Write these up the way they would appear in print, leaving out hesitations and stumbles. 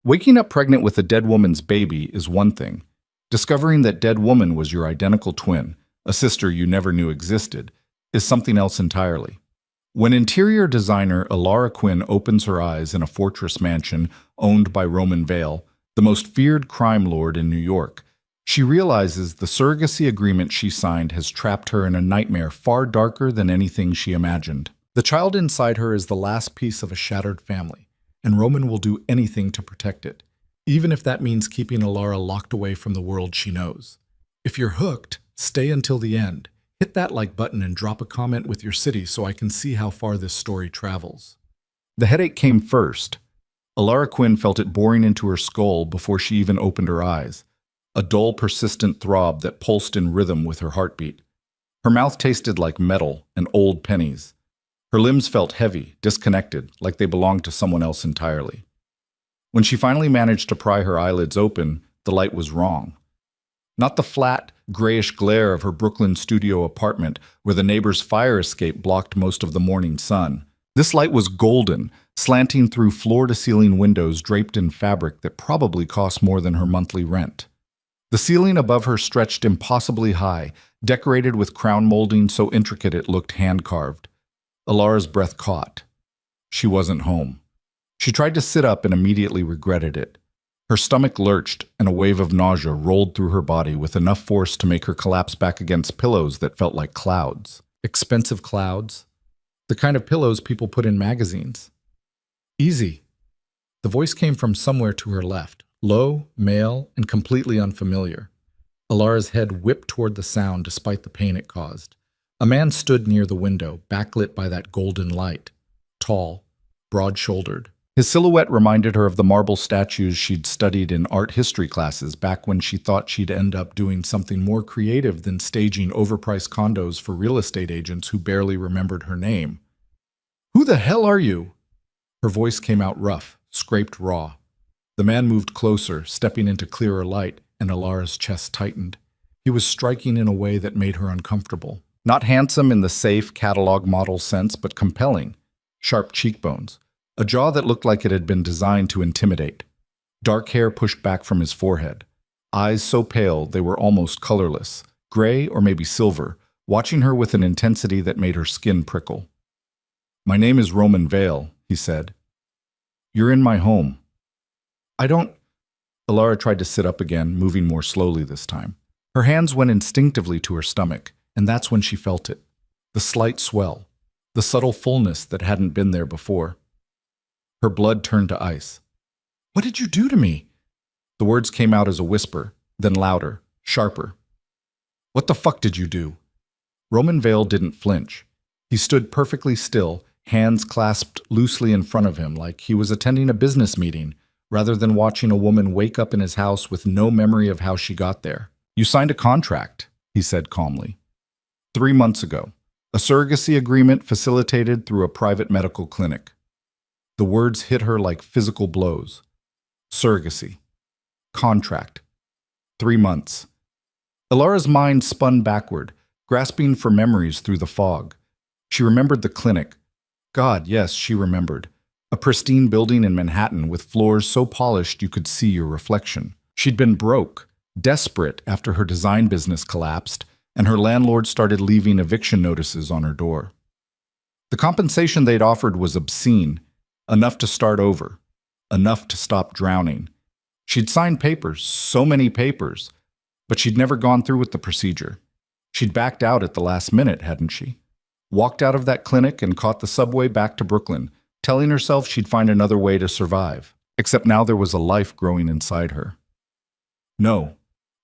Waking up pregnant with a dead woman's baby is one thing. Discovering that dead woman was your identical twin, a sister you never knew existed, is something else entirely. When interior designer Alara Quinn opens her eyes in a fortress mansion owned by Roman Vale, the most feared crime lord in New York, she realizes the surrogacy agreement she signed has trapped her in a nightmare far darker than anything she imagined. The child inside her is the last piece of a shattered family, and Roman will do anything to protect it, even if that means keeping Alara locked away from the world she knows. If you're hooked, stay until the end. Hit that like button and drop a comment with your city so I can see how far this story travels. The headache came first. Alara Quinn felt it boring into her skull before she even opened her eyes, a dull, persistent throb that pulsed in rhythm with her heartbeat. Her mouth tasted like metal and old pennies. Her limbs felt heavy, disconnected, like they belonged to someone else entirely. When she finally managed to pry her eyelids open, the light was wrong. Not the flat, grayish glare of her Brooklyn studio apartment where the neighbor's fire escape blocked most of the morning sun. This light was golden, slanting through floor-to-ceiling windows draped in fabric that probably cost more than her monthly rent. The ceiling above her stretched impossibly high, decorated with crown molding so intricate it looked hand-carved. Alara's breath caught. She wasn't home. She tried to sit up and immediately regretted it. Her stomach lurched, and a wave of nausea rolled through her body with enough force to make her collapse back against pillows that felt like clouds. Expensive clouds. The kind of pillows people put in magazines. Easy. The voice came from somewhere to her left, low, male, and completely unfamiliar. Alara's head whipped toward the sound despite the pain it caused. A man stood near the window, backlit by that golden light. Tall, broad-shouldered. His silhouette reminded her of the marble statues she'd studied in art history classes back when she thought she'd end up doing something more creative than staging overpriced condos for real estate agents who barely remembered her name. "Who the hell are you?" Her voice came out rough, scraped raw. The man moved closer, stepping into clearer light, and Alara's chest tightened. He was striking in a way that made her uncomfortable. Not handsome in the safe catalog model sense, but compelling. Sharp cheekbones. A jaw that looked like it had been designed to intimidate. Dark hair pushed back from his forehead. Eyes so pale they were almost colorless, gray or maybe silver, watching her with an intensity that made her skin prickle. "My name is Roman Vale," he said. "You're in my home." "I don't—" Alara tried to sit up again, moving more slowly this time. Her hands went instinctively to her stomach, and that's when she felt it. The slight swell. The subtle fullness that hadn't been there before. Her blood turned to ice. "What did you do to me?" The words came out as a whisper, then louder, sharper. "What the fuck did you do?" Roman Vale didn't flinch. He stood perfectly still, hands clasped loosely in front of him like he was attending a business meeting, rather than watching a woman wake up in his house with no memory of how she got there. "You signed a contract," he said calmly. 3 months ago. A surrogacy agreement facilitated through a private medical clinic. The words hit her like physical blows. Surrogacy. Contract. 3 months. Alara's mind spun backward, grasping for memories through the fog. She remembered the clinic. God, yes, she remembered. A pristine building in Manhattan with floors so polished you could see your reflection. She'd been broke, desperate after her design business collapsed, and her landlord started leaving eviction notices on her door. The compensation they'd offered was obscene. Enough to start over. Enough to stop drowning. She'd signed papers, so many papers, but she'd never gone through with the procedure. She'd backed out at the last minute, hadn't she? Walked out of that clinic and caught the subway back to Brooklyn, telling herself she'd find another way to survive. Except now there was a life growing inside her. "No,"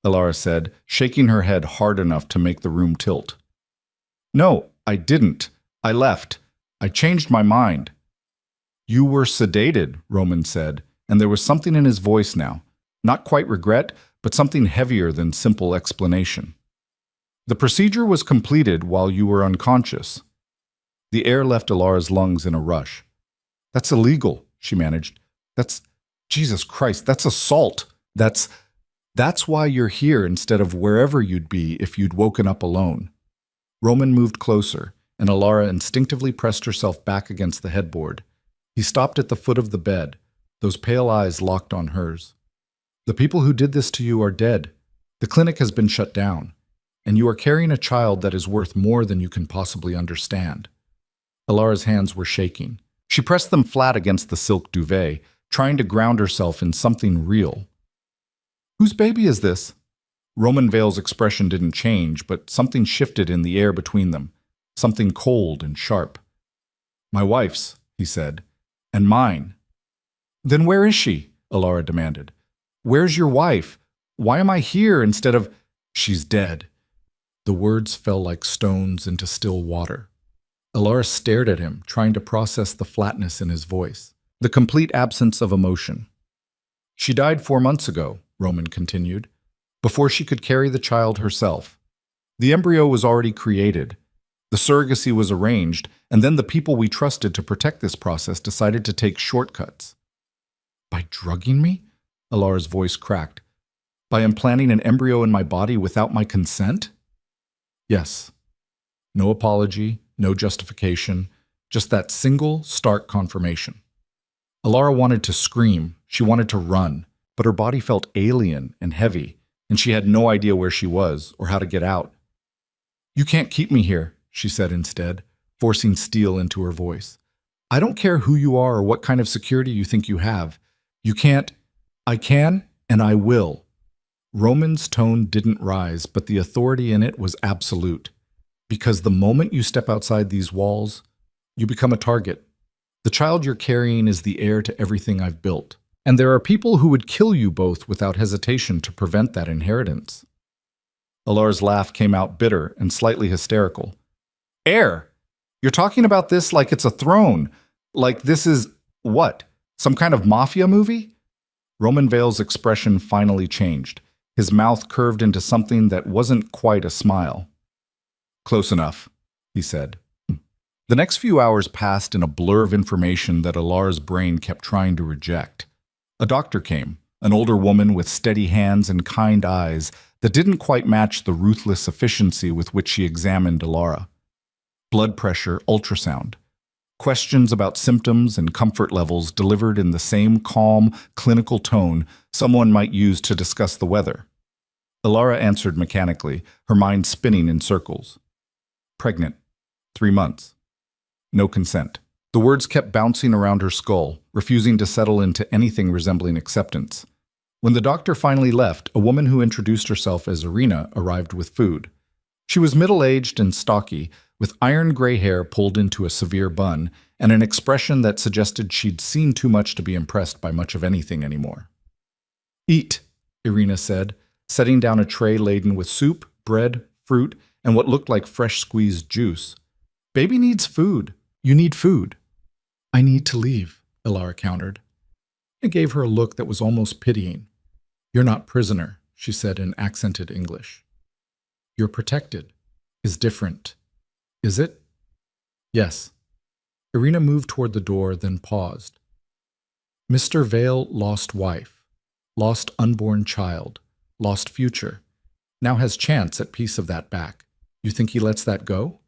Alara said, shaking her head hard enough to make the room tilt. "No, I didn't. I left. I changed my mind." "You were sedated," Roman said, and there was something in his voice now. Not quite regret, but something heavier than simple explanation. "The procedure was completed while you were unconscious." The air left Alara's lungs in a rush. "That's illegal," she managed. Jesus Christ, that's assault. That's why you're here instead of wherever you'd be if you'd woken up alone." Roman moved closer, and Alara instinctively pressed herself back against the headboard. He stopped at the foot of the bed, Those pale eyes locked on hers. The people who did this to you are dead. The clinic has been shut down, and you are carrying a child that is worth more than you can possibly understand. Alara's hands were shaking. She pressed them flat against the silk duvet, trying to ground herself in something real. Whose baby is this? Roman Vale's expression didn't change, but something shifted in the air between them, something cold and sharp. My wife's, he said, and mine. Then where is she? Alara demanded. Where's your wife? Why am I here instead of... She's dead. The words fell like stones into still water. Alara stared at him, trying to process the flatness in his voice, the complete absence of emotion. She died 4 months ago, Roman continued, before she could carry the child herself. The embryo was already created. The surrogacy was arranged, and then the people we trusted to protect this process decided to take shortcuts. By drugging me? Alara's voice cracked. By implanting an embryo in my body without my consent? Yes. No apology, no justification, just that single, stark confirmation. Alara wanted to scream, she wanted to run, but her body felt alien and heavy, and she had no idea where she was or how to get out. You can't keep me here, she said instead, forcing steel into her voice. I don't care who you are or what kind of security you think you have. You can't. I can, and I will. Roman's tone didn't rise, but the authority in it was absolute. Because the moment you step outside these walls, you become a target. The child you're carrying is the heir to everything I've built. And there are people who would kill you both without hesitation to prevent that inheritance. Alara's laugh came out bitter and slightly hysterical. Heir! You're talking about this like it's a throne. Like this is, what, some kind of Mafia movie? Roman Vale's expression finally changed. His mouth curved into something that wasn't quite a smile. Close enough, he said. The next few hours passed in a blur of information that Alara's brain kept trying to reject. A doctor came, an older woman with steady hands and kind eyes that didn't quite match the ruthless efficiency with which she examined Alara. Blood pressure, ultrasound. Questions about symptoms and comfort levels delivered in the same calm, clinical tone someone might use to discuss the weather. Alara answered mechanically, her mind spinning in circles. Pregnant. 3 months. No consent. The words kept bouncing around her skull, refusing to settle into anything resembling acceptance. When the doctor finally left, a woman who introduced herself as Irina arrived with food. She was middle-aged and stocky, with iron gray hair pulled into a severe bun, and an expression that suggested she'd seen too much to be impressed by much of anything anymore. Eat, Irina said, setting down a tray laden with soup, bread, fruit, and what looked like fresh squeezed juice. Baby needs food. You need food. I need to leave, Alara countered. It gave her a look that was almost pitying. You're not prisoner, she said in accented English. You're protected. Is different. Is it? Yes. Irina moved toward the door, then paused. Mr. Vale lost wife, lost unborn child, lost future, now has chance at piece of that back. You think he lets that go?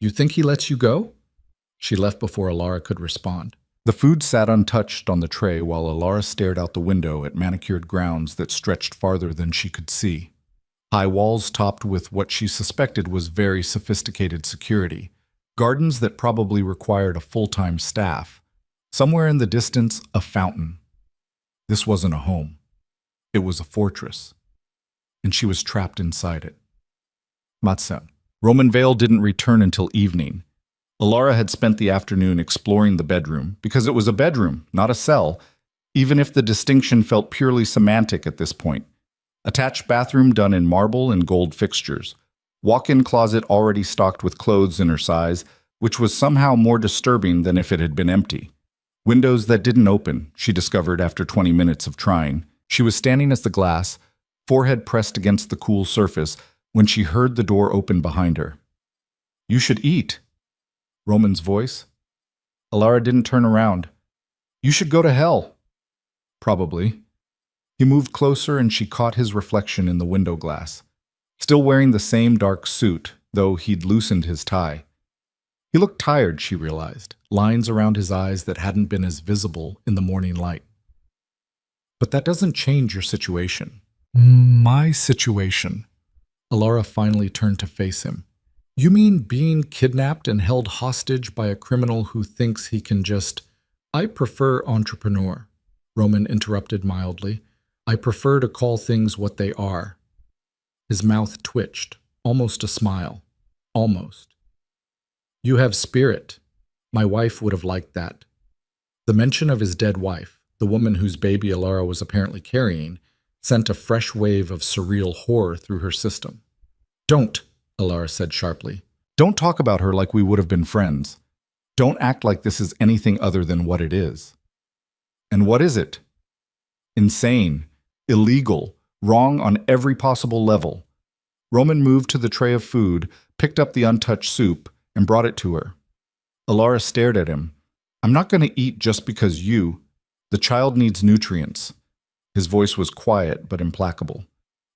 You think he lets you go? She left before Alara could respond. The food sat untouched on the tray while Alara stared out the window at manicured grounds that stretched farther than she could see. High walls topped with what she suspected was very sophisticated security. Gardens that probably required a full-time staff. Somewhere in the distance, a fountain. This wasn't a home. It was a fortress. And she was trapped inside it. Matsen. Roman Vale didn't return until evening. Alara had spent the afternoon exploring the bedroom, because it was a bedroom, not a cell, even if the distinction felt purely semantic at this point. Attached bathroom done in marble and gold fixtures. Walk-in closet already stocked with clothes in her size, which was somehow more disturbing than if it had been empty. Windows that didn't open, she discovered after 20 minutes of trying. She was standing at the glass, forehead pressed against the cool surface, when she heard the door open behind her. You should eat. Roman's voice. Alara didn't turn around. You should go to hell. Probably. He moved closer and she caught his reflection in the window glass. Still wearing the same dark suit, though he'd loosened his tie. He looked tired, she realized, lines around his eyes that hadn't been as visible in the morning light. But that doesn't change your situation. My situation. Alara finally turned to face him. You mean being kidnapped and held hostage by a criminal who thinks he can just... I prefer entrepreneur, Roman interrupted mildly. I prefer to call things what they are. His mouth twitched, almost a smile. Almost. You have spirit. My wife would have liked that. The mention of his dead wife, the woman whose baby Alara was apparently carrying, sent a fresh wave of surreal horror through her system. Don't, Alara said sharply. Don't talk about her like we would have been friends. Don't act like this is anything other than what it is. And what is it? Insane, illegal, wrong on every possible level. Roman moved to the tray of food, picked up the untouched soup, and brought it to her. Alara stared at him. I'm not going to eat just because the child needs nutrients. His voice was quiet but implacable.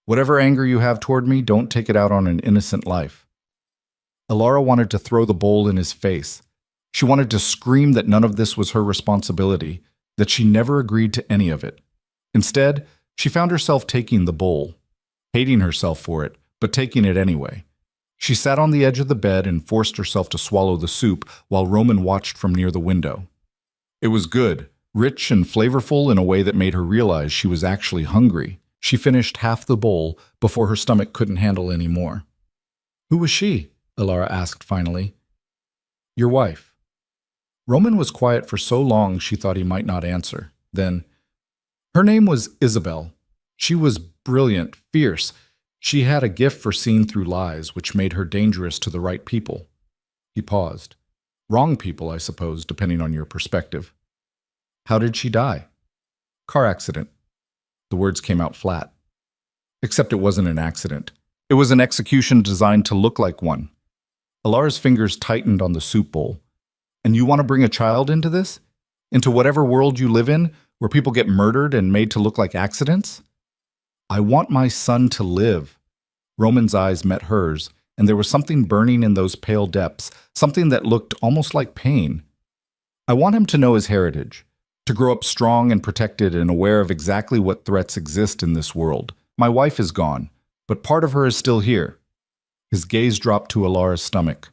Whatever anger you have toward me, don't take it out on an innocent life. Alara wanted to throw the bowl in his face. She wanted to scream that none of this was her responsibility, that she never agreed to any of it. Instead, she found herself taking the bowl, hating herself for it, but taking it anyway. She sat on the edge of the bed and forced herself to swallow the soup while Roman watched from near the window. It was good, rich and flavorful in a way that made her realize she was actually hungry. She finished half the bowl before her stomach couldn't handle any more. Who was she? Alara asked finally. Your wife. Roman was quiet for so long she thought he might not answer. Then, her name was Isabel. She was brilliant, fierce. She had a gift for seeing through lies, which made her dangerous to the right people. He paused. Wrong people, I suppose, depending on your perspective. How did she die? Car accident. The words came out flat. Except it wasn't an accident. It was an execution designed to look like one. Alara's fingers tightened on the soup bowl. And you want to bring a child into this? Into whatever world you live in, where people get murdered and made to look like accidents? I want my son to live. Roman's eyes met hers, and there was something burning in those pale depths, something that looked almost like pain. I want him to know his heritage, to grow up strong and protected and aware of exactly what threats exist in this world. My wife is gone, but part of her is still here. His gaze dropped to Alara's stomach.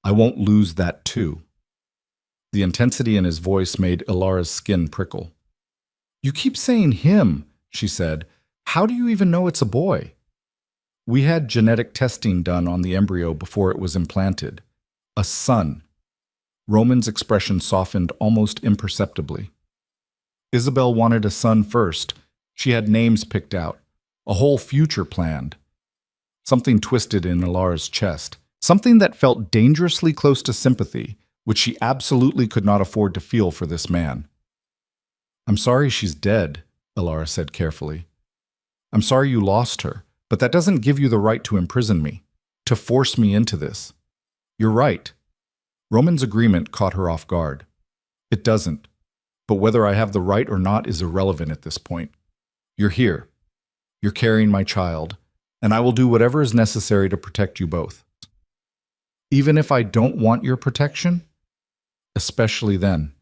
I won't lose that too. The intensity in his voice made Alara's skin prickle. You keep saying him, she said. How do you even know it's a boy? We had genetic testing done on the embryo before it was implanted. A son. Roman's expression softened almost imperceptibly. Isabel wanted a son first. She had names picked out, a whole future planned. Something twisted in Alara's chest, something that felt dangerously close to sympathy, which she absolutely could not afford to feel for this man. I'm sorry she's dead, Alara said carefully. I'm sorry you lost her, but that doesn't give you the right to imprison me, to force me into this. You're right. Roman's agreement caught her off guard. It doesn't. But whether I have the right or not is irrelevant at this point. You're here. You're carrying my child, and I will do whatever is necessary to protect you both. Even if I don't want your protection? Especially then.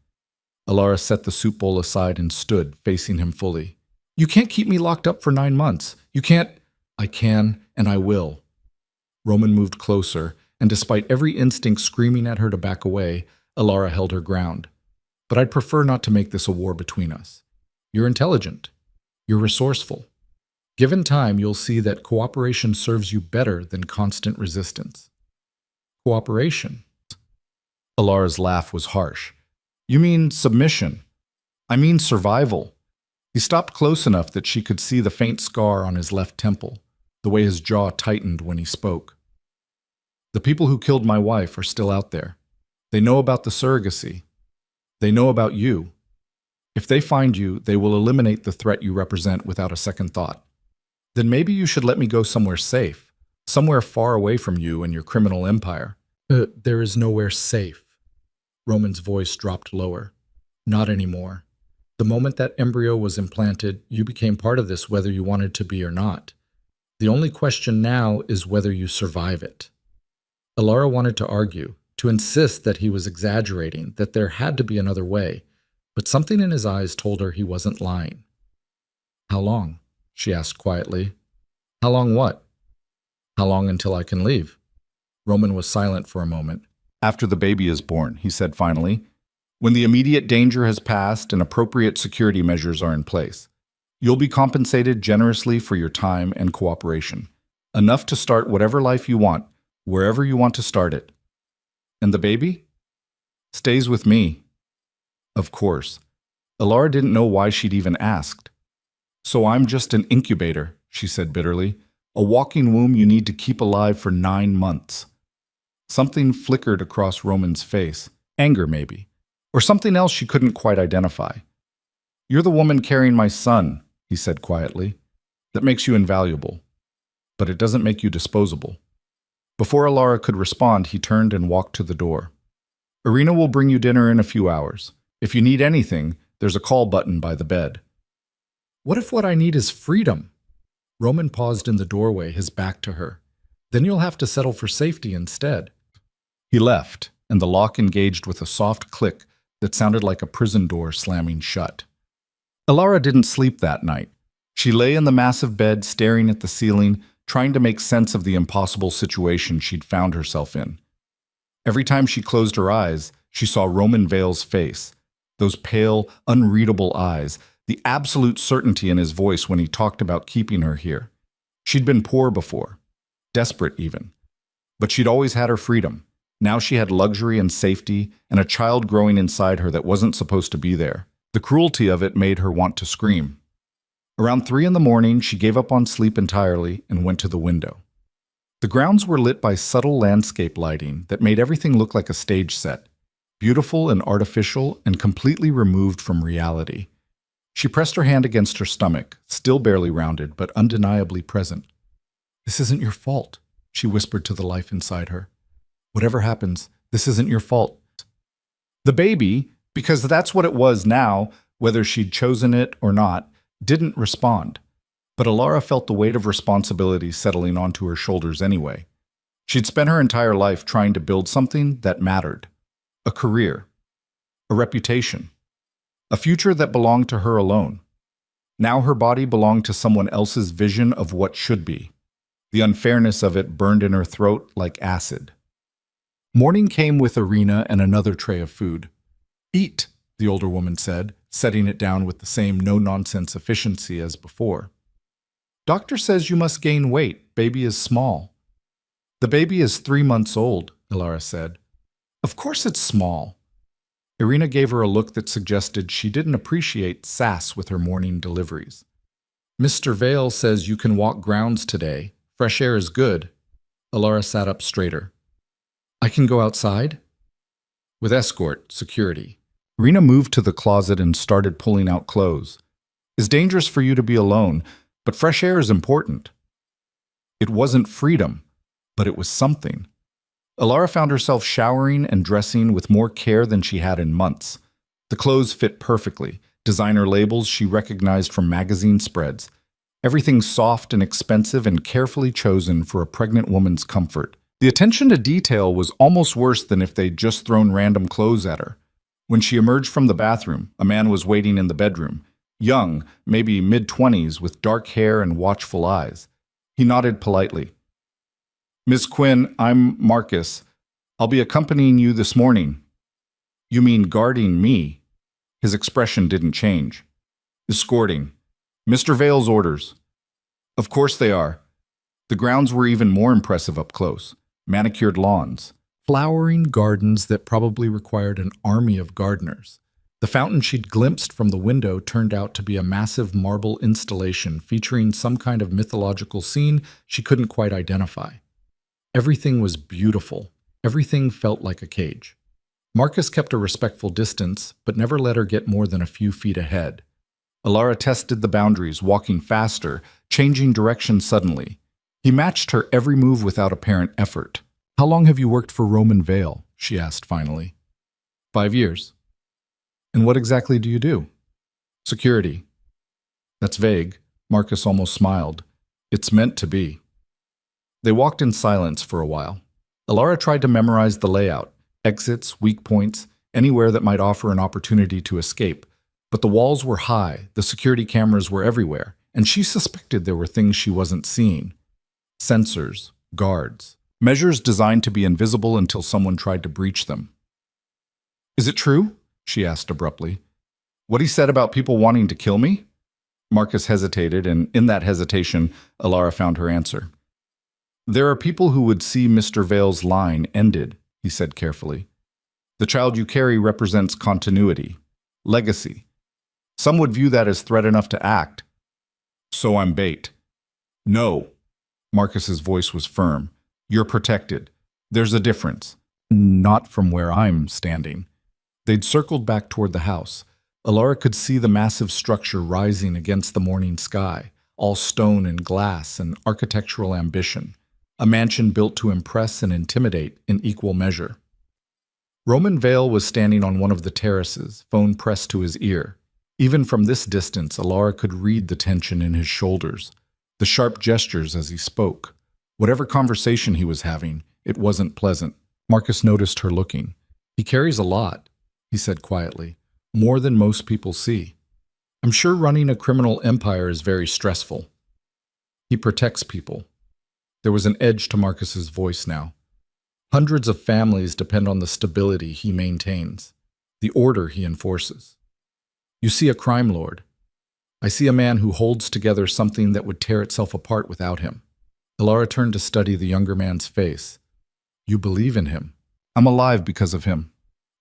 Alara set the soup bowl aside and stood, facing him fully. You can't keep me locked up for 9 months. You can't. I can, and I will. Roman moved closer, and despite every instinct screaming at her to back away, Alara held her ground. But I'd prefer not to make this a war between us. You're intelligent. You're resourceful. Given time, you'll see that cooperation serves you better than constant resistance. Cooperation? Alara's laugh was harsh. You mean submission. I mean survival. He stopped close enough that she could see the faint scar on his left temple, the way his jaw tightened when he spoke. The people who killed my wife are still out there. They know about the surrogacy. They know about you. If they find you, they will eliminate the threat you represent without a second thought. Then maybe you should let me go somewhere safe, somewhere far away from you and your criminal empire. There is nowhere safe. Roman's voice dropped lower. Not anymore. The moment that embryo was implanted, you became part of this whether you wanted to be or not. The only question now is whether you survive it. Alara wanted to argue, to insist that he was exaggerating, that there had to be another way, but something in his eyes told her he wasn't lying. How long? She asked quietly. How long what? How long until I can leave? Roman was silent for a moment. After the baby is born, he said finally, when the immediate danger has passed and appropriate security measures are in place. You'll be compensated generously for your time and cooperation, enough to start whatever life you want, wherever you want to start it. And the baby? Stays with me. Of course. Alara didn't know why she'd even asked. So I'm just an incubator, she said bitterly, a walking womb you need to keep alive for 9 months. Something flickered across Roman's face, anger maybe, or something else she couldn't quite identify. You're the woman carrying my son, he said quietly. That makes you invaluable, but it doesn't make you disposable. Before Alara could respond, he turned and walked to the door. Irina will bring you dinner in a few hours. If you need anything, there's a call button by the bed. What if what I need is freedom? Roman paused in the doorway, his back to her. Then you'll have to settle for safety instead. He left, and the lock engaged with a soft click that sounded like a prison door slamming shut. Alara didn't sleep that night. She lay in the massive bed, staring at the ceiling, trying to make sense of the impossible situation she'd found herself in. Every time she closed her eyes, she saw Roman Vale's face, those pale, unreadable eyes, the absolute certainty in his voice when he talked about keeping her here. She'd been poor before, desperate even, but she'd always had her freedom. Now she had luxury and safety and a child growing inside her that wasn't supposed to be there. The cruelty of it made her want to scream. Around 3 a.m, she gave up on sleep entirely and went to the window. The grounds were lit by subtle landscape lighting that made everything look like a stage set, beautiful and artificial and completely removed from reality. She pressed her hand against her stomach, still barely rounded, but undeniably present. This isn't your fault, she whispered to the life inside her. Whatever happens, this isn't your fault. The baby, because that's what it was now, whether she'd chosen it or not, didn't respond. But Alara felt the weight of responsibility settling onto her shoulders anyway. She'd spent her entire life trying to build something that mattered. A career. A reputation. A future that belonged to her alone. Now her body belonged to someone else's vision of what should be. The unfairness of it burned in her throat like acid. Morning came with Irina and another tray of food. Eat, the older woman said, setting it down with the same no-nonsense efficiency as before. Doctor says you must gain weight. Baby is small. The baby is 3 months old, Alara said. Of course it's small. Irina gave her a look that suggested she didn't appreciate sass with her morning deliveries. Mr. Vale says you can walk grounds today. Fresh air is good. Alara sat up straighter. I can go outside? With escort, security. Irina moved to the closet and started pulling out clothes. It's dangerous for you to be alone, but fresh air is important. It wasn't freedom, but it was something. Alara found herself showering and dressing with more care than she had in months. The clothes fit perfectly, designer labels she recognized from magazine spreads. Everything soft and expensive and carefully chosen for a pregnant woman's comfort. The attention to detail was almost worse than if they'd just thrown random clothes at her. When she emerged from the bathroom, a man was waiting in the bedroom. Young, maybe mid-20s, with dark hair and watchful eyes. He nodded politely. Miss Quinn, I'm Marcus. I'll be accompanying you this morning. You mean guarding me? His expression didn't change. Escorting. Mr. Vale's orders. Of course they are. The grounds were even more impressive up close. Manicured lawns. Flowering gardens that probably required an army of gardeners. The fountain she'd glimpsed from the window turned out to be a massive marble installation featuring some kind of mythological scene she couldn't quite identify. Everything was beautiful. Everything felt like a cage. Marcus kept a respectful distance, but never let her get more than a few feet ahead. Alara tested the boundaries, walking faster, changing direction suddenly. He matched her every move without apparent effort. How long have you worked for Roman Vale? She asked finally. 5 years. And what exactly do you do? Security. That's vague. Marcus almost smiled. It's meant to be. They walked in silence for a while. Alara tried to memorize the layout, exits, weak points, anywhere that might offer an opportunity to escape. But the walls were high, the security cameras were everywhere, and she suspected there were things she wasn't seeing. Sensors, guards, measures designed to be invisible until someone tried to breach them. "Is it true?" she asked abruptly. "What he said about people wanting to kill me?" Marcus hesitated, and in that hesitation, Alara found her answer. "There are people who would see Mr. Vale's line ended," he said carefully. "The child you carry represents continuity, legacy. Some would view that as threat enough to act. So I'm bait." "No." Marcus's voice was firm. "You're protected. There's a difference." "Not from where I'm standing." They'd circled back toward the house. Alara could see the massive structure rising against the morning sky, all stone and glass and architectural ambition, a mansion built to impress and intimidate in equal measure. Roman Vale was standing on one of the terraces, phone pressed to his ear. Even from this distance, Alara could read the tension in his shoulders, the sharp gestures as he spoke. Whatever conversation he was having, it wasn't pleasant. Marcus noticed her looking. "He carries a lot," he said quietly. "More than most people see. I'm sure running a criminal empire is very stressful. He protects people." There was an edge to Marcus's voice now. "Hundreds of families depend on the stability he maintains, the order he enforces. You see a crime lord. I see a man who holds together something that would tear itself apart without him." Alara turned to study the younger man's face. "You believe in him." "I'm alive because of him."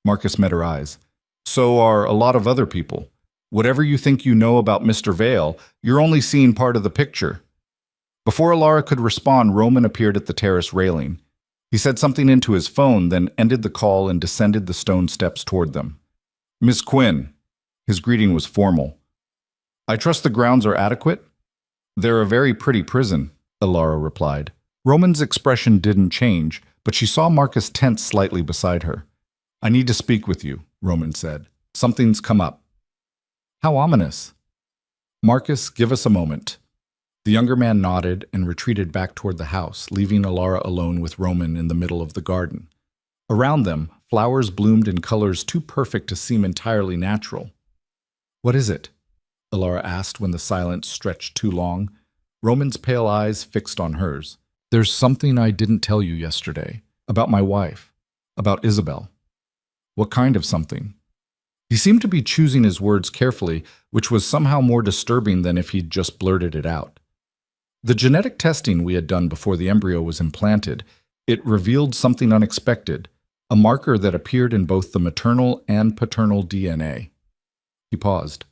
Marcus met her eyes. "So are a lot of other people. Whatever you think you know about Mr. Vale, you're only seeing part of the picture." Before Alara could respond, Roman appeared at the terrace railing. He said something into his phone, then ended the call and descended the stone steps toward them. "Miss Quinn." His greeting was formal. "I trust the grounds are adequate?" "They're a very pretty prison," Alara replied. Roman's expression didn't change, but she saw Marcus tense slightly beside her. "I need to speak with you," Roman said. "Something's come up." "How ominous." "Marcus, give us a moment." The younger man nodded and retreated back toward the house, leaving Alara alone with Roman in the middle of the garden. Around them, flowers bloomed in colors too perfect to seem entirely natural. "What is it?" Alara asked when the silence stretched too long. Roman's pale eyes fixed on hers. "There's something I didn't tell you yesterday. About my wife. About Isabel." "What kind of something?" He seemed to be choosing his words carefully, which was somehow more disturbing than if he'd just blurted it out. "The genetic testing we had done before the embryo was implanted, it revealed something unexpected, a marker that appeared in both the maternal and paternal DNA." He paused.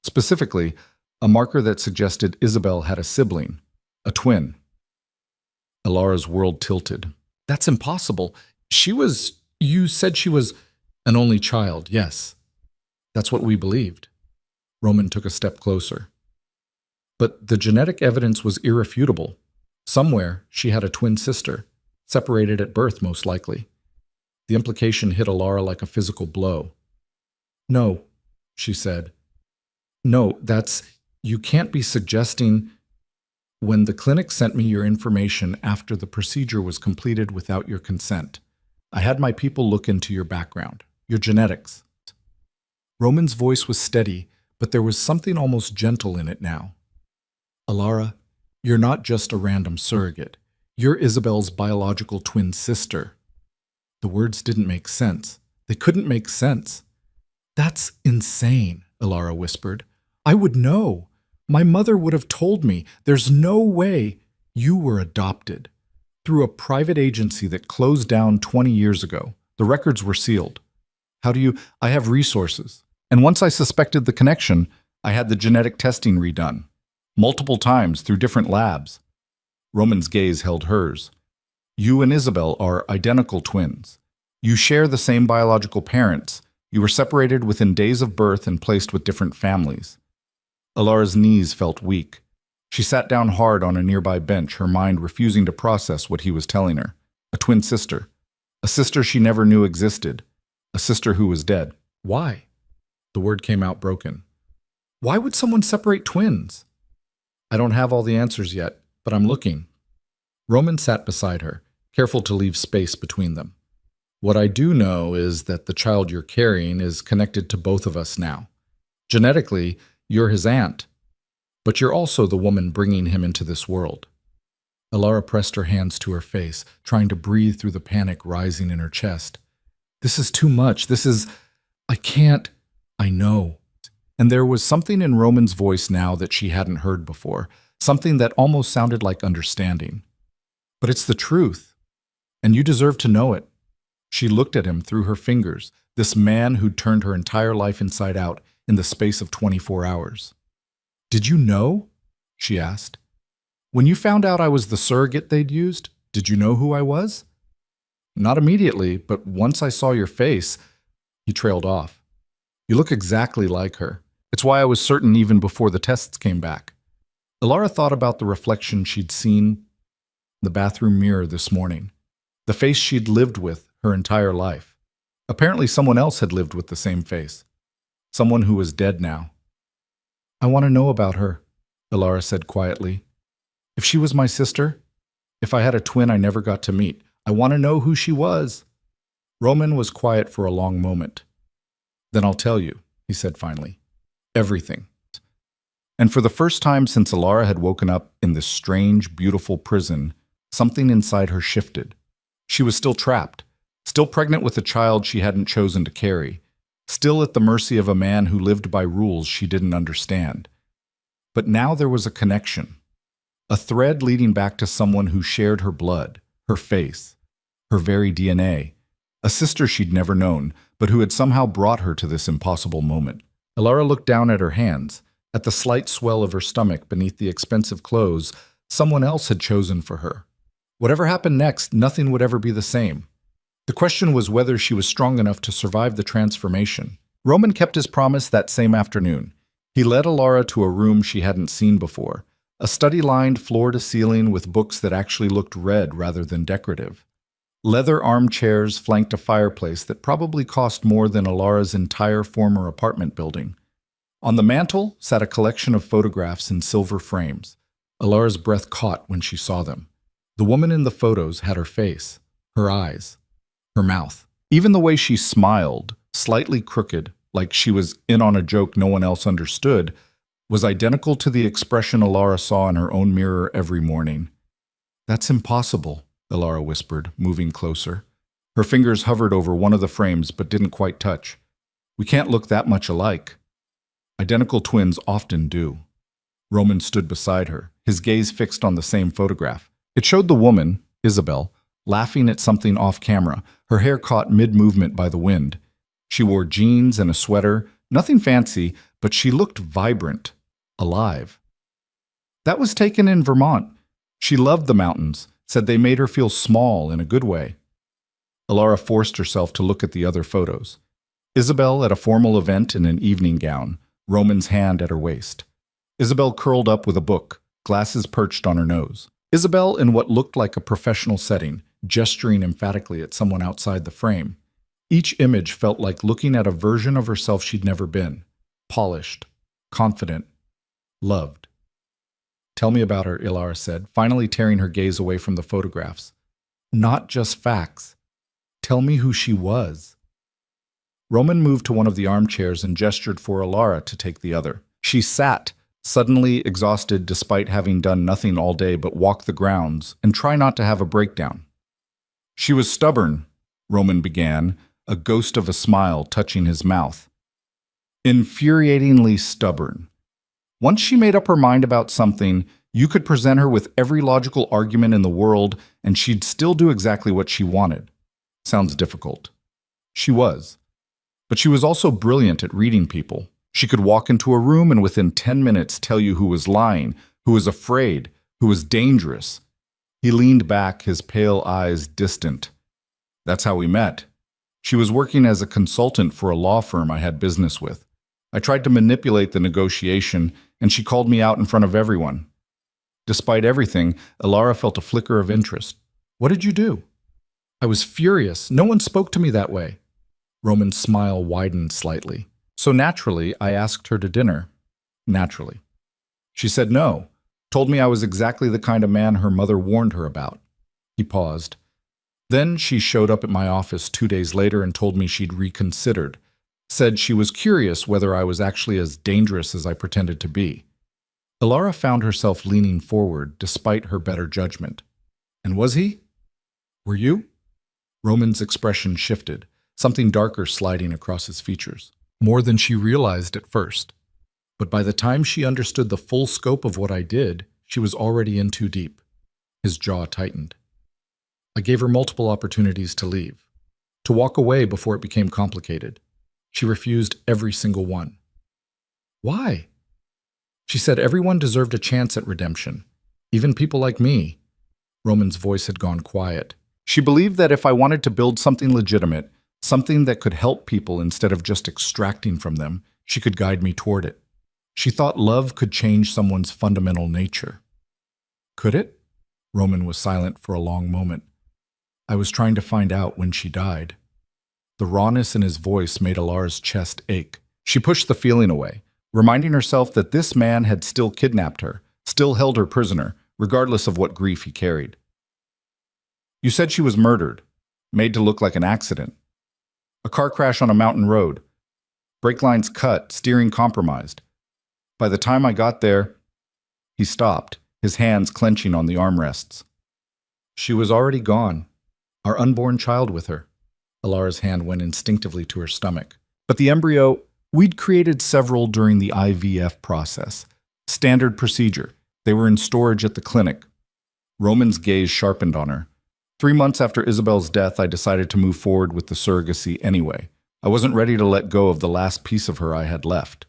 "Specifically, a marker that suggested Isabel had a sibling, a twin." Alara's world tilted. "That's impossible. You said she was an only child, yes. That's what we believed." Roman took a step closer. "But the genetic evidence was irrefutable. Somewhere she had a twin sister, separated at birth most likely." The implication hit Alara like a physical blow. "No," she said. "No, you can't be suggesting—" "When the clinic sent me your information after the procedure was completed without your consent, I had my people look into your background, your genetics." Roman's voice was steady, but there was something almost gentle in it now. "Alara, you're not just a random surrogate. You're Isabel's biological twin sister." The words didn't make sense. They couldn't make sense. "That's insane," Alara whispered. "I would know. My mother would have told me. There's no way you were adopted. Through a private agency that closed down 20 years ago. The records were sealed. How do you— I have resources. And once I suspected the connection, I had the genetic testing redone. Multiple times through different labs." Roman's gaze held hers. "You and Isabel are identical twins. You share the same biological parents. You were separated within days of birth and placed with different families." Alara's knees felt weak. She sat down hard on a nearby bench, her mind refusing to process what he was telling her. A twin sister. A sister she never knew existed. A sister who was dead. "Why?" The word came out broken. "Why would someone separate twins?" "I don't have all the answers yet, but I'm looking." Roman sat beside her, careful to leave space between them. "What I do know is that the child you're carrying is connected to both of us now. Genetically, you're his aunt. But you're also the woman bringing him into this world. Alara pressed her hands to her face, trying to breathe through the panic rising in her chest. This is too much. I can't. I know. And there was something in Roman's voice now that she hadn't heard before, something that almost sounded like understanding. But it's the truth, and you deserve to know it. She looked at him through her fingers, this man who'd turned her entire life inside out in the space of 24 hours. Did you know? She asked. When you found out I was the surrogate they'd used, did you know who I was? Not immediately, but once I saw your face, he trailed off. You look exactly like her. It's why I was certain even before the tests came back. Alara thought about the reflection she'd seen in the bathroom mirror this morning, the face she'd lived with her entire life. Apparently someone else had lived with the same face, someone who was dead now. I want to know about her, Alara said quietly. If she was my sister, if I had a twin I never got to meet, I want to know who she was. Roman was quiet for a long moment. Then I'll tell you, he said finally. Everything. And for the first time since Alara had woken up in this strange, beautiful prison, something inside her shifted. She was still trapped, still pregnant with a child she hadn't chosen to carry, still at the mercy of a man who lived by rules she didn't understand. But now there was a connection, a thread leading back to someone who shared her blood, her face, her very DNA, a sister she'd never known, but who had somehow brought her to this impossible moment. Alara looked down at her hands, at the slight swell of her stomach beneath the expensive clothes someone else had chosen for her. Whatever happened next, nothing would ever be the same. The question was whether she was strong enough to survive the transformation. Roman kept his promise that same afternoon. He led Alara to a room she hadn't seen before, a study lined floor to ceiling with books that actually looked red rather than decorative. Leather armchairs flanked a fireplace that probably cost more than Alara's entire former apartment building. On the mantel sat a collection of photographs in silver frames. Alara's breath caught when she saw them. The woman in the photos had her face, her eyes, her mouth. Even the way she smiled, slightly crooked, like she was in on a joke no one else understood, was identical to the expression Alara saw in her own mirror every morning. That's impossible, Alara whispered, moving closer. Her fingers hovered over one of the frames but didn't quite touch. We can't look that much alike. Identical twins often do. Roman stood beside her, his gaze fixed on the same photograph. It showed the woman, Isabel, laughing at something off camera, her hair caught mid-movement by the wind. She wore jeans and a sweater, nothing fancy, but she looked vibrant, alive. That was taken in Vermont. She loved the mountains, said they made her feel small in a good way. Alara forced herself to look at the other photos. Isabel at a formal event in an evening gown, Roman's hand at her waist. Isabel curled up with a book, glasses perched on her nose. Isabel in what looked like a professional setting, gesturing emphatically at someone outside the frame. Each image felt like looking at a version of herself she'd never been. Polished, confident, loved. Tell me about her, Alara said, finally tearing her gaze away from the photographs. Not just facts. Tell me who she was. Roman moved to one of the armchairs and gestured for Alara to take the other. She sat, suddenly exhausted despite having done nothing all day but walk the grounds and try not to have a breakdown. She was stubborn, Roman began, a ghost of a smile touching his mouth. Infuriatingly stubborn. Once she made up her mind about something, you could present her with every logical argument in the world and she'd still do exactly what she wanted. Sounds difficult. She was. But she was also brilliant at reading people. She could walk into a room and within 10 minutes tell you who was lying, who was afraid, who was dangerous. He leaned back, his pale eyes distant. That's how we met. She was working as a consultant for a law firm I had business with. I tried to manipulate the negotiation, and she called me out in front of everyone. Despite everything, Alara felt a flicker of interest. What did you do? I was furious. No one spoke to me that way. Roman's smile widened slightly. So naturally, I asked her to dinner. Naturally. She said no, told me I was exactly the kind of man her mother warned her about. He paused. Then she showed up at my office 2 days later and told me she'd reconsidered. Said she was curious whether I was actually as dangerous as I pretended to be. Alara found herself leaning forward despite her better judgment. And was he? Were you? Roman's expression shifted, something darker sliding across his features. More than she realized at first. But by the time she understood the full scope of what I did, she was already in too deep. His jaw tightened. I gave her multiple opportunities to leave, to walk away before it became complicated. She refused every single one. Why? She said everyone deserved a chance at redemption, even people like me. Roman's voice had gone quiet. She believed that if I wanted to build something legitimate, something that could help people instead of just extracting from them, she could guide me toward it. She thought love could change someone's fundamental nature. Could it? Roman was silent for a long moment. I was trying to find out when she died. The rawness in his voice made Alara's chest ache. She pushed the feeling away, reminding herself that this man had still kidnapped her, still held her prisoner, regardless of what grief he carried. You said she was murdered, made to look like an accident. A car crash on a mountain road. Brake lines cut, steering compromised. By the time I got there, he stopped, his hands clenching on the armrests. She was already gone, our unborn child with her. Alara's hand went instinctively to her stomach. But the embryo, we'd created several during the IVF process. Standard procedure. They were in storage at the clinic. Roman's gaze sharpened on her. 3 months after Isabel's death, I decided to move forward with the surrogacy anyway. I wasn't ready to let go of the last piece of her I had left.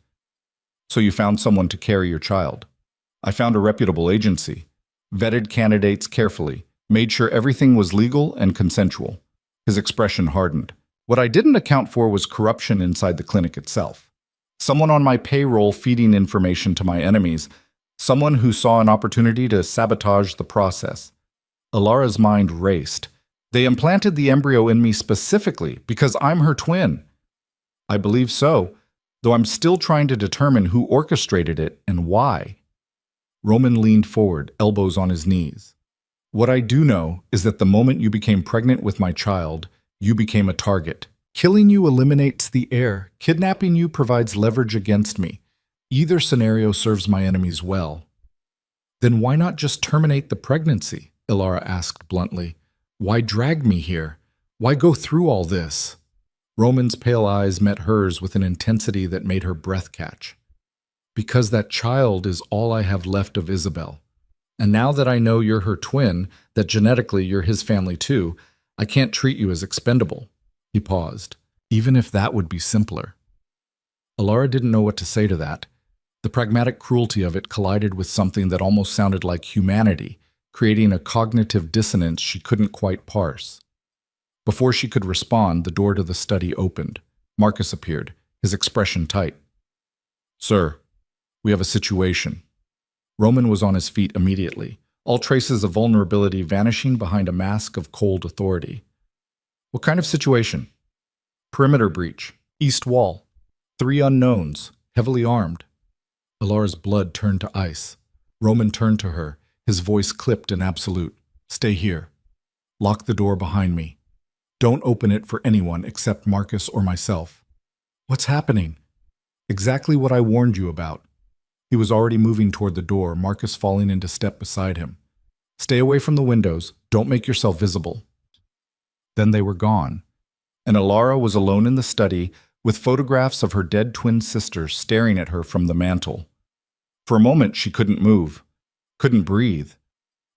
So you found someone to carry your child. I found a reputable agency, vetted candidates carefully, made sure everything was legal and consensual. His expression hardened. What I didn't account for was corruption inside the clinic itself. Someone on my payroll feeding information to my enemies, someone who saw an opportunity to sabotage the process. Alara's mind raced. They implanted the embryo in me specifically because I'm her twin. I believe so, though I'm still trying to determine who orchestrated it and why. Roman leaned forward, elbows on his knees. What I do know is that the moment you became pregnant with my child, you became a target. Killing you eliminates the heir. Kidnapping you provides leverage against me. Either scenario serves my enemies well. Then why not just terminate the pregnancy? Alara asked bluntly. Why drag me here? Why go through all this? Roman's pale eyes met hers with an intensity that made her breath catch. Because that child is all I have left of Isabel. And now that I know you're her twin, that genetically you're his family too, I can't treat you as expendable. He paused. Even if that would be simpler. Alara didn't know what to say to that. The pragmatic cruelty of it collided with something that almost sounded like humanity, creating a cognitive dissonance she couldn't quite parse. Before she could respond, the door to the study opened. Marcus appeared, his expression tight. Sir, we have a situation. Roman was on his feet immediately, all traces of vulnerability vanishing behind a mask of cold authority. What kind of situation? Perimeter breach, east wall, 3 unknowns, heavily armed. Alara's blood turned to ice. Roman turned to her, his voice clipped and absolute. Stay here. Lock the door behind me. Don't open it for anyone except Marcus or myself. What's happening? Exactly what I warned you about. He was already moving toward the door, Marcus falling into step beside him. Stay away from the windows. Don't make yourself visible. Then they were gone, and Alara was alone in the study with photographs of her dead twin sister staring at her from the mantel. For a moment, she couldn't move, couldn't breathe.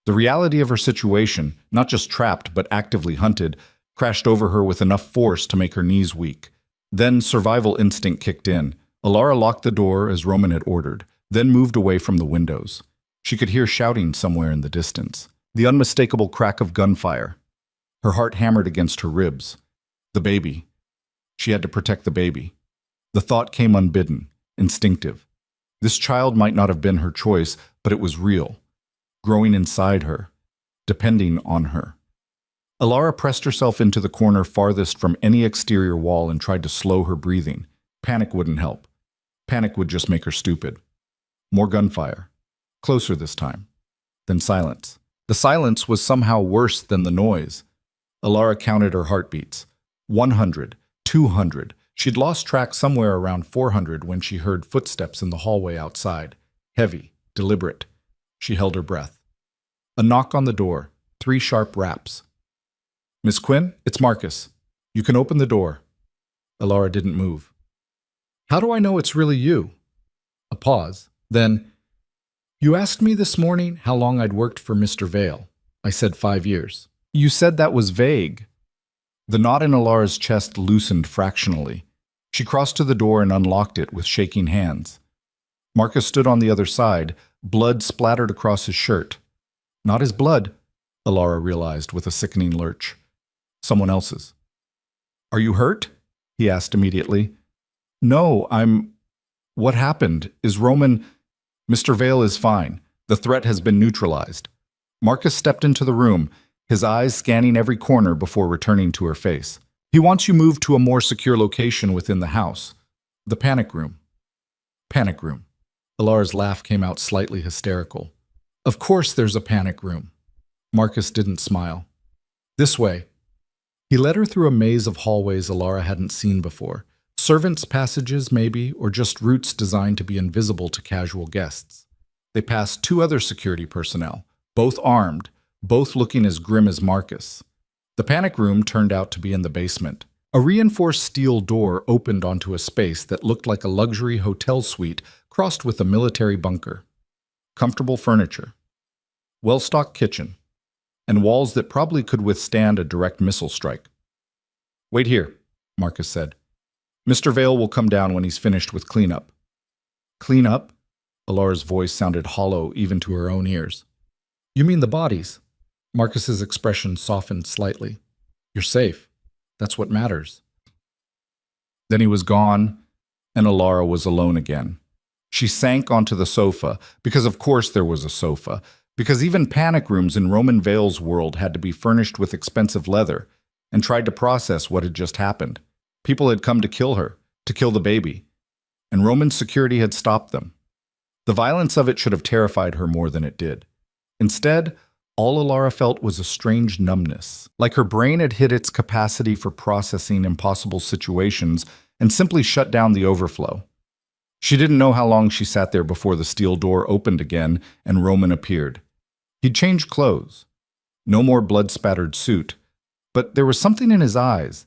The reality of her situation, not just trapped but actively hunted, crashed over her with enough force to make her knees weak. Then survival instinct kicked in. Alara locked the door as Roman had ordered, then moved away from the windows. She could hear shouting somewhere in the distance, the unmistakable crack of gunfire. Her heart hammered against her ribs. The baby. She had to protect the baby. The thought came unbidden, instinctive. This child might not have been her choice, but it was real, growing inside her, depending on her. Alara pressed herself into the corner farthest from any exterior wall and tried to slow her breathing. Panic wouldn't help. Panic would just make her stupid. More gunfire. Closer this time. Then silence. The silence was somehow worse than the noise. Alara counted her heartbeats. 100, 200. She'd lost track somewhere around 400 when she heard footsteps in the hallway outside. Heavy, deliberate. She held her breath. A knock on the door, 3 sharp raps. "Miss Quinn, it's Marcus. You can open the door." Alara didn't move. "How do I know it's really you?" A pause. Then, "You asked me this morning how long I'd worked for Mr. Vale. I said 5 years. You said that was vague." The knot in Alara's chest loosened fractionally. She crossed to the door and unlocked it with shaking hands. Marcus stood on the other side, blood splattered across his shirt. Not his blood, Alara realized with a sickening lurch. Someone else's. "Are you hurt?" he asked immediately. "No, I'm... What happened? Is Roman... Mr. Vale is fine. The threat has been neutralized." Marcus stepped into the room, his eyes scanning every corner before returning to her face. "He wants you moved to a more secure location within the house. The panic room." Panic room. Alara's laugh came out slightly hysterical. "Of course there's a panic room." Marcus didn't smile. "This way." He led her through a maze of hallways Alara hadn't seen before. Servants' passages, maybe, or just routes designed to be invisible to casual guests. They passed 2 other security personnel, both armed, both looking as grim as Marcus. The panic room turned out to be in the basement. A reinforced steel door opened onto a space that looked like a luxury hotel suite crossed with a military bunker. Comfortable furniture. Well-stocked kitchen. And walls that probably could withstand a direct missile strike. "Wait here," Marcus said. "Mr. Vale will come down when he's finished with cleanup." "Cleanup?" Alara's voice sounded hollow even to her own ears. "You mean the bodies?" Marcus's expression softened slightly. "You're safe. That's what matters." Then he was gone, and Alara was alone again. She sank onto the sofa, because of course there was a sofa, because even panic rooms in Roman Vale's world had to be furnished with expensive leather, and tried to process what had just happened. People had come to kill her, to kill the baby, and Roman security had stopped them. The violence of it should have terrified her more than it did. Instead, all Alara felt was a strange numbness, like her brain had hit its capacity for processing impossible situations and simply shut down the overflow. She didn't know how long she sat there before the steel door opened again and Roman appeared. He'd changed clothes. No more blood-spattered suit, but there was something in his eyes,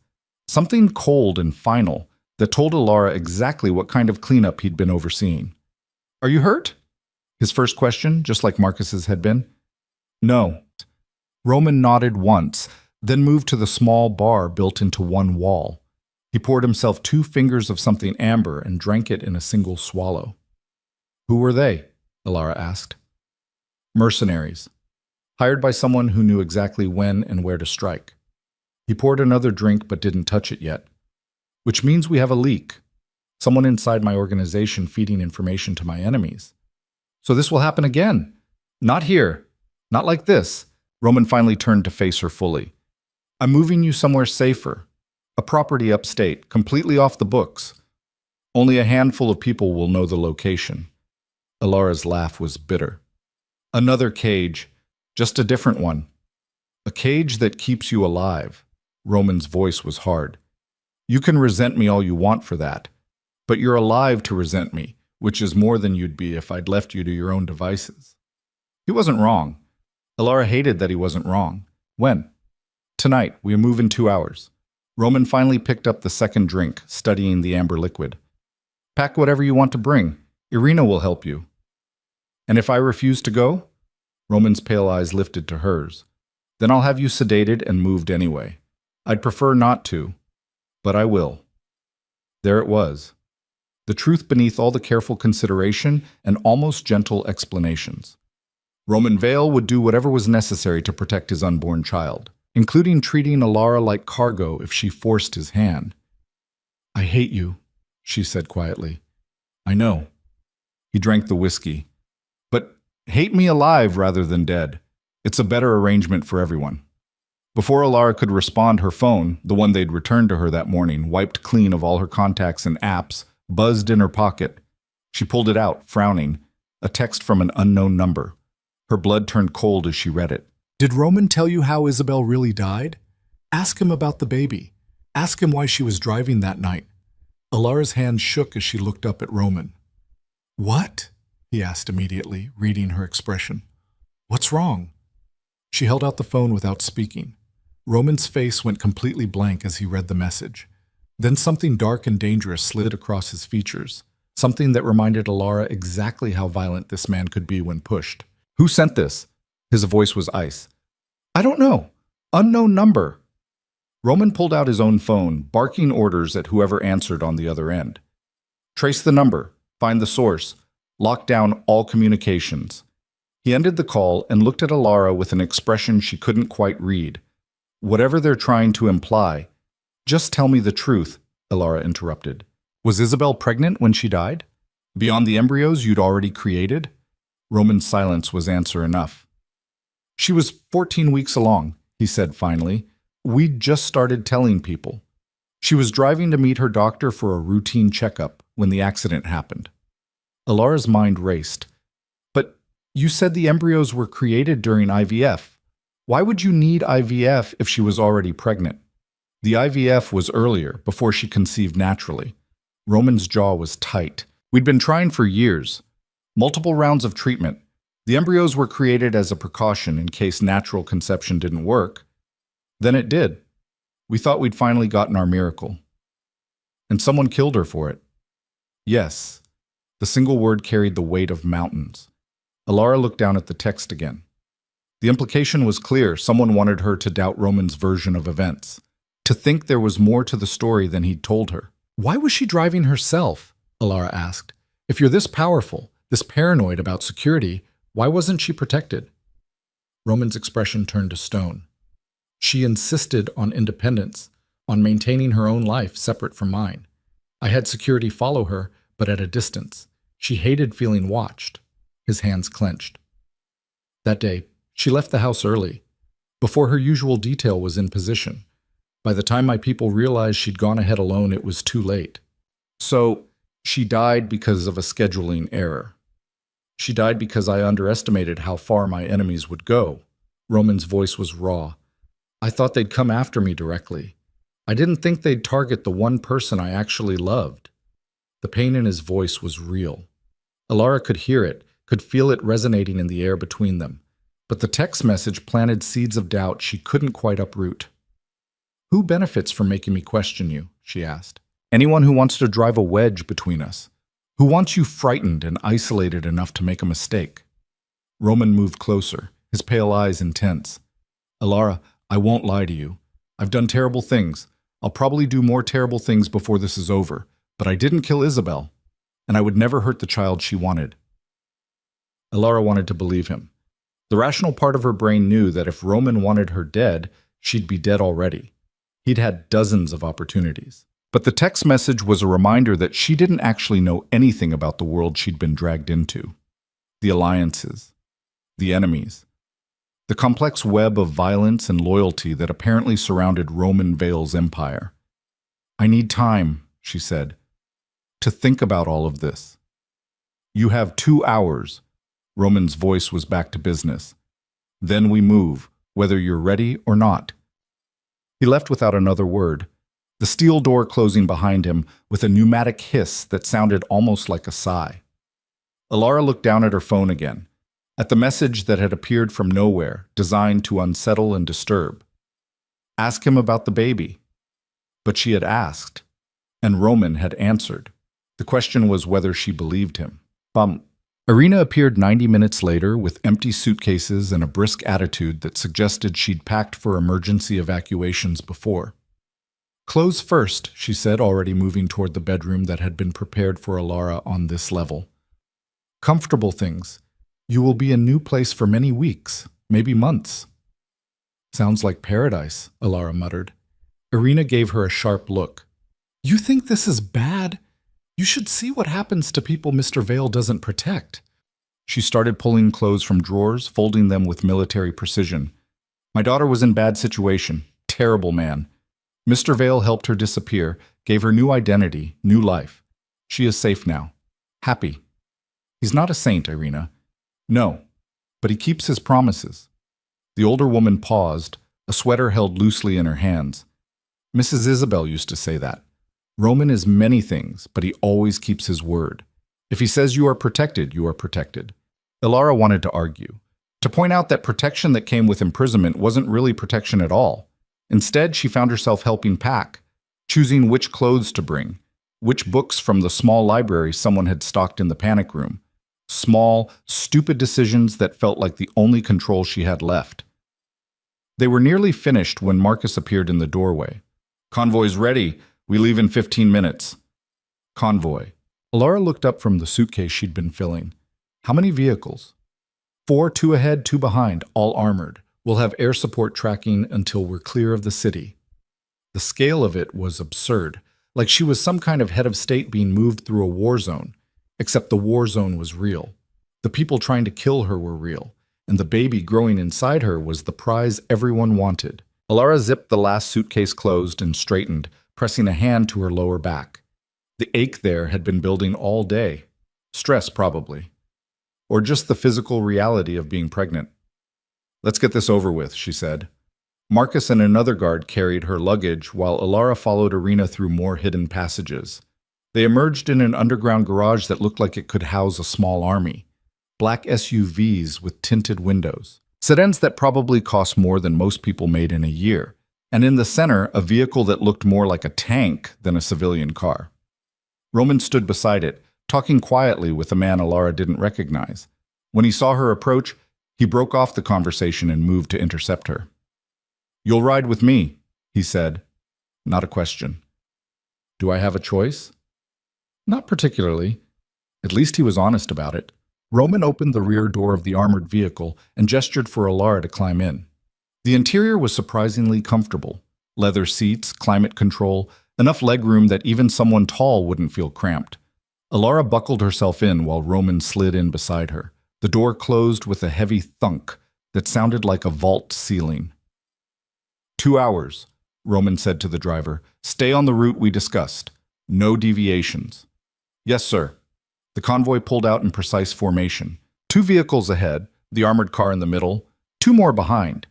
something cold and final, that told Alara exactly what kind of cleanup he'd been overseeing. "Are you hurt?" His first question, just like Marcus's had been. "No." Roman nodded once, then moved to the small bar built into one wall. He poured himself 2 fingers of something amber and drank it in a single swallow. "Who were they?" Alara asked. "Mercenaries. Hired by someone who knew exactly when and where to strike." He poured another drink but didn't touch it yet. "Which means we have a leak. Someone inside my organization feeding information to my enemies. So this will happen again. Not here. Not like this." Roman finally turned to face her fully. "I'm moving you somewhere safer. A property upstate, completely off the books. Only a handful of people will know the location." Alara's laugh was bitter. "Another cage, just a different one. A cage that keeps you alive." Roman's voice was hard. "You can resent me all you want for that, but you're alive to resent me, which is more than you'd be if I'd left you to your own devices." He wasn't wrong. Alara hated that he wasn't wrong. "When?" "Tonight. We move in 2 hours." Roman finally picked up the second drink, studying the amber liquid. "Pack whatever you want to bring. Irina will help you." "And if I refuse to go?" Roman's pale eyes lifted to hers. "Then I'll have you sedated and moved anyway. I'd prefer not to, but I will." There it was. The truth beneath all the careful consideration and almost gentle explanations. Roman Vale would do whatever was necessary to protect his unborn child, including treating Alara like cargo if she forced his hand. "I hate you," she said quietly. "I know." He drank the whiskey. "But hate me alive rather than dead. It's a better arrangement for everyone." Before Alara could respond, her phone, the one they'd returned to her that morning, wiped clean of all her contacts and apps, buzzed in her pocket. She pulled it out, frowning, a text from an unknown number. Her blood turned cold as she read it. "Did Roman tell you how Isabel really died? Ask him about the baby. Ask him why she was driving that night." Alara's hand shook as she looked up at Roman. "What?" he asked immediately, reading her expression. What's wrong? She held out the phone without speaking. Roman's face went completely blank as he read the message. Then something dark and dangerous slid across his features, something that reminded Alara exactly how violent this man could be when pushed. Who sent this? His voice was ice. I don't know. Unknown number. Roman pulled out his own phone, barking orders at whoever answered on the other end. Trace the number, find the source, lock down all communications. He ended the call and looked at Alara with an expression she couldn't quite read. Whatever they're trying to imply. Just tell me the truth, Alara interrupted. Was Isabel pregnant when she died? Beyond the embryos you'd already created? Roman's silence was answer enough. She was 14 weeks along, he said finally. We'd just started telling people. She was driving to meet her doctor for a routine checkup when the accident happened. Alara's mind raced. But you said the embryos were created during IVF. Why would you need IVF if she was already pregnant? The IVF was earlier, before she conceived naturally. Roman's jaw was tight. We'd been trying for years. Multiple rounds of treatment. The embryos were created as a precaution in case natural conception didn't work. Then it did. We thought we'd finally gotten our miracle. And someone killed her for it. Yes. The single word carried the weight of mountains. Alara looked down at the text again. The implication was clear. Someone wanted her to doubt Roman's version of events, to think there was more to the story than he'd told her. Why was she driving herself? Alara asked. If you're this powerful, this paranoid about security, why wasn't she protected? Roman's expression turned to stone. She insisted on independence, on maintaining her own life separate from mine. I had security follow her, but at a distance. She hated feeling watched. His hands clenched. That day, she left the house early, before her usual detail was in position. By the time my people realized she'd gone ahead alone, it was too late. So, she died because of a scheduling error. She died because I underestimated how far my enemies would go. Roman's voice was raw. I thought they'd come after me directly. I didn't think they'd target the one person I actually loved. The pain in his voice was real. Alara could hear it, could feel it resonating in the air between them. But the text message planted seeds of doubt she couldn't quite uproot. Who benefits from making me question you? She asked. Anyone who wants to drive a wedge between us. Who wants you frightened and isolated enough to make a mistake? Roman moved closer, his pale eyes intense. Alara, I won't lie to you. I've done terrible things. I'll probably do more terrible things before this is over, but I didn't kill Isabel, and I would never hurt the child she wanted. Alara wanted to believe him. The rational part of her brain knew that if Roman wanted her dead, she'd be dead already. He'd had dozens of opportunities. But the text message was a reminder that she didn't actually know anything about the world she'd been dragged into. The alliances, the enemies, the complex web of violence and loyalty that apparently surrounded Roman Vale's empire. I need time, she said, to think about all of this. You have 2 hours. Roman's voice was back to business. Then we move, whether you're ready or not. He left without another word, the steel door closing behind him with a pneumatic hiss that sounded almost like a sigh. Alara looked down at her phone again, at the message that had appeared from nowhere, designed to unsettle and disturb. Ask him about the baby. But she had asked, and Roman had answered. The question was whether she believed him. Irina appeared 90 minutes later with empty suitcases and a brisk attitude that suggested she'd packed for emergency evacuations before. Clothes first, she said, already moving toward the bedroom that had been prepared for Alara on this level. Comfortable things. You will be in a new place for many weeks, maybe months. Sounds like paradise, Alara muttered. Irina gave her a sharp look. You think this is bad? You should see what happens to people Mr. Vale doesn't protect. She started pulling clothes from drawers, folding them with military precision. My daughter was in bad situation. Terrible man. Mr. Vale helped her disappear, gave her new identity, new life. She is safe now. Happy. He's not a saint, Irina. No, but he keeps his promises. The older woman paused, a sweater held loosely in her hands. Mrs. Isabel used to say that. Roman is many things, but he always keeps his word. If he says you are protected, you are protected. Ilara wanted to argue, to point out that protection that came with imprisonment wasn't really protection at all. Instead, she found herself helping pack, choosing which clothes to bring, which books from the small library someone had stocked in the panic room. Small, stupid decisions that felt like the only control she had left. They were nearly finished when Marcus appeared in the doorway. "Convoy's ready. We leave in 15 minutes. Convoy. Ilara looked up from the suitcase she'd been filling. How many vehicles? 4, 2 ahead, 2 behind, all armored. We'll have air support tracking until we're clear of the city. The scale of it was absurd, like she was some kind of head of state being moved through a war zone, except the war zone was real. The people trying to kill her were real, and the baby growing inside her was the prize everyone wanted. Ilara zipped the last suitcase closed and straightened, pressing a hand to her lower back. The ache there had been building all day. Stress, probably. Or just the physical reality of being pregnant. "Let's get this over with," she said. Marcus and another guard carried her luggage while Ilara followed Irina through more hidden passages. They emerged in an underground garage that looked like it could house a small army. Black SUVs with tinted windows. Sedans that probably cost more than most people made in a year. And in the center, a vehicle that looked more like a tank than a civilian car. Roman stood beside it, talking quietly with a man Ilara didn't recognize. When he saw her approach, he broke off the conversation and moved to intercept her. "You'll ride with me," he said. Not a question. "Do I have a choice?" Not particularly. At least he was honest about it. Roman opened the rear door of the armored vehicle and gestured for Ilara to climb in. The interior was surprisingly comfortable. Leather seats, climate control, enough legroom that even someone tall wouldn't feel cramped. Ilara buckled herself in while Roman slid in beside her. The door closed with a heavy thunk that sounded like a vault ceiling. 2 hours, Roman said to the driver. "Stay on the route we discussed. No deviations." "Yes, sir." The convoy pulled out in precise formation. 2 vehicles ahead, the armored car in the middle, 2 more behind.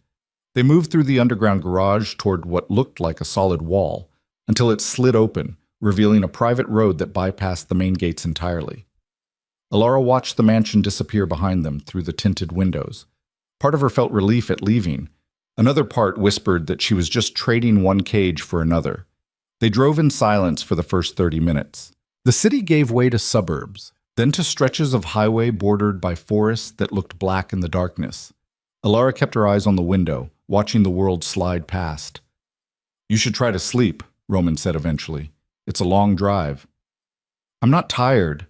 They moved through the underground garage toward what looked like a solid wall, until it slid open, revealing a private road that bypassed the main gates entirely. Ilara watched the mansion disappear behind them through the tinted windows. Part of her felt relief at leaving. Another part whispered that she was just trading one cage for another. They drove in silence for the first 30 minutes. The city gave way to suburbs, then to stretches of highway bordered by forests that looked black in the darkness. Ilara kept her eyes on the window, watching the world slide past. "You should try to sleep," Roman said eventually. "It's a long drive." "I'm not tired."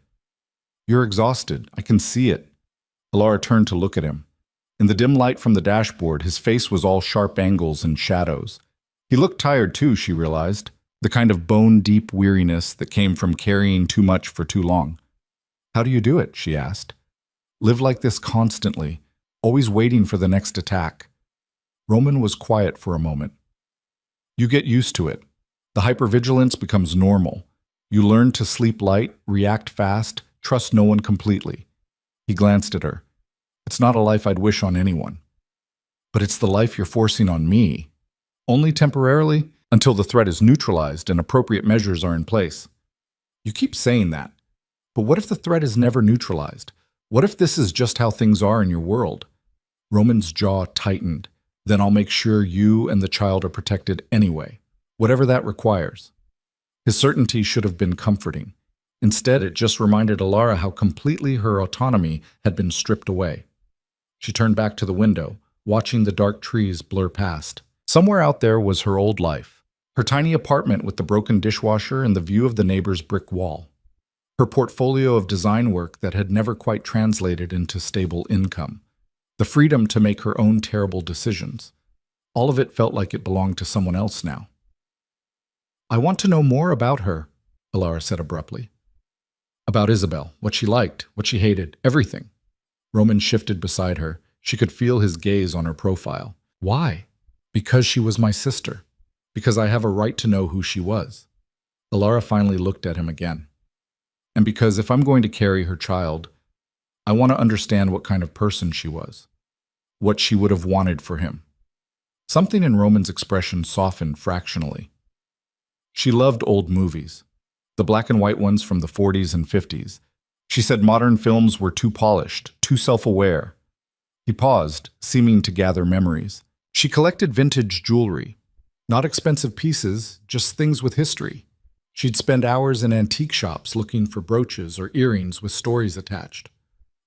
"You're exhausted. I can see it." Ilara turned to look at him. In the dim light from the dashboard, his face was all sharp angles and shadows. He looked tired too, she realized, the kind of bone-deep weariness that came from carrying too much for too long. "How do you do it?" she asked. "Live like this constantly, always waiting for the next attack." Roman was quiet for a moment. "You get used to it. The hypervigilance becomes normal. You learn to sleep light, react fast, trust no one completely." He glanced at her. "It's not a life I'd wish on anyone." "But it's the life you're forcing on me. Only temporarily, until the threat is neutralized and appropriate measures are in place." "You keep saying that. But what if the threat is never neutralized? What if this is just how things are in your world?" Roman's jaw tightened. "Then I'll make sure you and the child are protected anyway, whatever that requires." His certainty should have been comforting. Instead, it just reminded Ilara how completely her autonomy had been stripped away. She turned back to the window, watching the dark trees blur past. Somewhere out there was her old life, her tiny apartment with the broken dishwasher and the view of the neighbor's brick wall. Her portfolio of design work that had never quite translated into stable income. The freedom to make her own terrible decisions. All of it felt like it belonged to someone else now. "I want to know more about her," Ilara said abruptly. "About Isabel, what she liked, what she hated, everything." Roman shifted beside her. She could feel his gaze on her profile. "Why?" "Because she was my sister. Because I have a right to know who she was." Ilara finally looked at him again. "And because if I'm going to carry her child, I want to understand what kind of person she was. What she would have wanted for him." Something in Roman's expression softened fractionally. She loved old movies. The black and white ones from the 40s and 50s. She said modern films were too polished, too self-aware. He paused, seeming to gather memories. She collected vintage jewelry. Not expensive pieces, just things with history. She'd spend hours in antique shops looking for brooches or earrings with stories attached.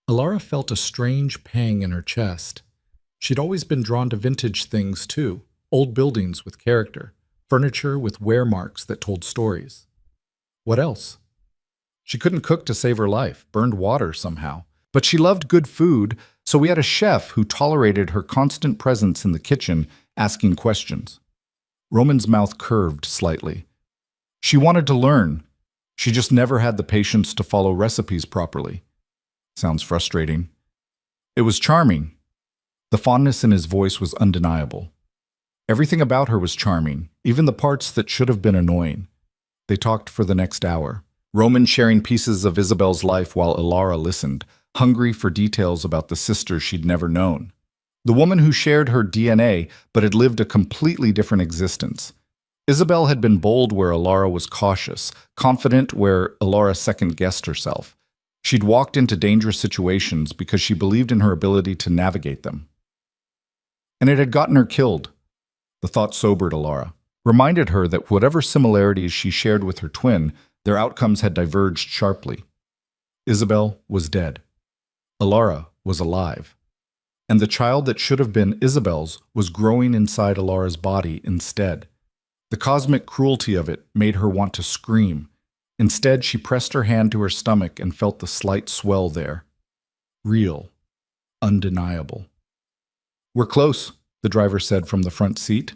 Alara felt a strange pang in her chest. She'd always been drawn to vintage things too, old buildings with character, furniture with wear marks that told stories. What else? She couldn't cook to save her life, burned water somehow. But she loved good food, so we had a chef who tolerated her constant presence in the kitchen, asking questions. Roman's mouth curved slightly. She wanted to learn. She just never had the patience to follow recipes properly. Sounds frustrating. It was charming. The fondness in his voice was undeniable. Everything about her was charming, even the parts that should have been annoying. They talked for the next hour, Roman sharing pieces of Isabel's life while Alara listened, hungry for details about the sister she'd never known. The woman who shared her DNA but had lived a completely different existence. Isabel had been bold where Alara was cautious, confident where Alara second-guessed herself. She'd walked into dangerous situations because she believed in her ability to navigate them. And it had gotten her killed. The thought sobered Alara, reminded her that whatever similarities she shared with her twin, their outcomes had diverged sharply. Isabel was dead. Alara was alive. And the child that should have been Isabel's was growing inside Alara's body instead. The cosmic cruelty of it made her want to scream. Instead, she pressed her hand to her stomach and felt the slight swell there. Real. Undeniable. "We're close," the driver said from the front seat.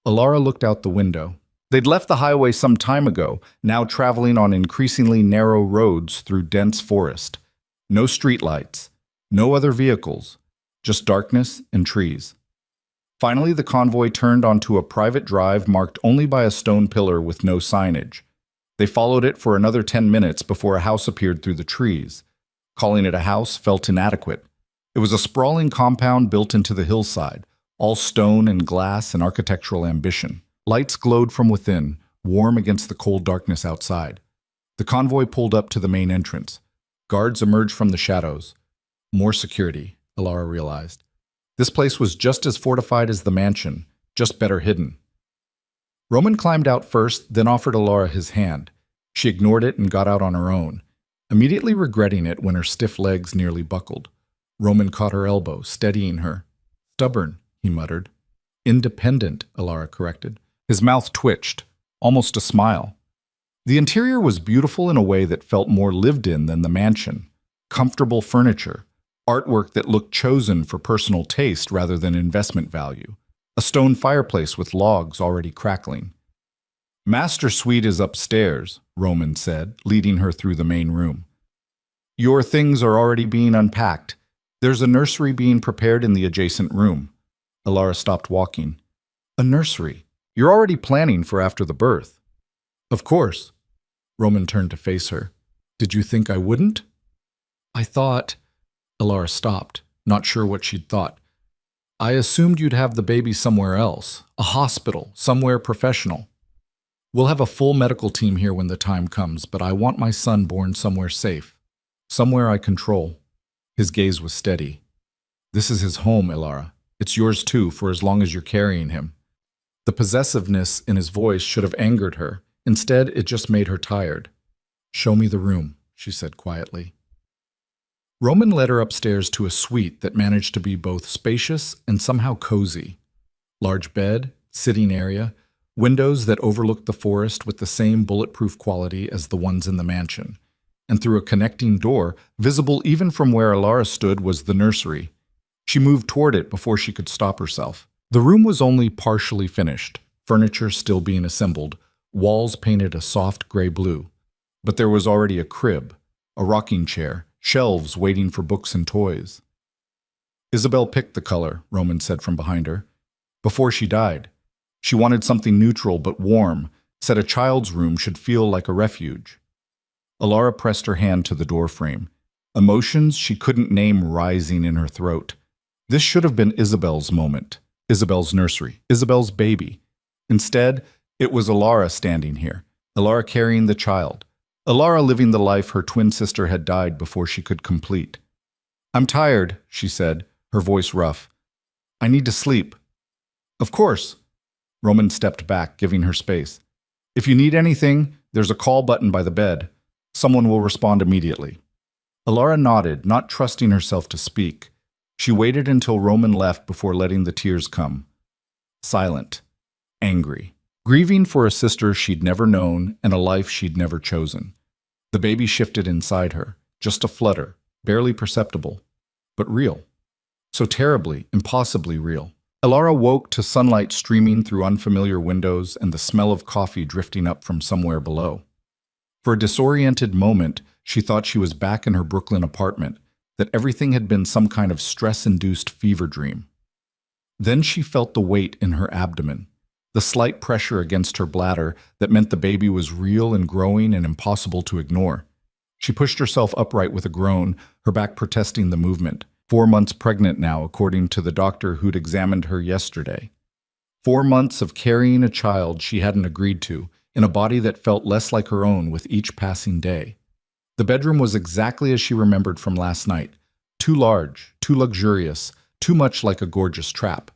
Alara looked out the window. They'd left the highway some time ago, now traveling on increasingly narrow roads through dense forest. No streetlights, no other vehicles, just darkness and trees. Finally, the convoy turned onto a private drive marked only by a stone pillar with no signage. They followed it for another 10 minutes before a house appeared through the trees. Calling it a house felt inadequate. It was a sprawling compound built into the hillside, all stone and glass and architectural ambition. Lights glowed from within, warm against the cold darkness outside. The convoy pulled up to the main entrance. Guards emerged from the shadows. More security, Alara realized. This place was just as fortified as the mansion, just better hidden. Roman climbed out first, then offered Alara his hand. She ignored it and got out on her own, immediately regretting it when her stiff legs nearly buckled. Roman caught her elbow, steadying her. "Stubborn," he muttered. "Independent," Alara corrected. His mouth twitched, almost a smile. The interior was beautiful in a way that felt more lived in than the mansion. Comfortable furniture, artwork that looked chosen for personal taste rather than investment value, a stone fireplace with logs already crackling. "Master suite is upstairs," Roman said, leading her through the main room. "Your things are already being unpacked. There's a nursery being prepared in the adjacent room." Alara stopped walking. "A nursery? You're already planning for after the birth." "Of course." Roman turned to face her. "Did you think I wouldn't?" "I thought—" Alara stopped, not sure what she'd thought. "I assumed you'd have the baby somewhere else, a hospital, somewhere professional. We'll have a full medical team here when the time comes, but I want my son born somewhere safe, somewhere I control." His gaze was steady. "This is his home, Alara. It's yours too, for as long as you're carrying him." The possessiveness in his voice should have angered her. Instead, it just made her tired. "Show me the room," she said quietly. Roman led her upstairs to a suite that managed to be both spacious and somehow cozy. Large bed, sitting area, windows that overlooked the forest with the same bulletproof quality as the ones in the mansion. And through a connecting door, visible even from where Alara stood, was the nursery. She moved toward it before she could stop herself. The room was only partially finished, furniture still being assembled, walls painted a soft gray-blue. But there was already a crib, a rocking chair, shelves waiting for books and toys. "Isabel picked the color," Roman said from behind her. "Before she died. She wanted something neutral but warm, said a child's room should feel like a refuge." Alara pressed her hand to the doorframe, emotions she couldn't name rising in her throat. This should have been Isabel's moment, Isabel's nursery, Isabel's baby. Instead, it was Alara standing here, Alara carrying the child, Alara living the life her twin sister had died before she could complete. "I'm tired," she said, her voice rough. "I need to sleep." "Of course." Roman stepped back, giving her space. "If you need anything, there's a call button by the bed. Someone will respond immediately." Alara nodded, not trusting herself to speak. She waited until Roman left before letting the tears come. Silent, angry, grieving for a sister she'd never known and a life she'd never chosen. The baby shifted inside her, just a flutter, barely perceptible, but real. So terribly, impossibly real. Alara woke to sunlight streaming through unfamiliar windows and the smell of coffee drifting up from somewhere below. For a disoriented moment, she thought she was back in her Brooklyn apartment, that everything had been some kind of stress-induced fever dream. Then she felt the weight in her abdomen, the slight pressure against her bladder that meant the baby was real and growing and impossible to ignore. She pushed herself upright with a groan, her back protesting the movement. 4 months pregnant now, according to the doctor who'd examined her yesterday. 4 months of carrying a child she hadn't agreed to, in a body that felt less like her own with each passing day. The bedroom was exactly as she remembered from last night. Too large, too luxurious, too much like a gorgeous trap.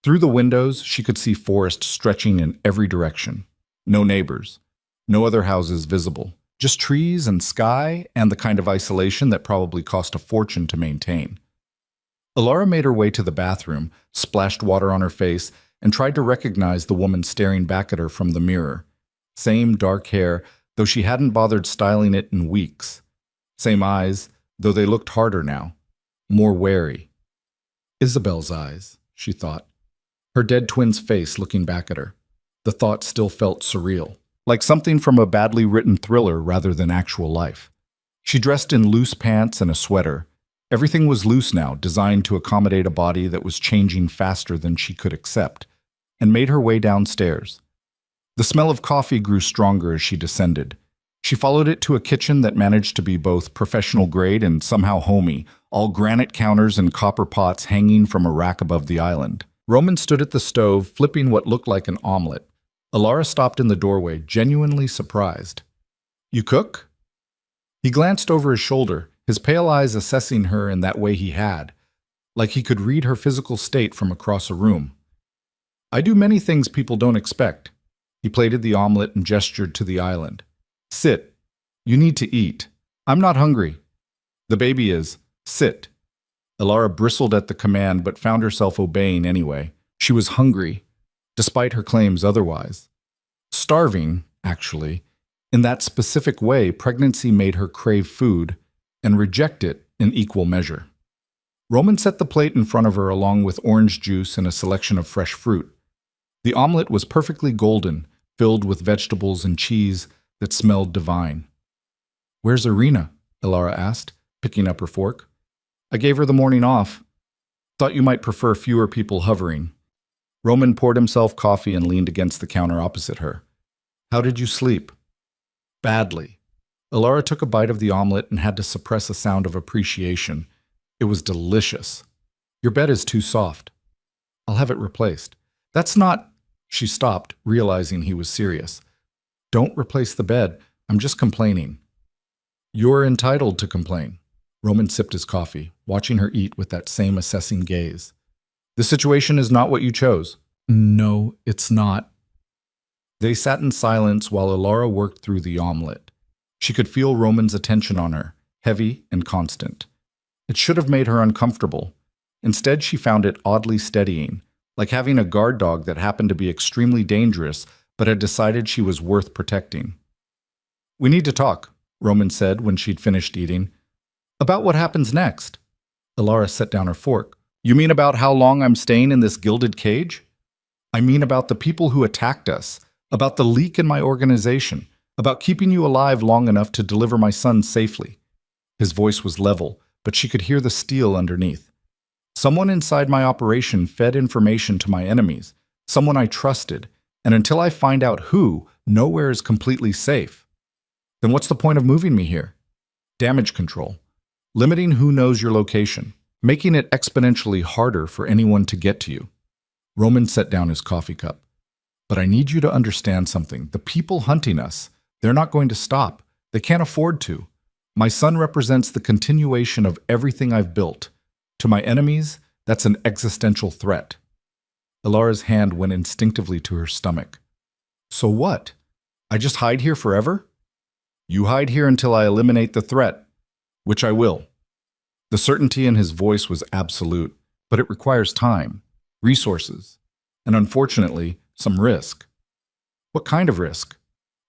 Through the windows, she could see forest stretching in every direction. No neighbors. No other houses visible. Just trees and sky and the kind of isolation that probably cost a fortune to maintain. Alara made her way to the bathroom, splashed water on her face, and tried to recognize the woman staring back at her from the mirror. Same dark hair, though she hadn't bothered styling it in weeks. Same eyes, though they looked harder now. More wary. Isabel's eyes, she thought. Her dead twin's face looking back at her. The thought still felt surreal, like something from a badly written thriller rather than actual life. She dressed in loose pants and a sweater. Everything was loose now, designed to accommodate a body that was changing faster than she could accept, and made her way downstairs. The smell of coffee grew stronger as she descended. She followed it to a kitchen that managed to be both professional grade and somehow homey, all granite counters and copper pots hanging from a rack above the island. Roman stood at the stove, flipping what looked like an omelet. Alara stopped in the doorway, genuinely surprised. "You cook?" He glanced over his shoulder, his pale eyes assessing her in that way he had, like he could read her physical state from across a room. "I do many things people don't expect." He plated the omelet and gestured to the island. "Sit. You need to eat. I'm not hungry. The baby is. Sit." Alara bristled at the command but found herself obeying anyway. She was hungry, despite her claims otherwise. Starving, actually. In that specific way, pregnancy made her crave food and reject it in equal measure. Roman set the plate in front of her along with orange juice and a selection of fresh fruit. The omelet was perfectly golden, filled with vegetables and cheese that smelled divine. "Where's Irina?" Alara asked, picking up her fork. "I gave her the morning off. Thought you might prefer fewer people hovering." Roman poured himself coffee and leaned against the counter opposite her. "How did you sleep?" "Badly." Alara took a bite of the omelet and had to suppress a sound of appreciation. It was delicious. "Your bed is too soft. I'll have it replaced." "That's not—" She stopped, realizing he was serious. "Don't replace the bed. I'm just complaining." "You're entitled to complain." Roman sipped his coffee, watching her eat with that same assessing gaze. "The situation is not what you chose." "No, it's not." They sat in silence while Alara worked through the omelet. She could feel Roman's attention on her, heavy and constant. It should have made her uncomfortable. Instead, she found it oddly steadying, like having a guard dog that happened to be extremely dangerous but had decided she was worth protecting. "We need to talk," Roman said when she'd finished eating. "About what happens next." Alara set down her fork. "You mean about how long I'm staying in this gilded cage?" "I mean about the people who attacked us, about the leak in my organization, about keeping you alive long enough to deliver my son safely." His voice was level, but she could hear the steel underneath. "Someone inside my operation fed information to my enemies, someone I trusted, and until I find out who, nowhere is completely safe." "Then what's the point of moving me here?" "Damage control. Limiting who knows your location, making it exponentially harder for anyone to get to you." Roman set down his coffee cup. "But I need you to understand something. The people hunting us, they're not going to stop. They can't afford to. My son represents the continuation of everything I've built. To my enemies, that's an existential threat. Ilara's hand went instinctively to her stomach. So what? I just hide here forever? You hide here until I eliminate the threat, which I will. The certainty in his voice was absolute, but it requires time, resources, and unfortunately, some risk. What kind of risk?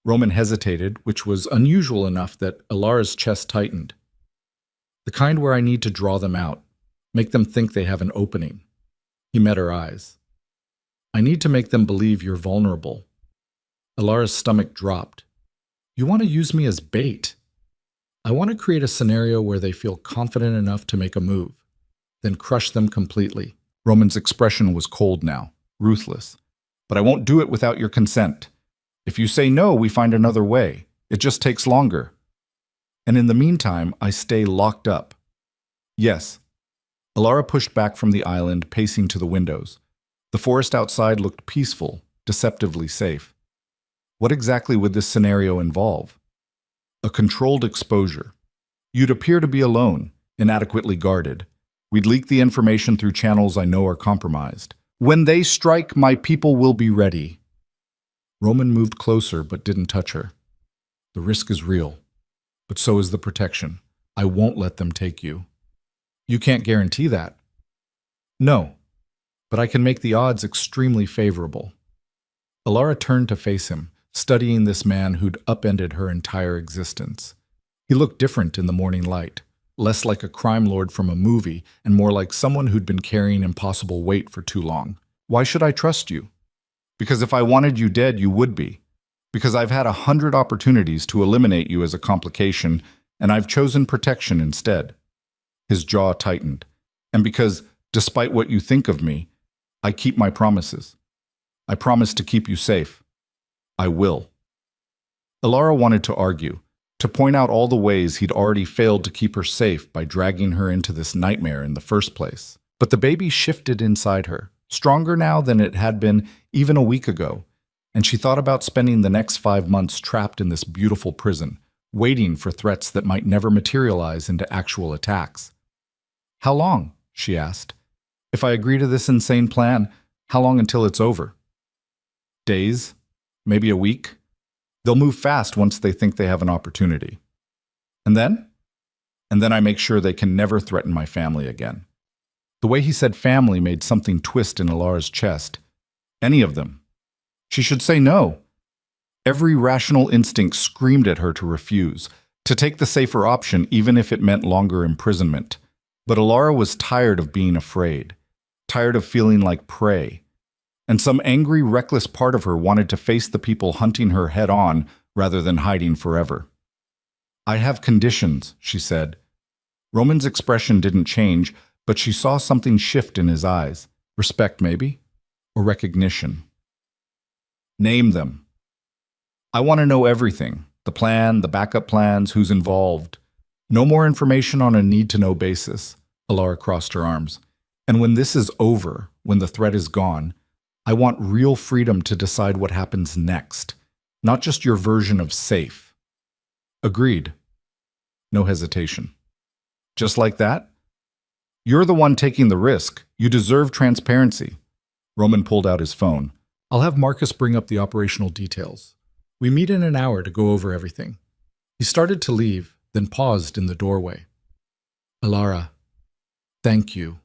Roman hesitated, which was unusual enough that Ilara's chest tightened. The kind where I need to draw them out, make them think they have an opening. He met her eyes. I need to make them believe you're vulnerable. Ilara's stomach dropped. You want to use me as bait? I want to create a scenario where they feel confident enough to make a move, then crush them completely. Roman's expression was cold now, ruthless. But I won't do it without your consent. If you say no, we find another way. It just takes longer. And in the meantime, I stay locked up. Yes. Ilara pushed back from the island, pacing to the windows. The forest outside looked peaceful, deceptively safe. What exactly would this scenario involve? A controlled exposure. You'd appear to be alone, inadequately guarded. We'd leak the information through channels I know are compromised. When they strike, my people will be ready. Roman moved closer but didn't touch her. The risk is real, but so is the protection. I won't let them take you. You can't guarantee that. No, but I can make the odds extremely favorable. Ilara turned to face him, studying this man who'd upended her entire existence. He looked different in the morning light, less like a crime lord from a movie and more like someone who'd been carrying impossible weight for too long. Why should I trust you? Because if I wanted you dead, you would be. Because I've had 100 opportunities to eliminate you as a complication, and I've chosen protection instead. His jaw tightened. And because, despite what you think of me, I keep my promises. I promise to keep you safe. I will. Ilara wanted to argue, to point out all the ways he'd already failed to keep her safe by dragging her into this nightmare in the first place. But the baby shifted inside her, stronger now than it had been even a week ago, and she thought about spending the next 5 months trapped in this beautiful prison, waiting for threats that might never materialize into actual attacks. How long? She asked. If I agree to this insane plan, how long until it's over? Days? Maybe a week? They'll move fast once they think they have an opportunity. And then? And then I make sure they can never threaten my family again. The way he said family made something twist in Ilara's chest. Any of them. She should say no. Every rational instinct screamed at her to refuse, to take the safer option even if it meant longer imprisonment. But Ilara was tired of being afraid, tired of feeling like prey. And some angry, reckless part of her wanted to face the people hunting her head-on rather than hiding forever. I have conditions, she said. Roman's expression didn't change, but she saw something shift in his eyes. Respect, maybe? Or recognition? Name them. I want to know everything. The plan, the backup plans, who's involved. No more information on a need-to-know basis. Ilara crossed her arms. And when this is over, when the threat is gone, I want real freedom to decide what happens next, not just your version of safe. Agreed. No hesitation. Just like that? You're the one taking the risk. You deserve transparency. Roman pulled out his phone. I'll have Marcus bring up the operational details. We meet in an hour to go over everything. He started to leave, then paused in the doorway. Ilara, thank you.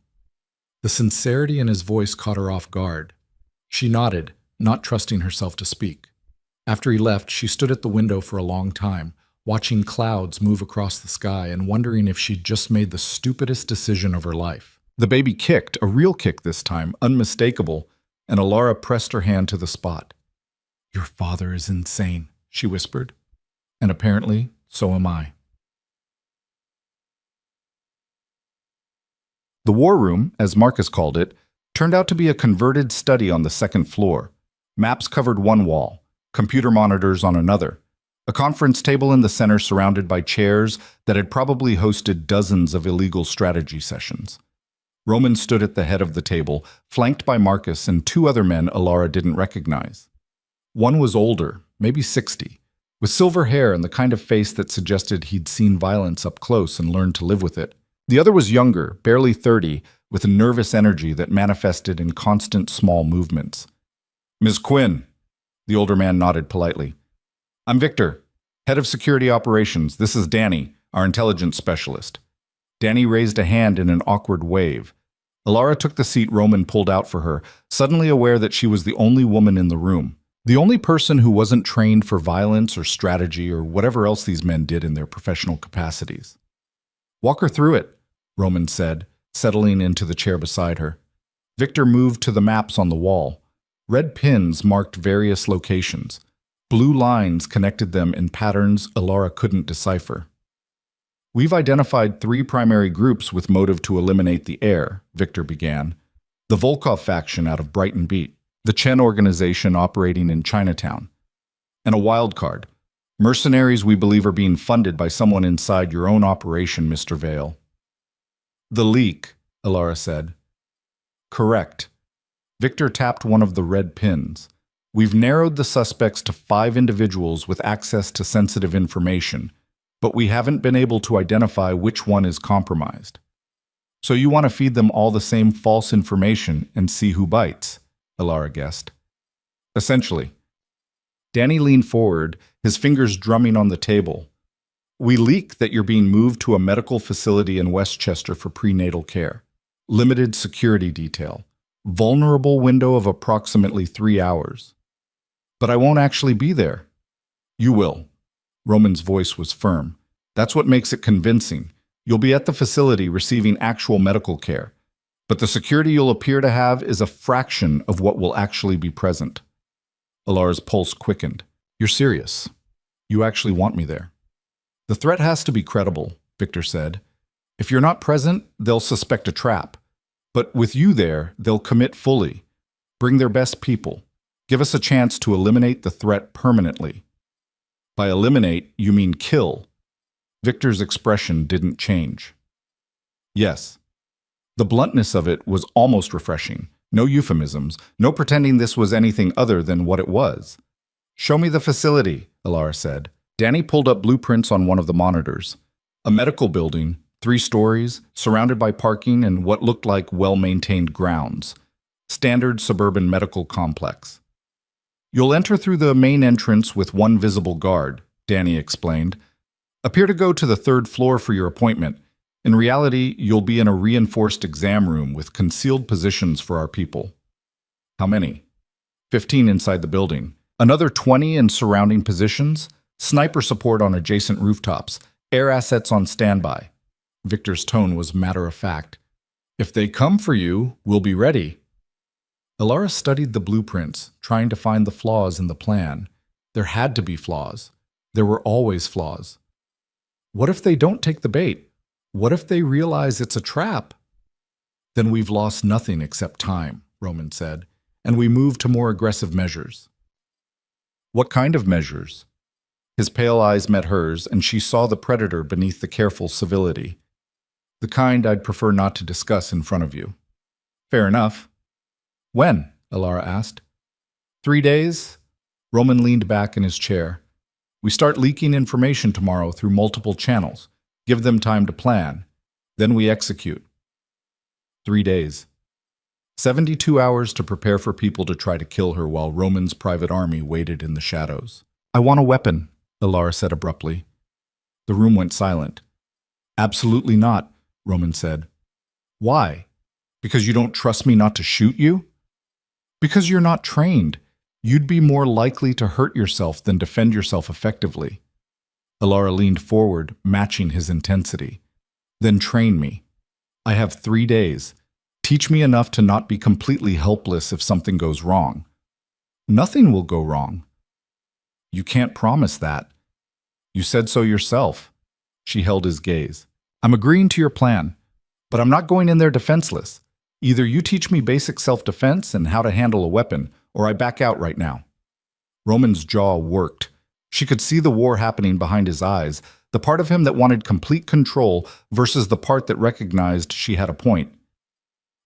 The sincerity in his voice caught her off guard. She nodded, not trusting herself to speak. After he left, she stood at the window for a long time, watching clouds move across the sky and wondering if she'd just made the stupidest decision of her life. The baby kicked, a real kick this time, unmistakable, and Ilara pressed her hand to the spot. Your father is insane, she whispered. And apparently, so am I. The war room, as Marcus called it, turned out to be a converted study on the second floor. Maps covered one wall, computer monitors on another, a conference table in the center surrounded by chairs that had probably hosted dozens of illegal strategy sessions. Roman stood at the head of the table, flanked by Marcus and two other men Ilara didn't recognize. One was older, maybe 60, with silver hair and the kind of face that suggested he'd seen violence up close and learned to live with it. The other was younger, barely 30, with a nervous energy that manifested in constant small movements. "Ms. Quinn," the older man nodded politely. "I'm Victor, head of security operations. This is Danny, our intelligence specialist." Danny raised a hand in an awkward wave. Alara took the seat Roman pulled out for her, suddenly aware that she was the only woman in the room. The only person who wasn't trained for violence or strategy or whatever else these men did in their professional capacities. "Walk her through it," Roman said, settling into the chair beside her. Victor moved to the maps on the wall. Red pins marked various locations. Blue lines connected them in patterns Alara couldn't decipher. "We've identified 3 primary groups with motive to eliminate the heir," Victor began. "The Volkov faction out of Brighton Beat, the Chen organization operating in Chinatown, and a wild card. Mercenaries we believe are being funded by someone inside your own operation, Mr. Vale." "The leak," Alara said. "Correct." Victor tapped one of the red pins. "We've narrowed the suspects to 5 individuals with access to sensitive information, but we haven't been able to identify which one is compromised. So you want to feed them all the same false information and see who bites," Alara guessed. "Essentially." Danny leaned forward, his fingers drumming on the table. "We leak that you're being moved to a medical facility in Westchester for prenatal care. Limited security detail. Vulnerable window of approximately 3 hours. But I won't actually be there." "You will." Roman's voice was firm. "That's what makes it convincing. You'll be at the facility receiving actual medical care. But the security you'll appear to have is a fraction of what will actually be present." Alara's pulse quickened. "You're serious? You actually want me there?" "The threat has to be credible," Victor said. "If you're not present, they'll suspect a trap. But with you there, they'll commit fully. Bring their best people. Give us a chance to eliminate the threat permanently." "By eliminate, you mean kill." Victor's expression didn't change. "Yes." The bluntness of it was almost refreshing. No euphemisms, no pretending this was anything other than what it was. "Show me the facility," Alara said. Danny pulled up blueprints on one of the monitors. A medical building, 3 stories, surrounded by parking and what looked like well-maintained grounds. Standard suburban medical complex. "You'll enter through the main entrance with 1 visible guard," Danny explained. "Appear to go to the 3rd floor for your appointment. In reality, you'll be in a reinforced exam room with concealed positions for our people." "How many?" 15 inside the building. Another 20 in surrounding positions. Sniper support on adjacent rooftops. Air assets on standby. Victor's tone was matter-of-fact. "If they come for you, we'll be ready." Alara studied the blueprints, trying to find the flaws in the plan. There had to be flaws. There were always flaws. What if they don't take the bait? What if they realize it's a trap? "Then we've lost nothing except time," Roman said, "and we move to more aggressive measures." "What kind of measures?" His pale eyes met hers, and she saw the predator beneath the careful civility. "The kind I'd prefer not to discuss in front of you." "Fair enough." "When?" Alara asked. 3 days? Roman leaned back in his chair. "We start leaking information tomorrow through multiple channels. Give them time to plan. Then we execute." 3 days. 72 hours to prepare for people to try to kill her while Roman's private army waited in the shadows. "I want a weapon," Alara said abruptly. The room went silent. "Absolutely not," Roman said. "Why? Because you don't trust me not to shoot you?" "Because you're not trained. You'd be more likely to hurt yourself than defend yourself effectively." Alara leaned forward, matching his intensity. "Then train me. I have 3 days. Teach me enough to not be completely helpless if something goes wrong." "Nothing will go wrong." "You can't promise that." "You said so yourself." She held his gaze. "I'm agreeing to your plan, but I'm not going in there defenseless. Either you teach me basic self-defense and how to handle a weapon, or I back out right now." Roman's jaw worked. She could see the war happening behind his eyes, the part of him that wanted complete control versus the part that recognized she had a point.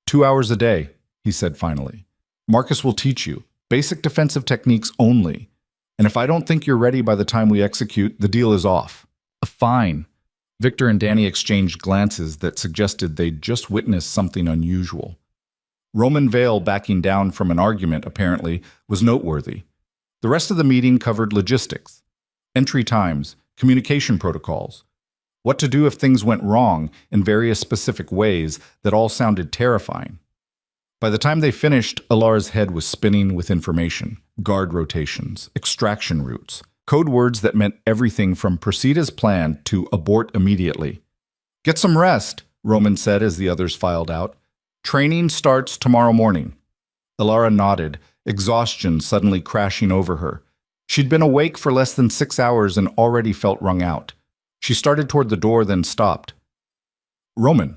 2 hours a day, he said finally. "Marcus will teach you. Basic defensive techniques only. And if I don't think you're ready by the time we execute, the deal is off. Fine. Victor and Danny exchanged glances that suggested they'd just witnessed something unusual. Roman Vale backing down from an argument, apparently, was noteworthy. The rest of the meeting covered logistics, entry times, communication protocols, what to do if things went wrong in various specific ways that all sounded terrifying. By the time they finished, Alara's head was spinning with information, guard rotations, extraction routes, code words that meant everything from proceed as planned to abort immediately. Get some rest, Roman said as the others filed out. Training starts tomorrow morning. Alara nodded, exhaustion suddenly crashing over her. She'd been awake for less than 6 hours and already felt wrung out. She started toward the door, then stopped. Roman.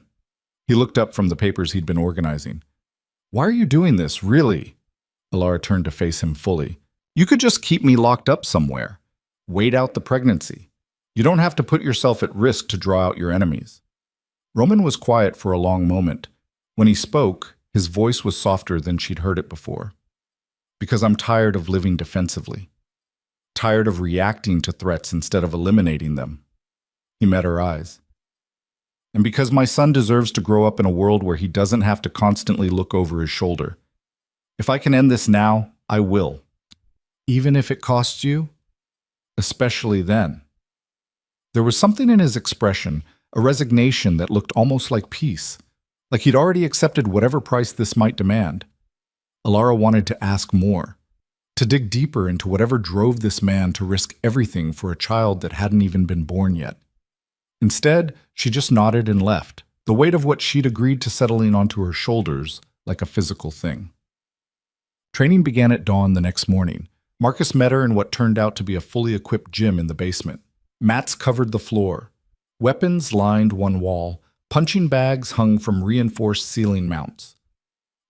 He looked up from the papers he'd been organizing. Why are you doing this, really? Alara turned to face him fully. You could just keep me locked up somewhere. Wait out the pregnancy. You don't have to put yourself at risk to draw out your enemies. Roman was quiet for a long moment. When he spoke, his voice was softer than she'd heard it before. Because I'm tired of living defensively. Tired of reacting to threats instead of eliminating them. He met her eyes. And because my son deserves to grow up in a world where he doesn't have to constantly look over his shoulder. If I can end this now, I will. Even if it costs you? Especially then. There was something in his expression, a resignation that looked almost like peace, like he'd already accepted whatever price this might demand. Alara wanted to ask more, to dig deeper into whatever drove this man to risk everything for a child that hadn't even been born yet. Instead, she just nodded and left, the weight of what she'd agreed to settling onto her shoulders like a physical thing. Training began at dawn the next morning. Marcus met her in what turned out to be a fully equipped gym in the basement. Mats covered the floor. Weapons lined one wall. Punching bags hung from reinforced ceiling mounts.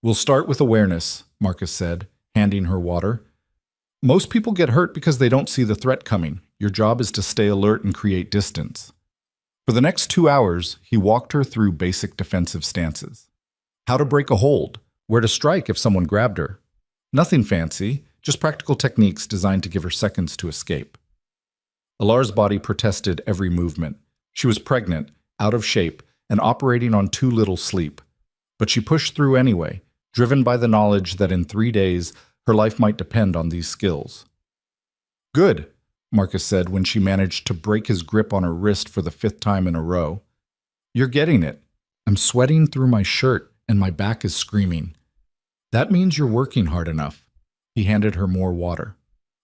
We'll start with awareness, Marcus said, handing her water. Most people get hurt because they don't see the threat coming. Your job is to stay alert and create distance. For the next 2 hours, he walked her through basic defensive stances. How to break a hold, where to strike if someone grabbed her. Nothing fancy, just practical techniques designed to give her seconds to escape. Alara's body protested every movement. She was pregnant, out of shape, and operating on too little sleep. But she pushed through anyway, driven by the knowledge that in 3 days, her life might depend on these skills. Good, Marcus said when she managed to break his grip on her wrist for the 5th time in a row. You're getting it. I'm sweating through my shirt and my back is screaming. That means you're working hard enough. He handed her more water.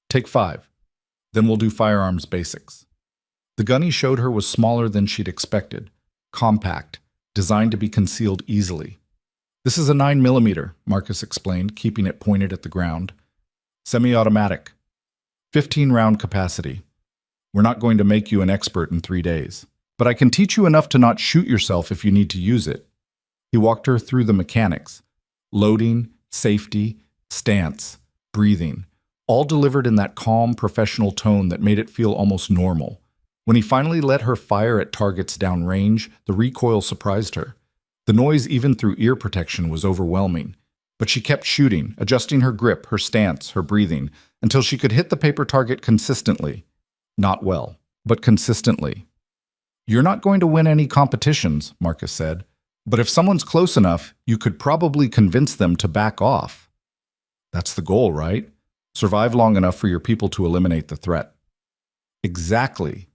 Take 5. Then we'll do firearms basics. The gun he showed her was smaller than she'd expected, compact, designed to be concealed easily. This is a 9mm, Marcus explained, keeping it pointed at the ground. Semi-automatic. 15-round capacity. We're not going to make you an expert in 3 days, but I can teach you enough to not shoot yourself if you need to use it. He walked her through the mechanics. Loading, safety, stance, breathing, all delivered in that calm, professional tone that made it feel almost normal. When he finally let her fire at targets downrange, the recoil surprised her. The noise, even through ear protection, was overwhelming. But she kept shooting, adjusting her grip, her stance, her breathing, until she could hit the paper target consistently. Not well, but consistently. You're not going to win any competitions, Marcus said, but if someone's close enough, you could probably convince them to back off. That's the goal, right? Survive long enough for your people to eliminate the threat. Exactly.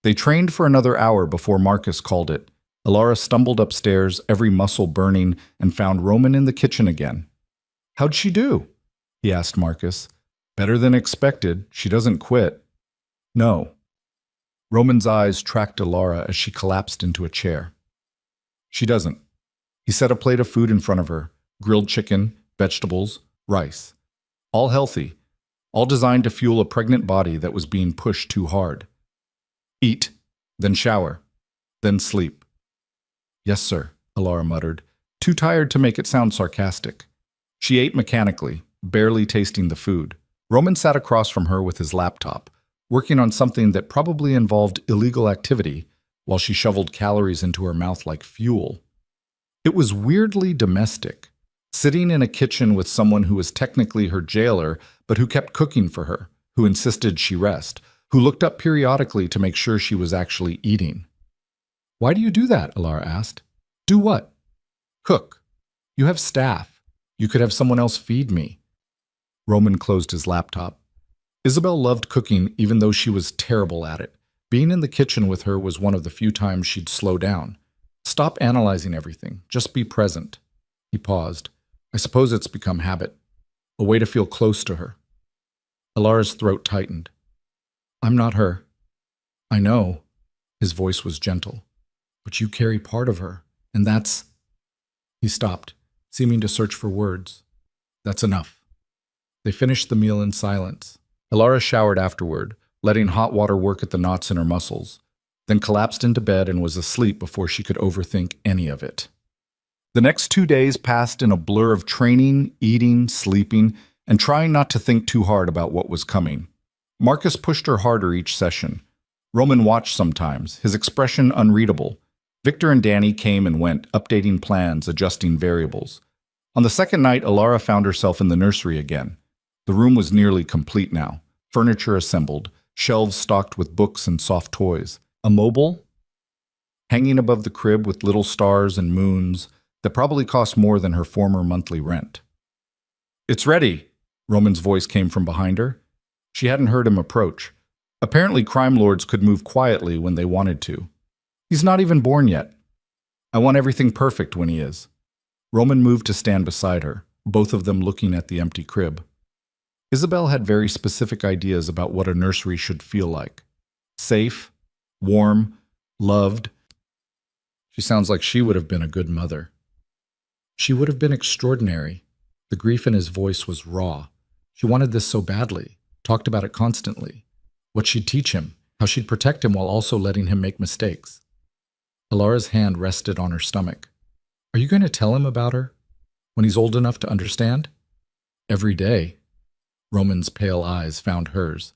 They trained for another hour before Marcus called it. Alara stumbled upstairs, every muscle burning, and found Roman in the kitchen again. How'd she do? He asked Marcus. Better than expected. She doesn't quit. No. Roman's eyes tracked Alara as she collapsed into a chair. She doesn't. He set a plate of food in front of her, grilled chicken, vegetables, rice. All healthy, all designed to fuel a pregnant body that was being pushed too hard. Eat, then shower, then sleep. Yes, sir, Alara muttered, too tired to make it sound sarcastic. She ate mechanically, barely tasting the food. Roman sat across from her with his laptop, working on something that probably involved illegal activity, while she shoveled calories into her mouth like fuel. It was weirdly domestic, sitting in a kitchen with someone who was technically her jailer, but who kept cooking for her, who insisted she rest, who looked up periodically to make sure she was actually eating. "Why do you do that?" Alara asked. "Do what?" "Cook. You have staff. You could have someone else feed me." Roman closed his laptop. Isabel loved cooking even though she was terrible at it. Being in the kitchen with her was one of the few times she'd slow down. Stop analyzing everything. Just be present. He paused. "I suppose it's become habit. A way to feel close to her." Alara's throat tightened. "I'm not her." "I know." His voice was gentle. "But you carry part of her, and that's—" He stopped, seeming to search for words. "That's enough." They finished the meal in silence. Alara showered afterward, letting hot water work at the knots in her muscles, then collapsed into bed and was asleep before she could overthink any of it. The next 2 days passed in a blur of training, eating, sleeping, and trying not to think too hard about what was coming. Marcus pushed her harder each session. Roman watched sometimes, his expression unreadable. Victor and Danny came and went, updating plans, adjusting variables. On the second night, Alara found herself in the nursery again. The room was nearly complete now, furniture assembled, shelves stocked with books and soft toys. A mobile hanging above the crib with little stars and moons that probably cost more than her former monthly rent. "It's ready," Roman's voice came from behind her. She hadn't heard him approach. Apparently crime lords could move quietly when they wanted to. "He's not even born yet. I want everything perfect when he is." Roman moved to stand beside her, both of them looking at the empty crib. Isabel had very specific ideas about what a nursery should feel like. Safe, warm, loved. She sounds like she would have been a good mother. She would have been extraordinary. The grief in his voice was raw. She wanted this so badly, talked about it constantly. What she'd teach him, how she'd protect him while also letting him make mistakes. Alara's hand rested on her stomach. "Are you going to tell him about her? When he's old enough to understand?" "Every day." Roman's pale eyes found hers.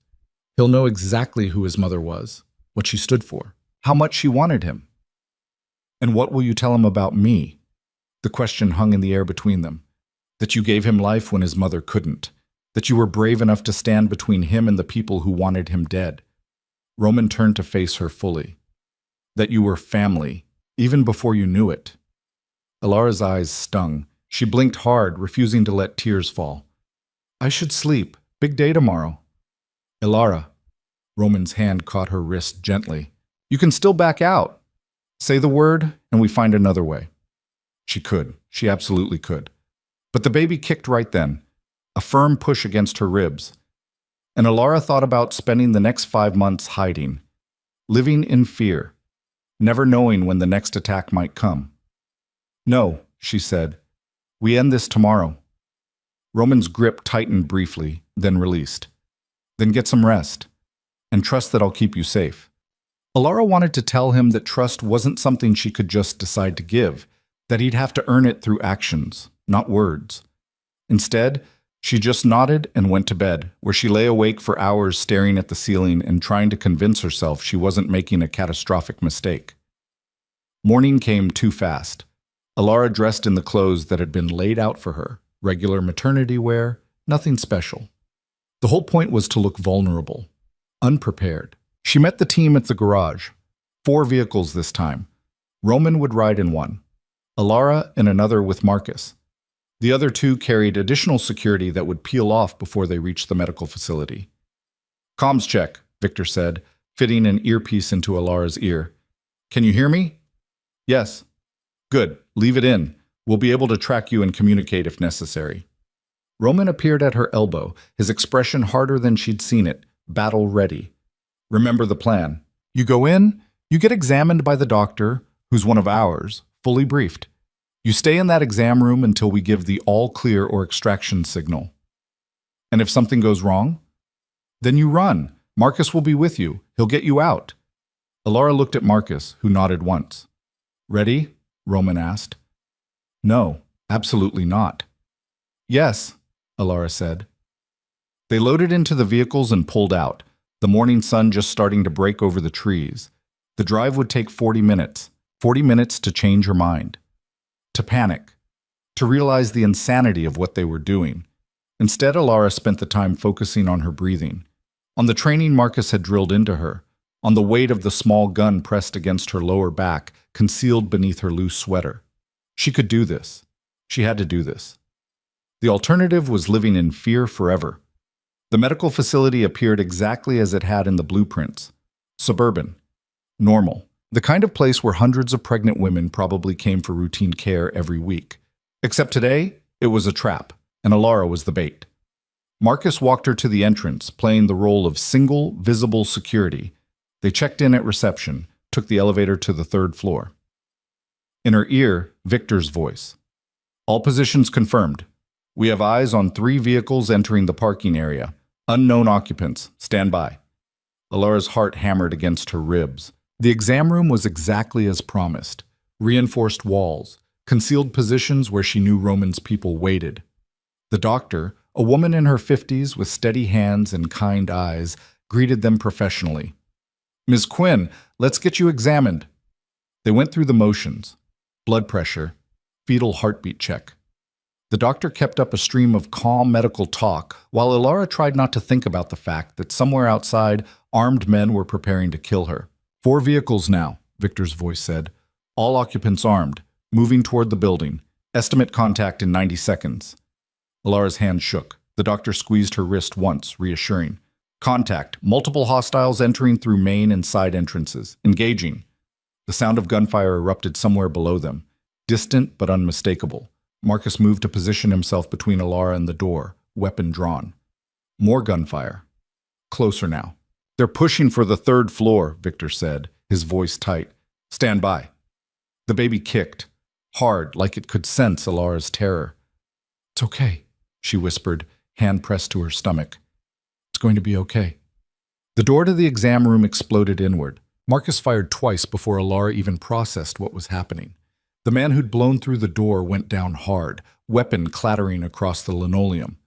"He'll know exactly who his mother was, what she stood for, how much she wanted him." "And what will you tell him about me?" The question hung in the air between them. That you gave him life when his mother couldn't. That you were brave enough to stand between him and the people who wanted him dead. Roman turned to face her fully. That you were family, even before you knew it. Alara's eyes stung. She blinked hard, refusing to let tears fall. "I should sleep. Big day tomorrow." "Alara." Roman's hand caught her wrist gently. "You can still back out. Say the word, and we find another way." She could. She absolutely could. But the baby kicked right then, a firm push against her ribs. And Alara thought about spending the next 5 months hiding, living in fear, never knowing when the next attack might come. "No," she said. "We end this tomorrow." Roman's grip tightened briefly, then released. "Then get some rest, and trust that I'll keep you safe." Alara wanted to tell him that trust wasn't something she could just decide to give, that he'd have to earn it through actions, not words. Instead, she just nodded and went to bed, where she lay awake for hours staring at the ceiling and trying to convince herself she wasn't making a catastrophic mistake. Morning came too fast. Alara dressed in the clothes that had been laid out for her, regular maternity wear, nothing special. The whole point was to look vulnerable, unprepared. She met the team at the garage. 4 vehicles this time. Roman would ride in one. Alara in another with Marcus. The other 2 carried additional security that would peel off before they reached the medical facility. "Comms check," Victor said, fitting an earpiece into Alara's ear. "Can you hear me?" "Yes." "Good. Leave it in. We'll be able to track you and communicate if necessary." Roman appeared at her elbow, his expression harder than she'd seen it, battle ready. "Remember the plan. You go in, you get examined by the doctor, who's one of ours, fully briefed. You stay in that exam room until we give the all-clear or extraction signal. And if something goes wrong, then you run. Marcus will be with you. He'll get you out." Alara looked at Marcus, who nodded once. "Ready?" Roman asked. "No, absolutely not." "Yes," Alara said. They loaded into the vehicles and pulled out, the morning sun just starting to break over the trees. The drive would take 40 minutes. 40 minutes to change her mind. To panic. To realize the insanity of what they were doing. Instead, Alara spent the time focusing on her breathing. On the training Marcus had drilled into her, on the weight of the small gun pressed against her lower back, concealed beneath her loose sweater. She could do this. She had to do this. The alternative was living in fear forever. The medical facility appeared exactly as it had in the blueprints. Suburban. Normal. The kind of place where hundreds of pregnant women probably came for routine care every week. Except today, it was a trap, and Alara was the bait. Marcus walked her to the entrance, playing the role of single, visible security. They checked in at reception, took the elevator to the 3rd floor. In her ear, Victor's voice. All positions confirmed. We have eyes on 3 vehicles entering the parking area. Unknown occupants. Stand by. Alara's heart hammered against her ribs. The exam room was exactly as promised. Reinforced walls, concealed positions where she knew Roman's people waited. The doctor, a woman in her 50s with steady hands and kind eyes, greeted them professionally. Ms. Quinn, let's get you examined. They went through the motions. Blood pressure, fetal heartbeat check. The doctor kept up a stream of calm medical talk, while Alara tried not to think about the fact that somewhere outside, armed men were preparing to kill her. 4 vehicles now, Victor's voice said. All occupants armed, moving toward the building. Estimate contact in 90 seconds. Alara's hand shook. The doctor squeezed her wrist once, reassuring. Contact. Multiple hostiles entering through main and side entrances. Engaging. The sound of gunfire erupted somewhere below them. Distant but unmistakable. Marcus moved to position himself between Alara and the door, weapon drawn. More gunfire. Closer now. They're pushing for the 3rd floor, Victor said, his voice tight. Stand by. The baby kicked, hard, like it could sense Alara's terror. It's okay, she whispered, hand pressed to her stomach. It's going to be okay. The door to the exam room exploded inward. Marcus fired twice before Alara even processed what was happening. The man who'd blown through the door went down hard, weapon clattering across the linoleum.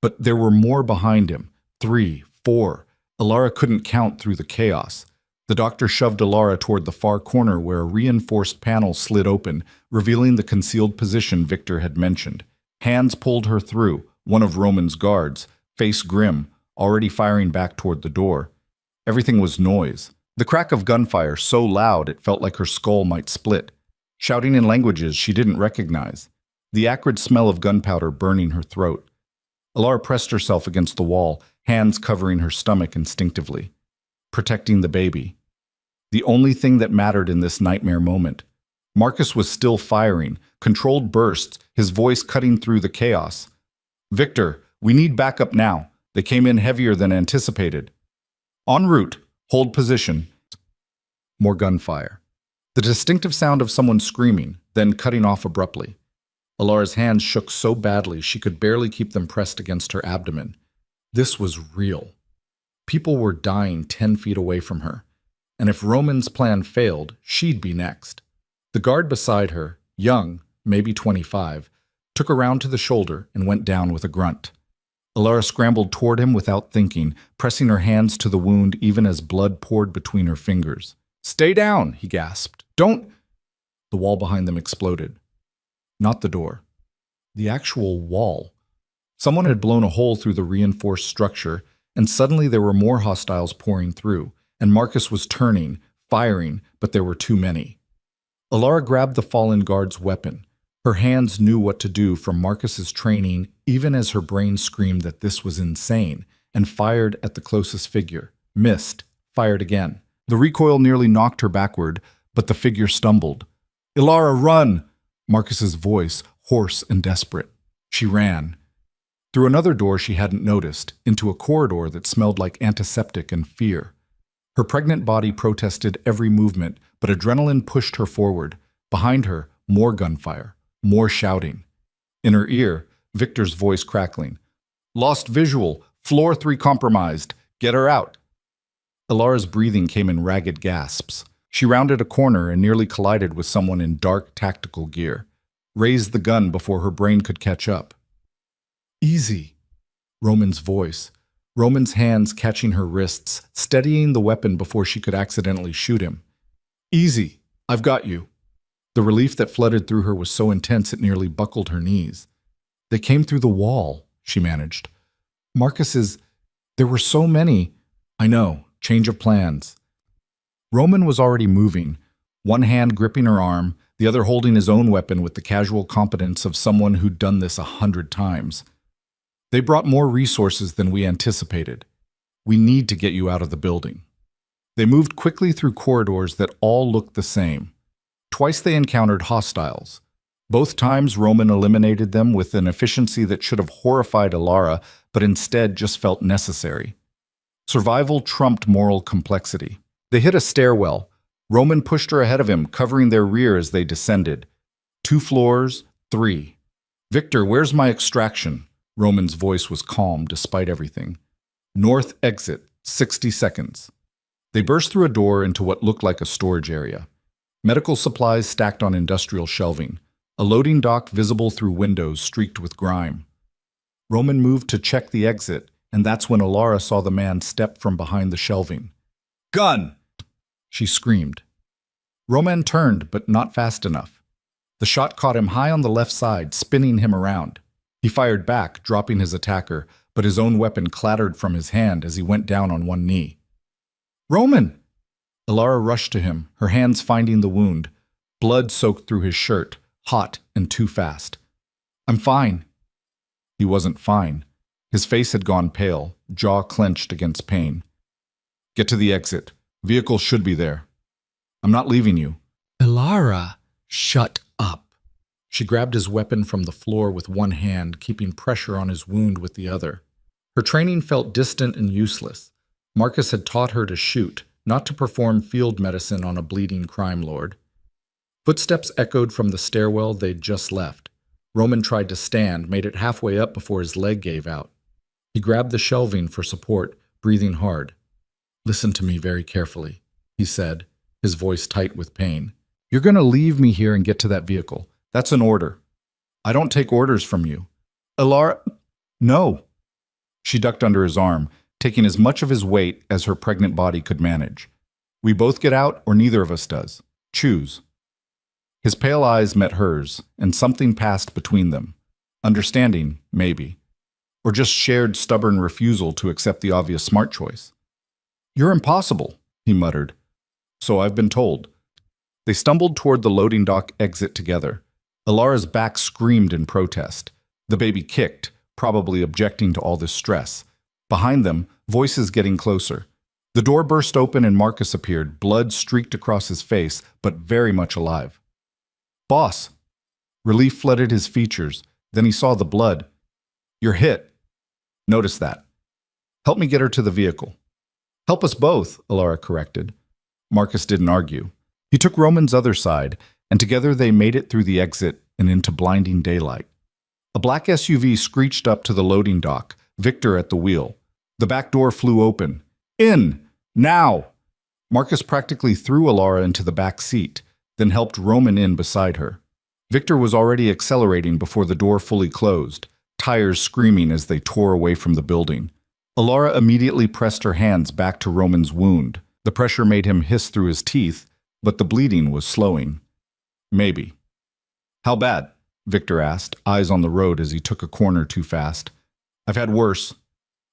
But there were more behind him. 3, 4. Alara couldn't count through the chaos. The doctor shoved Alara toward the far corner where a reinforced panel slid open, revealing the concealed position Victor had mentioned. Hands pulled her through, one of Roman's guards, face grim, already firing back toward the door. Everything was noise. The crack of gunfire so loud it felt like her skull might split. Shouting in languages she didn't recognize. The acrid smell of gunpowder burning her throat. Alara pressed herself against the wall, hands covering her stomach instinctively. Protecting the baby. The only thing that mattered in this nightmare moment. Marcus was still firing, controlled bursts, his voice cutting through the chaos. Victor, we need backup now. They came in heavier than anticipated. En route. Hold position. More gunfire. The distinctive sound of someone screaming, then cutting off abruptly. Alara's hands shook so badly she could barely keep them pressed against her abdomen. This was real. People were dying 10 feet away from her. And if Roman's plan failed, she'd be next. The guard beside her, young, maybe 25, took her round to the shoulder and went down with a grunt. Alara scrambled toward him without thinking, pressing her hands to the wound even as blood poured between her fingers. Stay down, he gasped. Don't... The wall behind them exploded. Not the door. The actual wall. Someone had blown a hole through the reinforced structure, and suddenly there were more hostiles pouring through, and Marcus was turning, firing, but there were too many. Alara grabbed the fallen guard's weapon. Her hands knew what to do from Marcus's training, even as her brain screamed that this was insane, and fired at the closest figure. Missed. Fired again. The recoil nearly knocked her backward, but the figure stumbled. Alara, run! Marcus's voice, hoarse and desperate. She ran. Through another door she hadn't noticed, into a corridor that smelled like antiseptic and fear. Her pregnant body protested every movement, but adrenaline pushed her forward. Behind her, more gunfire. More shouting. In her ear, Victor's voice crackling. Lost visual. Floor 3 compromised. Get her out. Alara's breathing came in ragged gasps. She rounded a corner and nearly collided with someone in dark tactical gear. Raised the gun before her brain could catch up. Easy. Roman's voice. Roman's hands catching her wrists, steadying the weapon before she could accidentally shoot him. Easy. I've got you. The relief that flooded through her was so intense it nearly buckled her knees. They came through the wall, she managed. Marcus's... There were so many. I know. Change of plans. Roman was already moving, one hand gripping her arm, the other holding his own weapon with the casual competence of someone who'd done this 100 times. They brought more resources than we anticipated. We need to get you out of the building. They moved quickly through corridors that all looked the same. Twice they encountered hostiles. Both times Roman eliminated them with an efficiency that should have horrified Alara, but instead just felt necessary. Survival trumped moral complexity. They hit a stairwell. Roman pushed her ahead of him, covering their rear as they descended. 2 floors, 3. "Victor, where's my extraction?" Roman's voice was calm despite everything. "North exit, 60 seconds." They burst through a door into what looked like a storage area. Medical supplies stacked on industrial shelving. A loading dock visible through windows streaked with grime. Roman moved to check the exit, and that's when Alara saw the man step from behind the shelving. "Gun!" she screamed. Roman turned, but not fast enough. The shot caught him high on the left side, spinning him around. He fired back, dropping his attacker, but his own weapon clattered from his hand as he went down on one knee. "Roman!" Alara rushed to him, her hands finding the wound. Blood soaked through his shirt, hot and too fast. "I'm fine." He wasn't fine. His face had gone pale, jaw clenched against pain. "Get to the exit. Vehicle should be there." "I'm not leaving you." Alara, shut up. She grabbed his weapon from the floor with one hand, keeping pressure on his wound with the other. Her training felt distant and useless. Marcus had taught her to shoot, not to perform field medicine on a bleeding crime lord. Footsteps echoed from the stairwell they'd just left. Roman tried to stand, made it halfway up before his leg gave out. He grabbed the shelving for support, breathing hard. "Listen to me very carefully," he said, his voice tight with pain. "You're going to leave me here and get to that vehicle. That's an order. I don't take orders from you." "Alara, no." She ducked under his arm, taking as much of his weight as her pregnant body could manage. "We both get out, or neither of us does. Choose." His pale eyes met hers, and something passed between them. Understanding, maybe. Or just shared stubborn refusal to accept the obvious smart choice. "You're impossible," he muttered. "So I've been told." They stumbled toward the loading dock exit together. Alara's back screamed in protest. The baby kicked, probably objecting to all this stress. Behind them, voices getting closer. The door burst open and Marcus appeared, blood streaked across his face, but very much alive. "Boss!" Relief flooded his features. Then he saw the blood. "You're hit." "Notice that." "Help me get her to the vehicle." "Help us both," Alara corrected. Marcus didn't argue. He took Roman's other side, and together they made it through the exit and into blinding daylight. A black SUV screeched up to the loading dock, Victor at the wheel. The back door flew open. "In! Now!" Marcus practically threw Alara into the back seat, then helped Roman in beside her. Victor was already accelerating before the door fully closed, tires screaming as they tore away from the building. Alara immediately pressed her hands back to Roman's wound. The pressure made him hiss through his teeth, but the bleeding was slowing. "Maybe." "How bad?" Victor asked, eyes on the road as he took a corner too fast. "I've had worse."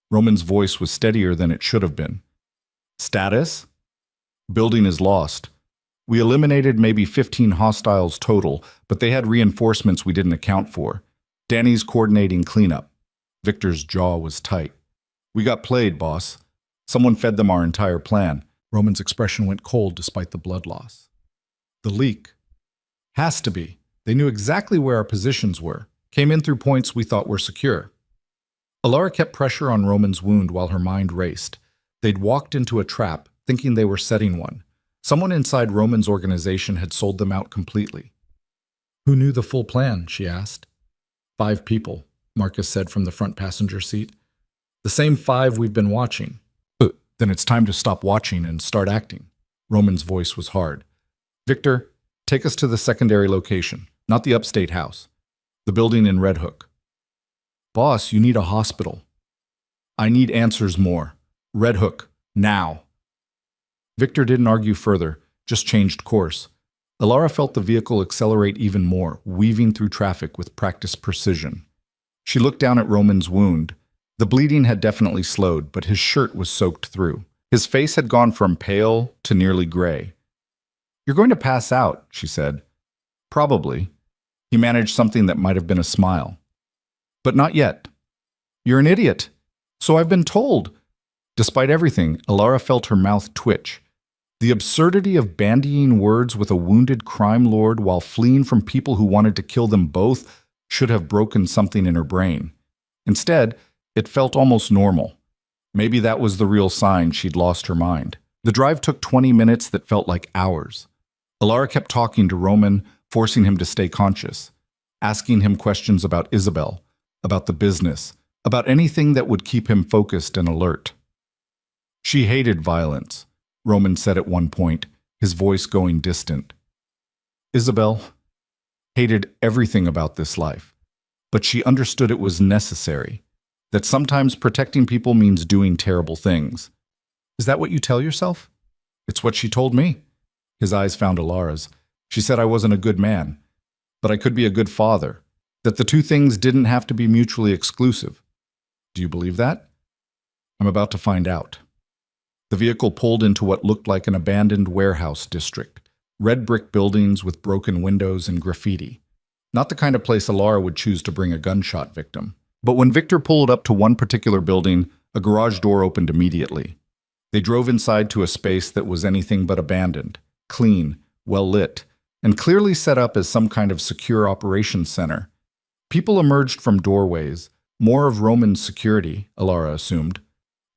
Roman's voice was steadier than it should have been. "Status?" "Building is lost. We eliminated maybe 15 hostiles total, but they had reinforcements we didn't account for. Danny's coordinating cleanup." Victor's jaw was tight. "We got played, boss. Someone fed them our entire plan." Roman's expression went cold despite the blood loss. "The leak." "Has to be. They knew exactly where our positions were. Came in through points we thought were secure." Alara kept pressure on Roman's wound while her mind raced. They'd walked into a trap, thinking they were setting one. Someone inside Roman's organization had sold them out completely. "Who knew the full plan?" she asked. 5 people, Marcus said from the front passenger seat. "The same 5 we've been watching." "Then it's time to stop watching and start acting." Roman's voice was hard. "Victor, take us to the secondary location, not the upstate house. The building in Red Hook." "Boss, you need a hospital." "I need answers more. Red Hook, now." Victor didn't argue further, just changed course. Alara felt the vehicle accelerate even more, weaving through traffic with practiced precision. She looked down at Roman's wound. The bleeding had definitely slowed, but his shirt was soaked through. His face had gone from pale to nearly gray. "You're going to pass out," she said. "Probably." He managed something that might have been a smile. "But not yet." "You're an idiot." "So I've been told." Despite everything, Alara felt her mouth twitch. The absurdity of bandying words with a wounded crime lord while fleeing from people who wanted to kill them both should have broken something in her brain. Instead, it felt almost normal. Maybe that was the real sign she'd lost her mind. The drive took 20 minutes that felt like hours. Alara kept talking to Roman, forcing him to stay conscious, asking him questions about Isabel, about the business, about anything that would keep him focused and alert. She hated violence, Roman said at one point, his voice going distant. Isabel hated everything about this life, but she understood it was necessary, that sometimes protecting people means doing terrible things. "Is that what you tell yourself?" "It's what she told me." His eyes found Alara's. "She said I wasn't a good man, but I could be a good father, that the two things didn't have to be mutually exclusive." "Do you believe that?" "I'm about to find out." The vehicle pulled into what looked like an abandoned warehouse district, red brick buildings with broken windows and graffiti. Not the kind of place Alara would choose to bring a gunshot victim. But when Victor pulled up to one particular building, a garage door opened immediately. They drove inside to a space that was anything but abandoned, clean, well lit, and clearly set up as some kind of secure operations center. People emerged from doorways, more of Roman security, Alara assumed.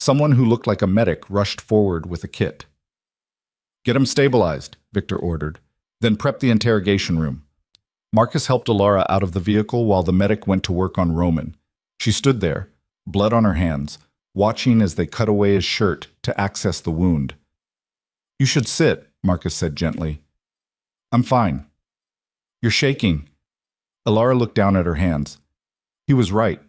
Someone who looked like a medic rushed forward with a kit. "Get him stabilized," Victor ordered. "Then prep the interrogation room." Marcus helped Alara out of the vehicle while the medic went to work on Roman. She stood there, blood on her hands, watching as they cut away his shirt to access the wound. "You should sit," Marcus said gently. "I'm fine." "You're shaking." Alara looked down at her hands. He was right.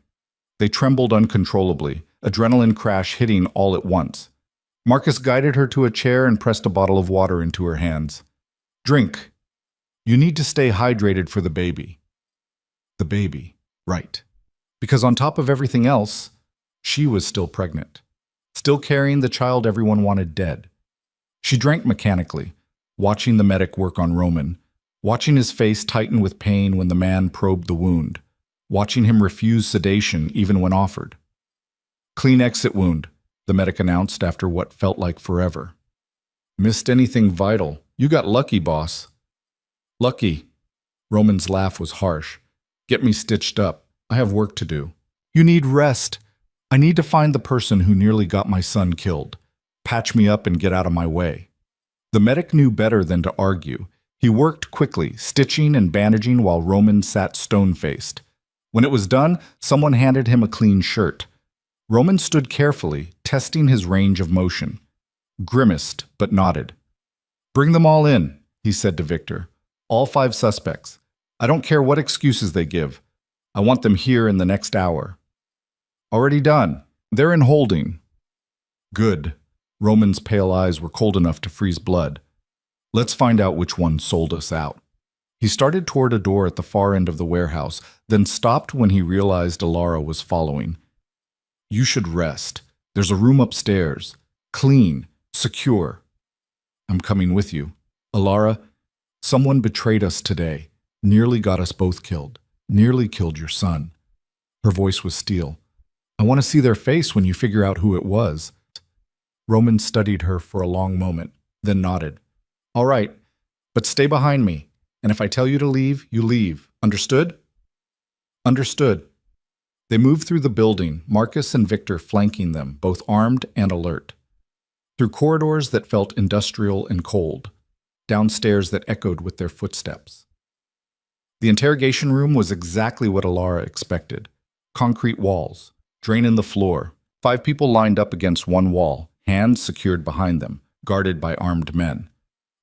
They trembled uncontrollably, adrenaline crash hitting all at once. Marcus guided her to a chair and pressed a bottle of water into her hands. "Drink. You need to stay hydrated for the baby." The baby, right. Because on top of everything else, she was still pregnant, still carrying the child everyone wanted dead. She drank mechanically, watching the medic work on Roman, watching his face tighten with pain when the man probed the wound, watching him refuse sedation even when offered. "Clean exit wound," the medic announced after what felt like forever. "Missed anything vital? You got lucky, boss." "Lucky." Roman's laugh was harsh. "Get me stitched up. I have work to do." "You need rest. I need to find the person who nearly got my son killed. Patch me up and get out of my way." The medic knew better than to argue. He worked quickly, stitching and bandaging while Roman sat stone-faced. When it was done, someone handed him a clean shirt. Roman stood carefully, testing his range of motion. Grimaced, but nodded. "Bring them all in," he said to Victor. "All 5 suspects. I don't care what excuses they give. I want them here in the next hour." "Already done. They're in holding." "Good." Roman's pale eyes were cold enough to freeze blood. "Let's find out which one sold us out." He started toward a door at the far end of the warehouse, then stopped when he realized Alara was following. "You should rest. There's a room upstairs. Clean. Secure." "I'm coming with you." "Alara, someone betrayed us today. Nearly got us both killed. Nearly killed your son." Her voice was steel. "I want to see their face when you figure out who it was." Roman studied her for a long moment, then nodded. "All right, but stay behind me, and if I tell you to leave, you leave. Understood?" "Understood." They moved through the building, Marcus and Victor flanking them, both armed and alert. Through corridors that felt industrial and cold, downstairs that echoed with their footsteps. The interrogation room was exactly what Alara expected. Concrete walls, drain in the floor, 5 people lined up against one wall, hands secured behind them, guarded by armed men.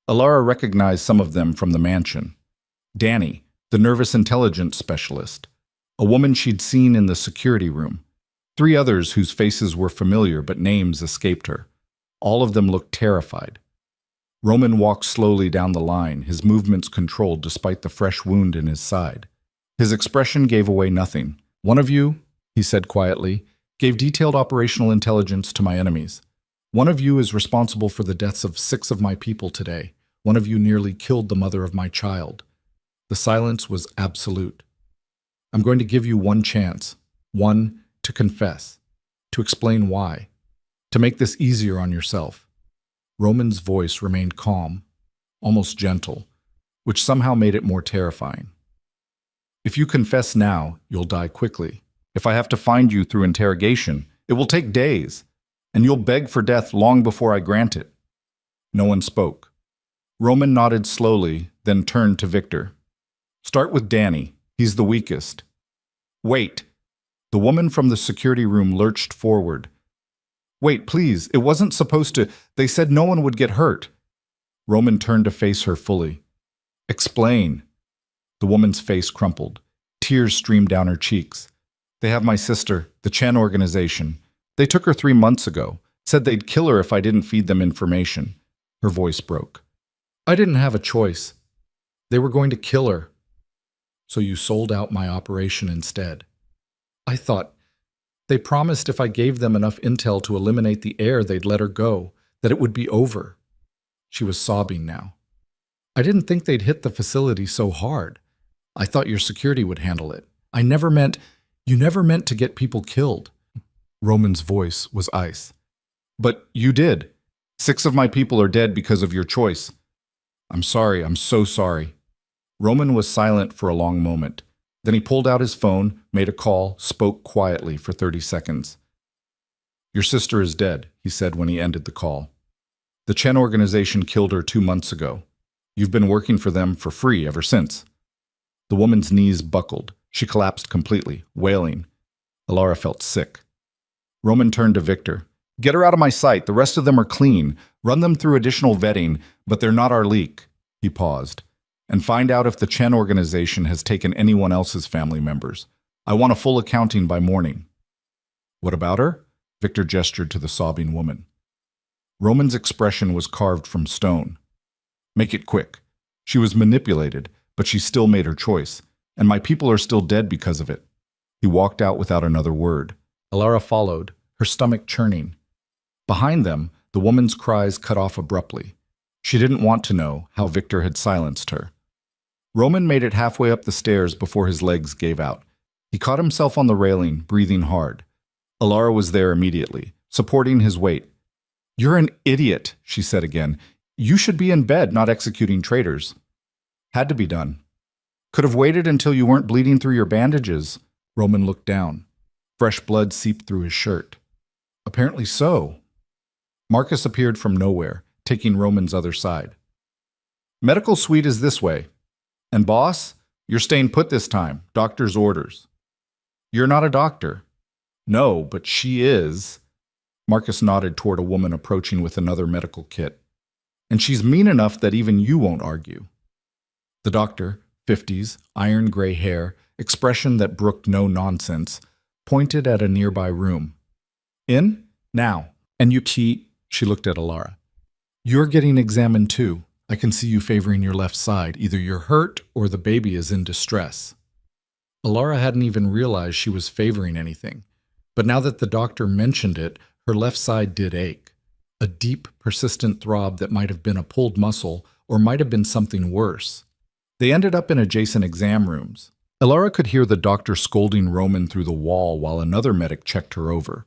Alara recognized some of them from the mansion. Danny, the nervous intelligence specialist, a woman she'd seen in the security room, 3 others whose faces were familiar but names escaped her. All of them looked terrified. Roman walked slowly down the line, his movements controlled despite the fresh wound in his side. His expression gave away nothing. "One of you," he said quietly, "gave detailed operational intelligence to my enemies. One of you is responsible for the deaths of 6 of my people today. One of you nearly killed the mother of my child. The silence was absolute. I'm going to give you one chance. One, to confess. To explain why. To make this easier on yourself. Roman's voice remained calm, almost gentle, which somehow made it more terrifying. If you confess now, you'll die quickly. If I have to find you through interrogation, it will take days, and you'll beg for death long before I grant it. No one spoke. Roman nodded slowly, then turned to Victor. Start with Danny. He's the weakest. Wait. The woman from the security room lurched forward. Wait, please, it wasn't supposed to. They said no one would get hurt. Roman turned to face her fully. Explain. The woman's face crumpled. Tears streamed down her cheeks. They have my sister, the Chen organization. They took her 3 months ago. Said they'd kill her if I didn't feed them information. Her voice broke. I didn't have a choice. They were going to kill her. So you sold out my operation instead. I thought, they promised if I gave them enough intel to eliminate the heir, they'd let her go, that it would be over. She was sobbing now. I didn't think they'd hit the facility so hard. I thought your security would handle it. You never meant to get people killed. Roman's voice was ice. But you did. 6 of my people are dead because of your choice. I'm sorry, I'm so sorry. Roman was silent for a long moment. Then he pulled out his phone, made a call, spoke quietly for 30 seconds. Your sister is dead, he said when he ended the call. The Chen organization killed her 2 months ago. You've been working for them for free ever since. The woman's knees buckled. She collapsed completely, wailing. Alara felt sick. Roman turned to Victor. Get her out of my sight. The rest of them are clean. Run them through additional vetting, but they're not our leak. He paused. And find out if the Chen organization has taken anyone else's family members. I want a full accounting by morning. What about her? Victor gestured to the sobbing woman. Roman's expression was carved from stone. Make it quick. She was manipulated, but she still made her choice, and my people are still dead because of it. He walked out without another word. Alara followed, her stomach churning. Behind them, the woman's cries cut off abruptly. She didn't want to know how Victor had silenced her. Roman made it halfway up the stairs before his legs gave out. He caught himself on the railing, breathing hard. Alara was there immediately, supporting his weight. You're an idiot, she said again. You should be in bed, not executing traitors. Had to be done. Could have waited until you weren't bleeding through your bandages. Roman looked down. Fresh blood seeped through his shirt. Apparently so. Marcus appeared from nowhere, taking Roman's other side. Medical suite is this way. And boss, you're staying put this time. Doctor's orders. You're not a doctor. No, but she is. Marcus nodded toward a woman approaching with another medical kit. And she's mean enough that even you won't argue. The doctor, 50s, iron gray hair, expression that brooked no nonsense, pointed at a nearby room. In? Now. And you cheat? She looked at Alara. You're getting examined too. I can see you favoring your left side. Either you're hurt or the baby is in distress. Alara hadn't even realized she was favoring anything. But now that the doctor mentioned it, her left side did ache. A deep, persistent throb that might have been a pulled muscle or might have been something worse. They ended up in adjacent exam rooms. Alara could hear the doctor scolding Roman through the wall while another medic checked her over.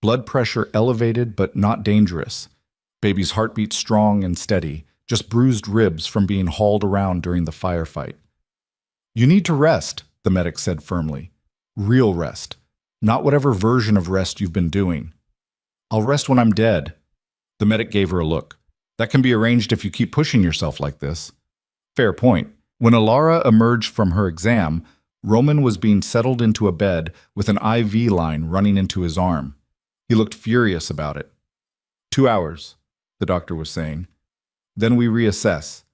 Blood pressure elevated but not dangerous. Baby's heartbeat strong and steady, just bruised ribs from being hauled around during the firefight. You need to rest, the medic said firmly. Real rest. Not whatever version of rest you've been doing. I'll rest when I'm dead. The medic gave her a look. That can be arranged if you keep pushing yourself like this. Fair point. When Alara emerged from her exam, Roman was being settled into a bed with an IV line running into his arm. He looked furious about it. 2 hours, the doctor was saying. Then we reassess.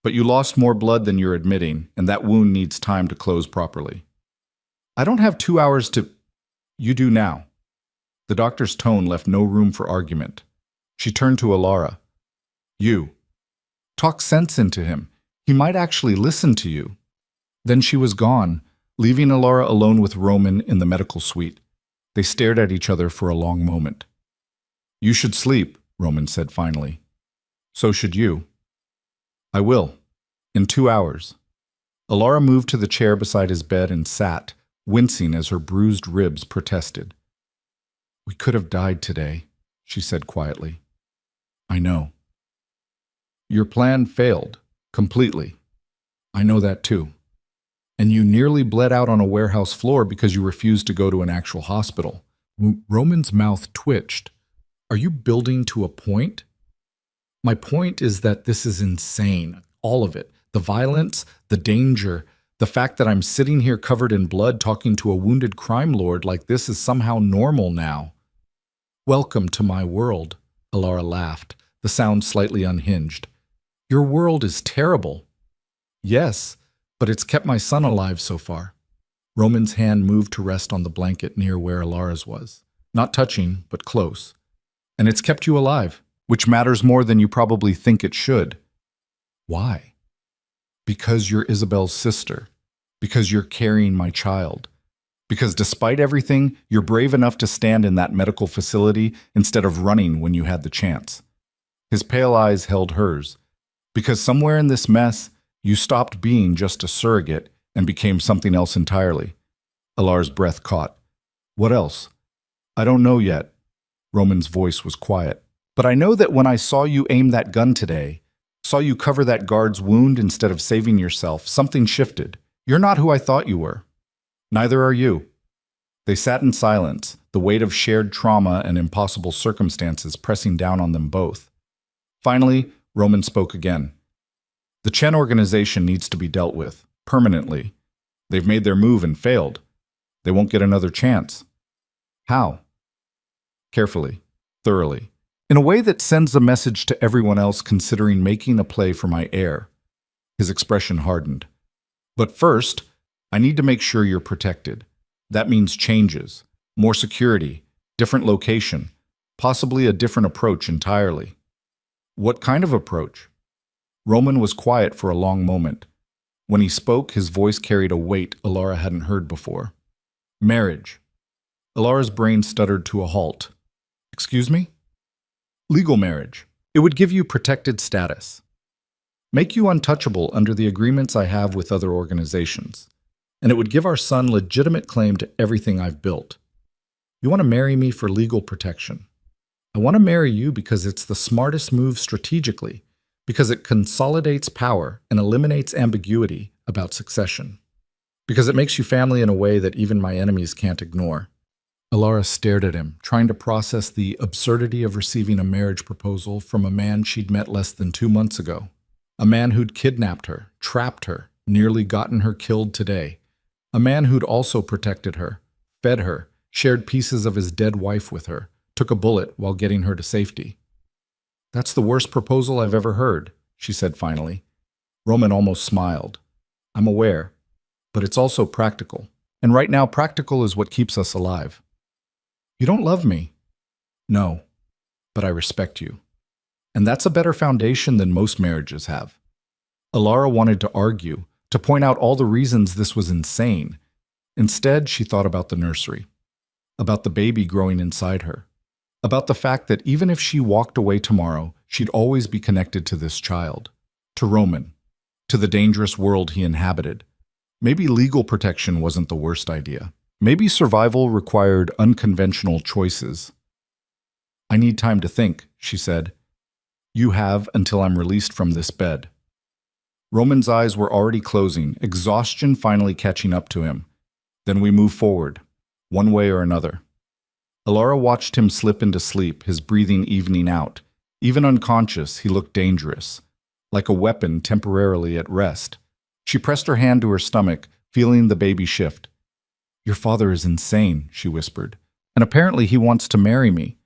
But you lost more blood than you're admitting, and that wound needs time to close properly. I don't have 2 hours to... You do now. The doctor's tone left no room for argument. She turned to Alara. You. Talk sense into him. He might actually listen to you. Then she was gone, leaving Alara alone with Roman in the medical suite. They stared at each other for a long moment. You should sleep, Roman said finally. So should you. I will. In 2 hours. Alara moved to the chair beside his bed and sat, wincing as her bruised ribs protested. We could have died today, she said quietly. I know. Your plan failed, completely. I know that too. And you nearly bled out on a warehouse floor because you refused to go to an actual hospital. Roman's mouth twitched. Are you building to a point? My point is that this is insane, all of it. The violence, the danger, the fact that I'm sitting here covered in blood talking to a wounded crime lord like this is somehow normal now. Welcome to my world, Alara laughed, the sound slightly unhinged. Your world is terrible. Yes, but it's kept my son alive so far. Roman's hand moved to rest on the blanket near where Alara's was. Not touching, but close. And it's kept you alive, which matters more than you probably think it should. Why? Because you're Isabel's sister. Because you're carrying my child. Because despite everything, you're brave enough to stand in that medical facility instead of running when you had the chance. His pale eyes held hers. Because somewhere in this mess, you stopped being just a surrogate and became something else entirely. Alara's breath caught. What else? I don't know yet. Roman's voice was quiet. But I know that when I saw you aim that gun today, saw you cover that guard's wound instead of saving yourself, something shifted. You're not who I thought you were. Neither are you. They sat in silence, the weight of shared trauma and impossible circumstances pressing down on them both. Finally, Roman spoke again. The Chen organization needs to be dealt with, permanently. They've made their move and failed. They won't get another chance. How? Carefully, thoroughly. In a way that sends a message to everyone else considering making a play for my heir. His expression hardened. But first, I need to make sure you're protected. That means changes, more security, different location, possibly a different approach entirely. What kind of approach? Roman was quiet for a long moment. When he spoke, his voice carried a weight Alara hadn't heard before. Marriage. Alara's brain stuttered to a halt. Excuse me? Legal marriage. It would give you protected status. Make you untouchable under the agreements I have with other organizations. And it would give our son legitimate claim to everything I've built. You want to marry me for legal protection. I want to marry you because it's the smartest move strategically, because it consolidates power and eliminates ambiguity about succession, because it makes you family in a way that even my enemies can't ignore. Alara stared at him, trying to process the absurdity of receiving a marriage proposal from a man she'd met less than 2 months ago. A man who'd kidnapped her, trapped her, nearly gotten her killed today. A man who'd also protected her, fed her, shared pieces of his dead wife with her, took a bullet while getting her to safety. That's the worst proposal I've ever heard, she said finally. Roman almost smiled. I'm aware, but it's also practical. And right now, practical is what keeps us alive. You don't love me. No, but I respect you. And that's a better foundation than most marriages have. Alara wanted to argue, to point out all the reasons this was insane. Instead, she thought about the nursery, about the baby growing inside her, about the fact that even if she walked away tomorrow, she'd always be connected to this child, to Roman, to the dangerous world he inhabited. Maybe legal protection wasn't the worst idea. Maybe survival required unconventional choices. I need time to think, she said. You have until I'm released from this bed. Roman's eyes were already closing, exhaustion finally catching up to him. Then we move forward, one way or another. Alara watched him slip into sleep, his breathing evening out. Even unconscious, he looked dangerous, like a weapon temporarily at rest. She pressed her hand to her stomach, feeling the baby shift. Your father is insane, she whispered, and apparently he wants to marry me.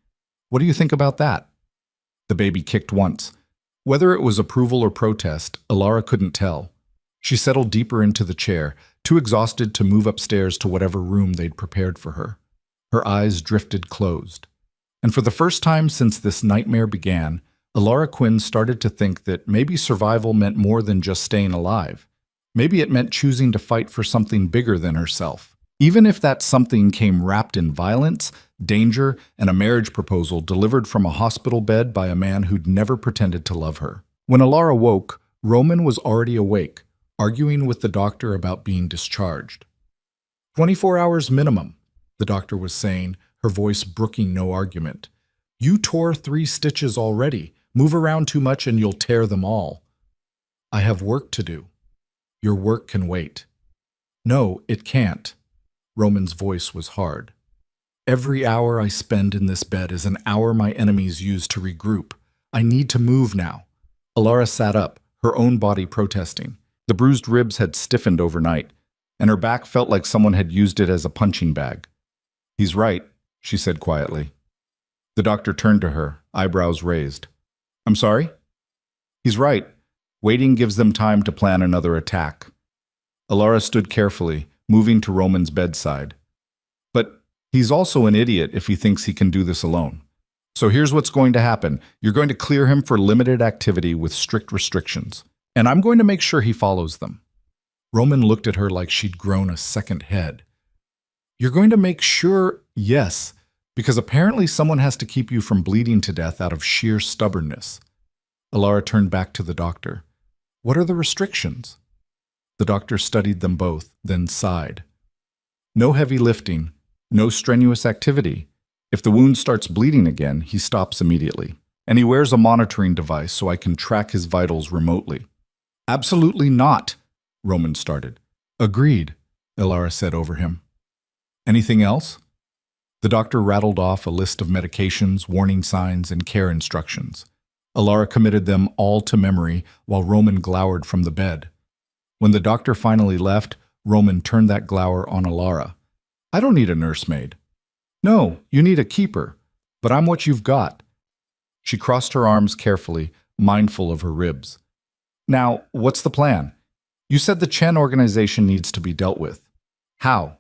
What do you think about that? The baby kicked once. Whether it was approval or protest, Alara couldn't tell. She settled deeper into the chair, too exhausted to move upstairs to whatever room they'd prepared for her. Her eyes drifted closed. And for the first time since this nightmare began, Alara Quinn started to think that maybe survival meant more than just staying alive. Maybe it meant choosing to fight for something bigger than herself. Even if that something came wrapped in violence, danger, and a marriage proposal delivered from a hospital bed by a man who'd never pretended to love her. When Alara woke, Roman was already awake, arguing with the doctor about being discharged. 24 hours minimum, the doctor was saying, her voice brooking no argument. You tore 3 stitches already. Move around too much and you'll tear them all. I have work to do. Your work can wait. No, it can't. Roman's voice was hard. Every hour I spend in this bed is an hour my enemies use to regroup. I need to move now. Alara sat up, her own body protesting. The bruised ribs had stiffened overnight, and her back felt like someone had used it as a punching bag. He's right, she said quietly. The doctor turned to her, eyebrows raised. I'm sorry? He's right. Waiting gives them time to plan another attack. Alara stood carefully, moving to Roman's bedside. But he's also an idiot if he thinks he can do this alone. So here's what's going to happen. You're going to clear him for limited activity with strict restrictions, and I'm going to make sure he follows them. Roman looked at her like she'd grown a second head. You're going to make sure, yes, because apparently someone has to keep you from bleeding to death out of sheer stubbornness. Alara turned back to the doctor. What are the restrictions? The doctor studied them both, then sighed. No heavy lifting, no strenuous activity. If the wound starts bleeding again, he stops immediately. And he wears a monitoring device so I can track his vitals remotely. Absolutely not, Roman started. Agreed, Alara said over him. Anything else? The doctor rattled off a list of medications, warning signs, and care instructions. Alara committed them all to memory while Roman glowered from the bed. When the doctor finally left, Roman turned that glower on Alara. I don't need a nursemaid. No, you need a keeper, but I'm what you've got. She crossed her arms carefully, mindful of her ribs. Now, what's the plan? You said the Chen organization needs to be dealt with. How?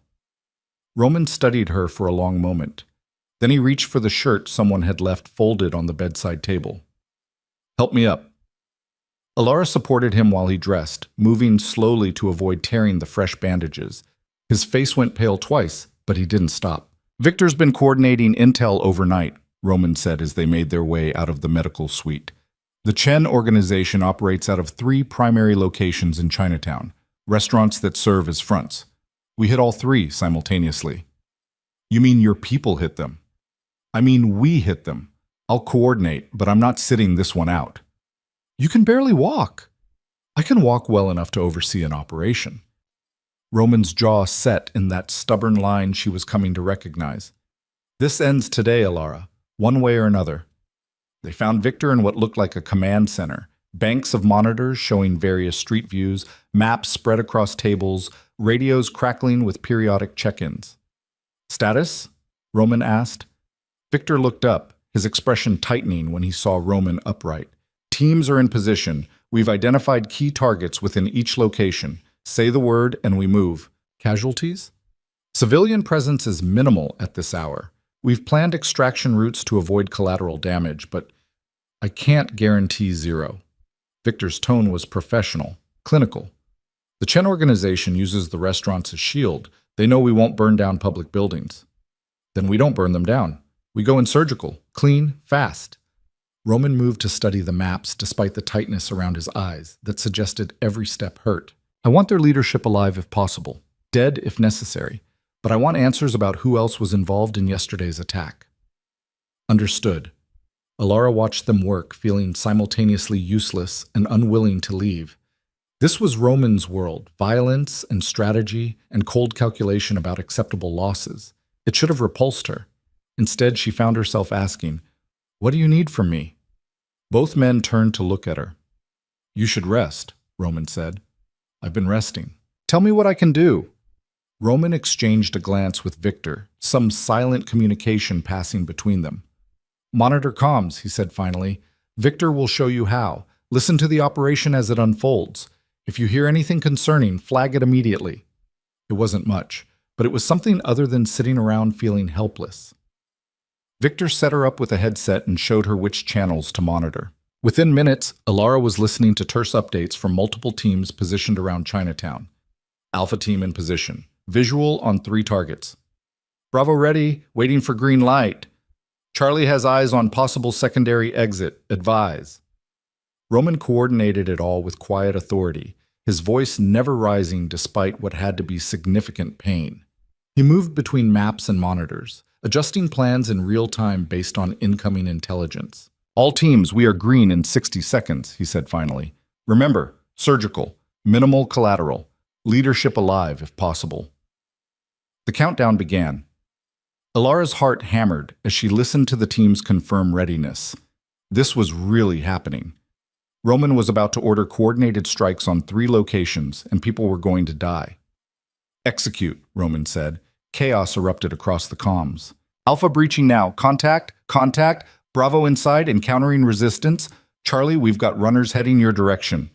Roman studied her for a long moment. Then he reached for the shirt someone had left folded on the bedside table. Help me up. Alara supported him while he dressed, moving slowly to avoid tearing the fresh bandages. His face went pale twice, but he didn't stop. Victor's been coordinating intel overnight, Roman said as they made their way out of the medical suite. The Chen organization operates out of 3 primary locations in Chinatown, restaurants that serve as fronts. We hit all 3 simultaneously. You mean your people hit them? I mean we hit them. I'll coordinate, but I'm not sitting this one out. You can barely walk. I can walk well enough to oversee an operation. Roman's jaw set in that stubborn line she was coming to recognize. This ends today, Alara, one way or another. They found Victor in what looked like a command center, banks of monitors showing various street views, maps spread across tables, radios crackling with periodic check-ins. Status? Roman asked. Victor looked up, his expression tightening when he saw Roman upright. Teams are in position. We've identified key targets within each location. Say the word and we move. Casualties? Civilian presence is minimal at this hour. We've planned extraction routes to avoid collateral damage, but I can't guarantee 0. Victor's tone was professional, clinical. The Chen organization uses the restaurants as shield. They know we won't burn down public buildings. Then we don't burn them down. We go in surgical, clean, fast. Roman moved to study the maps despite the tightness around his eyes that suggested every step hurt. I want their leadership alive if possible, dead if necessary, but I want answers about who else was involved in yesterday's attack. Understood. Alara watched them work, feeling simultaneously useless and unwilling to leave. This was Roman's world, violence and strategy and cold calculation about acceptable losses. It should have repulsed her. Instead, she found herself asking, "What do you need from me?" Both men turned to look at her. "You should rest," Roman said. "I've been resting. Tell me what I can do." Roman exchanged a glance with Victor, some silent communication passing between them. "Monitor comms," he said finally. "Victor will show you how. Listen to the operation as it unfolds. If you hear anything concerning, flag it immediately." It wasn't much, but it was something other than sitting around feeling helpless. Victor set her up with a headset and showed her which channels to monitor. Within minutes, Alara was listening to terse updates from multiple teams positioned around Chinatown. Alpha team in position. Visual on 3 targets. Bravo ready, waiting for green light. Charlie has eyes on possible secondary exit. Advise. Roman coordinated it all with quiet authority, his voice never rising despite what had to be significant pain. He moved between maps and monitors, adjusting plans in real time based on incoming intelligence. All teams, we are green in 60 seconds, he said finally. Remember, surgical, minimal collateral, leadership alive if possible. The countdown began. Alara's heart hammered as she listened to the team's confirm readiness. This was really happening. Roman was about to order coordinated strikes on 3 locations, and people were going to die. Execute, Roman said. Chaos erupted across the comms. Alpha breaching now. Contact, contact. Bravo inside, encountering resistance. Charlie, we've got runners heading your direction.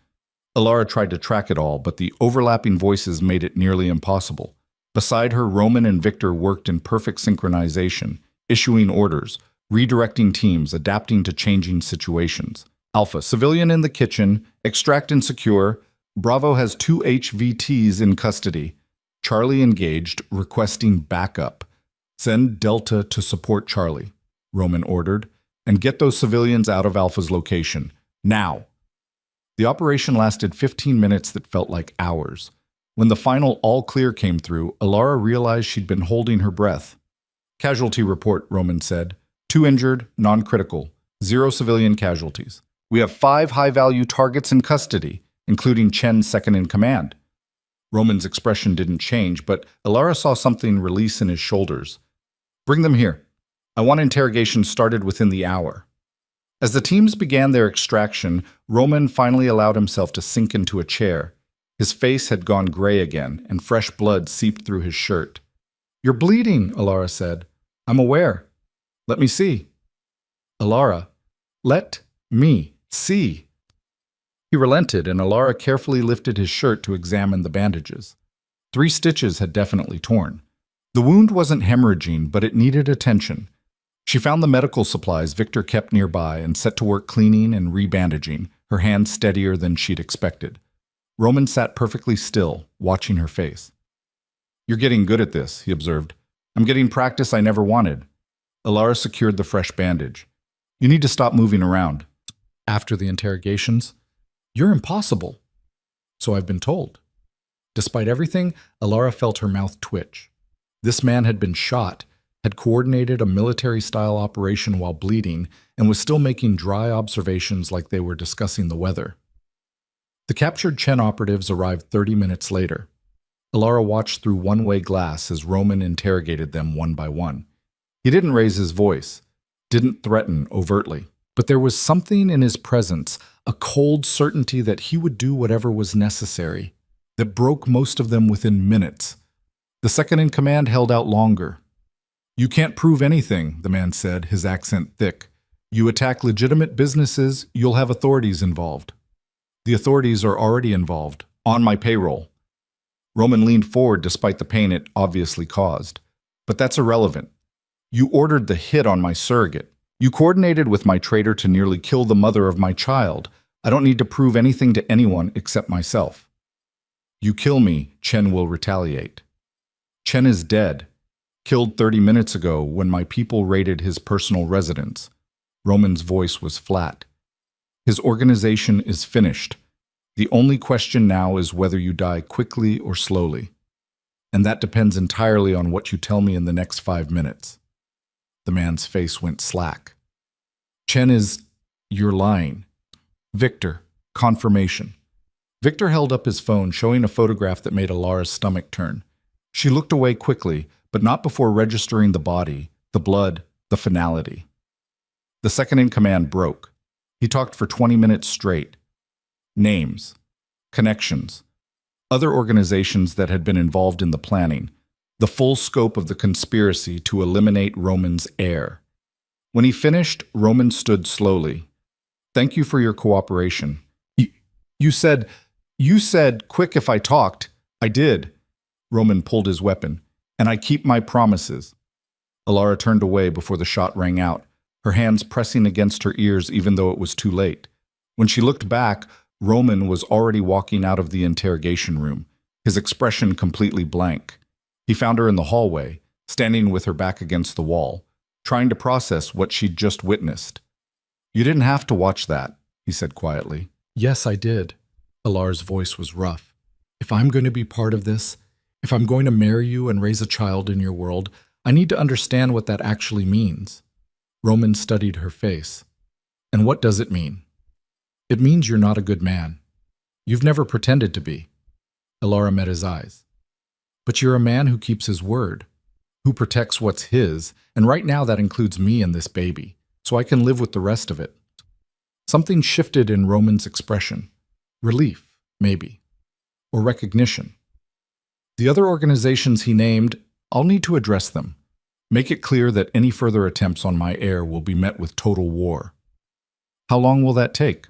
Alara tried to track it all, but the overlapping voices made it nearly impossible. Beside her, Roman and Victor worked in perfect synchronization, issuing orders, redirecting teams, adapting to changing situations. Alpha, civilian in the kitchen, extract and secure. Bravo has 2 HVTs in custody. Charlie engaged, requesting backup. Send Delta to support Charlie, Roman ordered, and get those civilians out of Alpha's location. Now. The operation lasted 15 minutes that felt like hours. When the final all clear came through, Alara realized she'd been holding her breath. Casualty report, Roman said. 2 injured, non-critical, 0 civilian casualties. We have 5 high-value targets in custody, including Chen's second-in-command. Roman's expression didn't change, but Alara saw something release in his shoulders. Bring them here. I want interrogation started within the hour. As the teams began their extraction, Roman finally allowed himself to sink into a chair. His face had gone gray again, and fresh blood seeped through his shirt. You're bleeding, Alara said. I'm aware. Let me see. Alara, let me see. He relented, and Alara carefully lifted his shirt to examine the bandages. 3 stitches had definitely torn. The wound wasn't hemorrhaging, but it needed attention. She found the medical supplies Victor kept nearby and set to work cleaning and rebandaging, her hands steadier than she'd expected. Roman sat perfectly still, watching her face. You're getting good at this, he observed. I'm getting practice I never wanted. Alara secured the fresh bandage. You need to stop moving around. After the interrogations, you're impossible. So I've been told. Despite everything, Alara felt her mouth twitch. This man had been shot, had coordinated a military-style operation while bleeding, and was still making dry observations like they were discussing the weather. The captured Chen operatives arrived 30 minutes later. Alara watched through one-way glass as Roman interrogated them one by one. He didn't raise his voice, didn't threaten overtly. But there was something in his presence, a cold certainty that he would do whatever was necessary, that broke most of them within minutes. The second-in-command held out longer. You can't prove anything, the man said, his accent thick. You attack legitimate businesses, you'll have authorities involved. The authorities are already involved, on my payroll. Roman leaned forward despite the pain it obviously caused. But that's irrelevant. You ordered the hit on my surrogate. You coordinated with my traitor to nearly kill the mother of my child. I don't need to prove anything to anyone except myself. You kill me, Chen will retaliate. Chen is dead, killed 30 minutes ago when my people raided his personal residence. Roman's voice was flat. His organization is finished. The only question now is whether you die quickly or slowly. And that depends entirely on what you tell me in the next 5 minutes. The man's face went slack. Chen is... You're lying. Victor, confirmation. Victor held up his phone, showing a photograph that made Alara's stomach turn. She looked away quickly, but not before registering the body, the blood, the finality. The second-in-command broke. He talked for 20 minutes straight. Names, connections, other organizations that had been involved in the planning, the full scope of the conspiracy to eliminate Roman's heir. When he finished, Roman stood slowly. Thank you for your cooperation. You said quick if I talked. I did. Roman pulled his weapon. And I keep my promises. Alara turned away before the shot rang out, her hands pressing against her ears even though it was too late. When she looked back, Roman was already walking out of the interrogation room, his expression completely blank. He found her in the hallway, standing with her back against the wall, trying to process what she'd just witnessed. "You didn't have to watch that," he said quietly. Yes, I did. Alara's voice was rough. If I'm going to be part of this, if I'm going to marry you and raise a child in your world, I need to understand what that actually means. Roman studied her face. And what does it mean? It means you're not a good man. You've never pretended to be. Alara met his eyes. But you're a man who keeps his word, who protects what's his, and right now that includes me and this baby, so I can live with the rest of it. Something shifted in Roman's expression. Relief, maybe. Or recognition. The other organizations he named, I'll need to address them. Make it clear that any further attempts on my heir will be met with total war. How long will that take?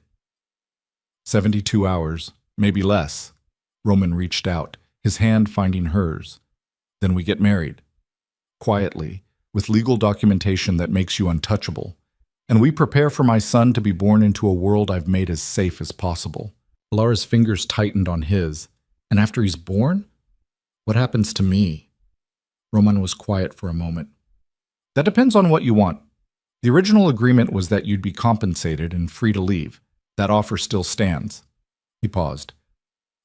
72 hours, maybe less. Roman reached out, his hand finding hers. Then we get married. Quietly, with legal documentation that makes you untouchable. And we prepare for my son to be born into a world I've made as safe as possible. Alara's fingers tightened on his. And after he's born? What happens to me? Roman was quiet for a moment. That depends on what you want. The original agreement was that you'd be compensated and free to leave. That offer still stands. He paused.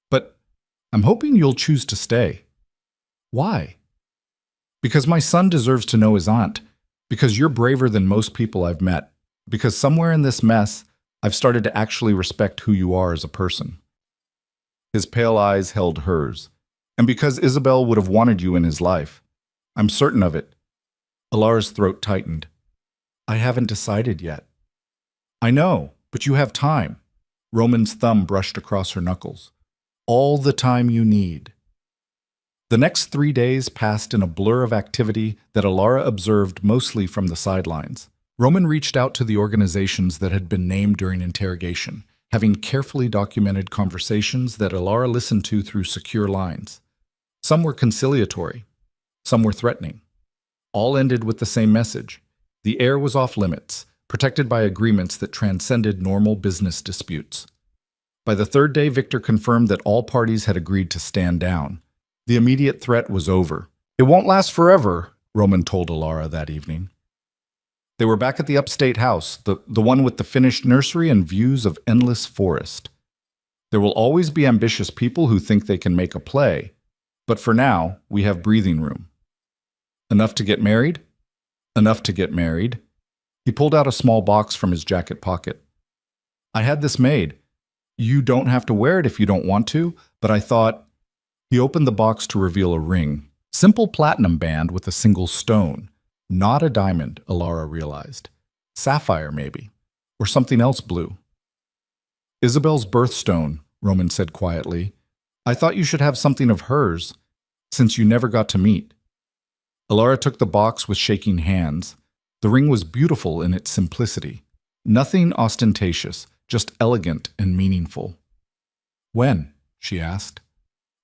But I'm hoping you'll choose to stay. Why? Because my son deserves to know his aunt. Because you're braver than most people I've met. Because somewhere in this mess, I've started to actually respect who you are as a person. His pale eyes held hers. And because Isabel would have wanted you in his life. I'm certain of it. Alara's throat tightened. I haven't decided yet. I know, but you have time. Roman's thumb brushed across her knuckles. All the time you need. The next 3 days passed in a blur of activity that Alara observed mostly from the sidelines. Roman reached out to the organizations that had been named during interrogation, having carefully documented conversations that Alara listened to through secure lines. Some were conciliatory. Some were threatening. All ended with the same message. The heir was off limits, protected by agreements that transcended normal business disputes. By the third day, Victor confirmed that all parties had agreed to stand down. The immediate threat was over. It won't last forever, Roman told Alara that evening. They were back at the upstate house, the one with the finished nursery and views of endless forest. There will always be ambitious people who think they can make a play, but for now, we have breathing room. Enough to get married? Enough to get married. He pulled out a small box from his jacket pocket. I had this made. You don't have to wear it if you don't want to, but I thought... He opened the box to reveal a ring. Simple platinum band with a single stone. Not a diamond, Alara realized. Sapphire, maybe. Or something else blue. Isabel's birthstone, Roman said quietly. I thought you should have something of hers, since you never got to meet. Alara took the box with shaking hands. The ring was beautiful in its simplicity. Nothing ostentatious, just elegant and meaningful. When? She asked.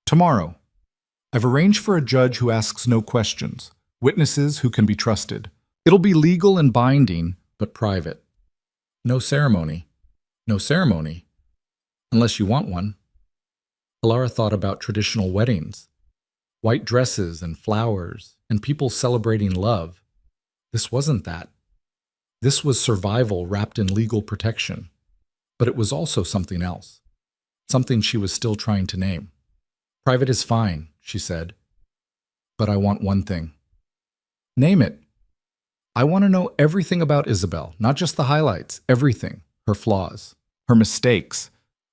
Tomorrow. I've arranged for a judge who asks no questions, witnesses who can be trusted. It'll be legal and binding, but private. No ceremony. No ceremony. Unless you want one. Alara thought about traditional weddings. White dresses and flowers, and people celebrating love. This wasn't that. This was survival wrapped in legal protection. But it was also something else. Something she was still trying to name. Private is fine, she said. But I want one thing. Name it. I want to know everything about Isabel, not just the highlights, everything. Her flaws, her mistakes,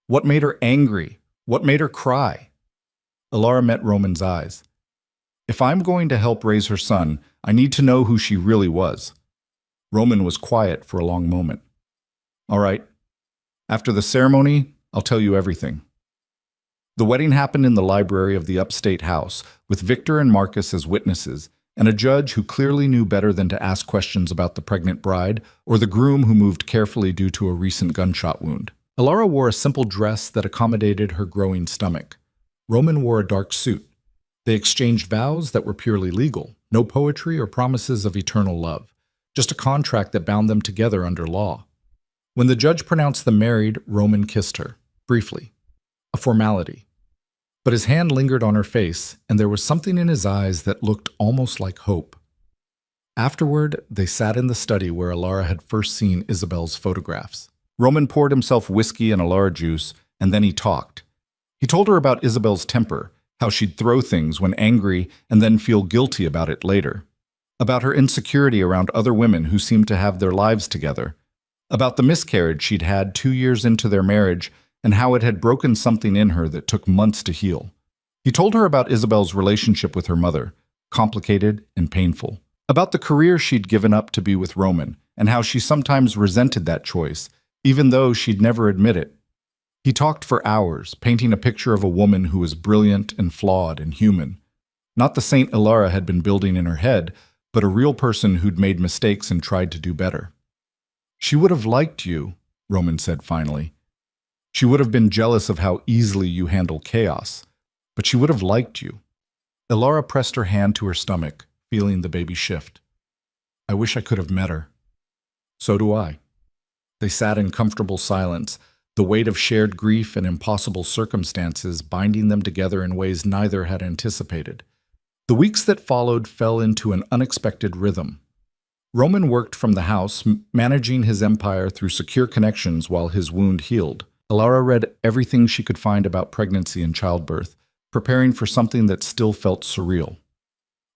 what made her angry, what made her cry. Alara met Roman's eyes. If I'm going to help raise her son, I need to know who she really was. Roman was quiet for a long moment. All right. After the ceremony, I'll tell you everything. The wedding happened in the library of the upstate house, with Victor and Marcus as witnesses, and a judge who clearly knew better than to ask questions about the pregnant bride or the groom who moved carefully due to a recent gunshot wound. Alara wore a simple dress that accommodated her growing stomach. Roman wore a dark suit. They exchanged vows that were purely legal, no poetry or promises of eternal love, just a contract that bound them together under law. When the judge pronounced them married, Roman kissed her, briefly. A formality. But his hand lingered on her face, and there was something in his eyes that looked almost like hope. Afterward, they sat in the study where Alara had first seen Isabel's photographs. Roman poured himself whiskey and Alara juice, and then he talked. He told her about Isabel's temper, how she'd throw things when angry and then feel guilty about it later. About her insecurity around other women who seemed to have their lives together. About the miscarriage she'd had 2 years into their marriage and how it had broken something in her that took months to heal. He told her about Isabel's relationship with her mother, complicated and painful. About the career she'd given up to be with Roman and how she sometimes resented that choice, even though she'd never admit it. He talked for hours, painting a picture of a woman who was brilliant and flawed and human. Not the saint Alara had been building in her head, but a real person who'd made mistakes and tried to do better. She would have liked you, Roman said finally. She would have been jealous of how easily you handle chaos, but she would have liked you. Alara pressed her hand to her stomach, feeling the baby shift. I wish I could have met her. So do I. They sat in comfortable silence, the weight of shared grief and impossible circumstances binding them together in ways neither had anticipated. The weeks that followed fell into an unexpected rhythm. Roman worked from the house, managing his empire through secure connections while his wound healed. Alara read everything she could find about pregnancy and childbirth, preparing for something that still felt surreal.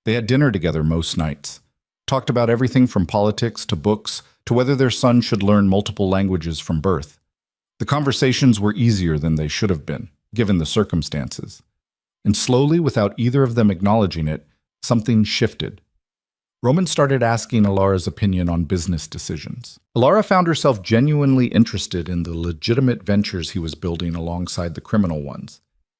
They had dinner together most nights, talked about everything from politics to books to whether their son should learn multiple languages from birth. The conversations were easier than they should have been, given the circumstances. And slowly, without either of them acknowledging it, something shifted. Roman started asking Alara's opinion on business decisions. Alara found herself genuinely interested in the legitimate ventures he was building alongside the criminal ones.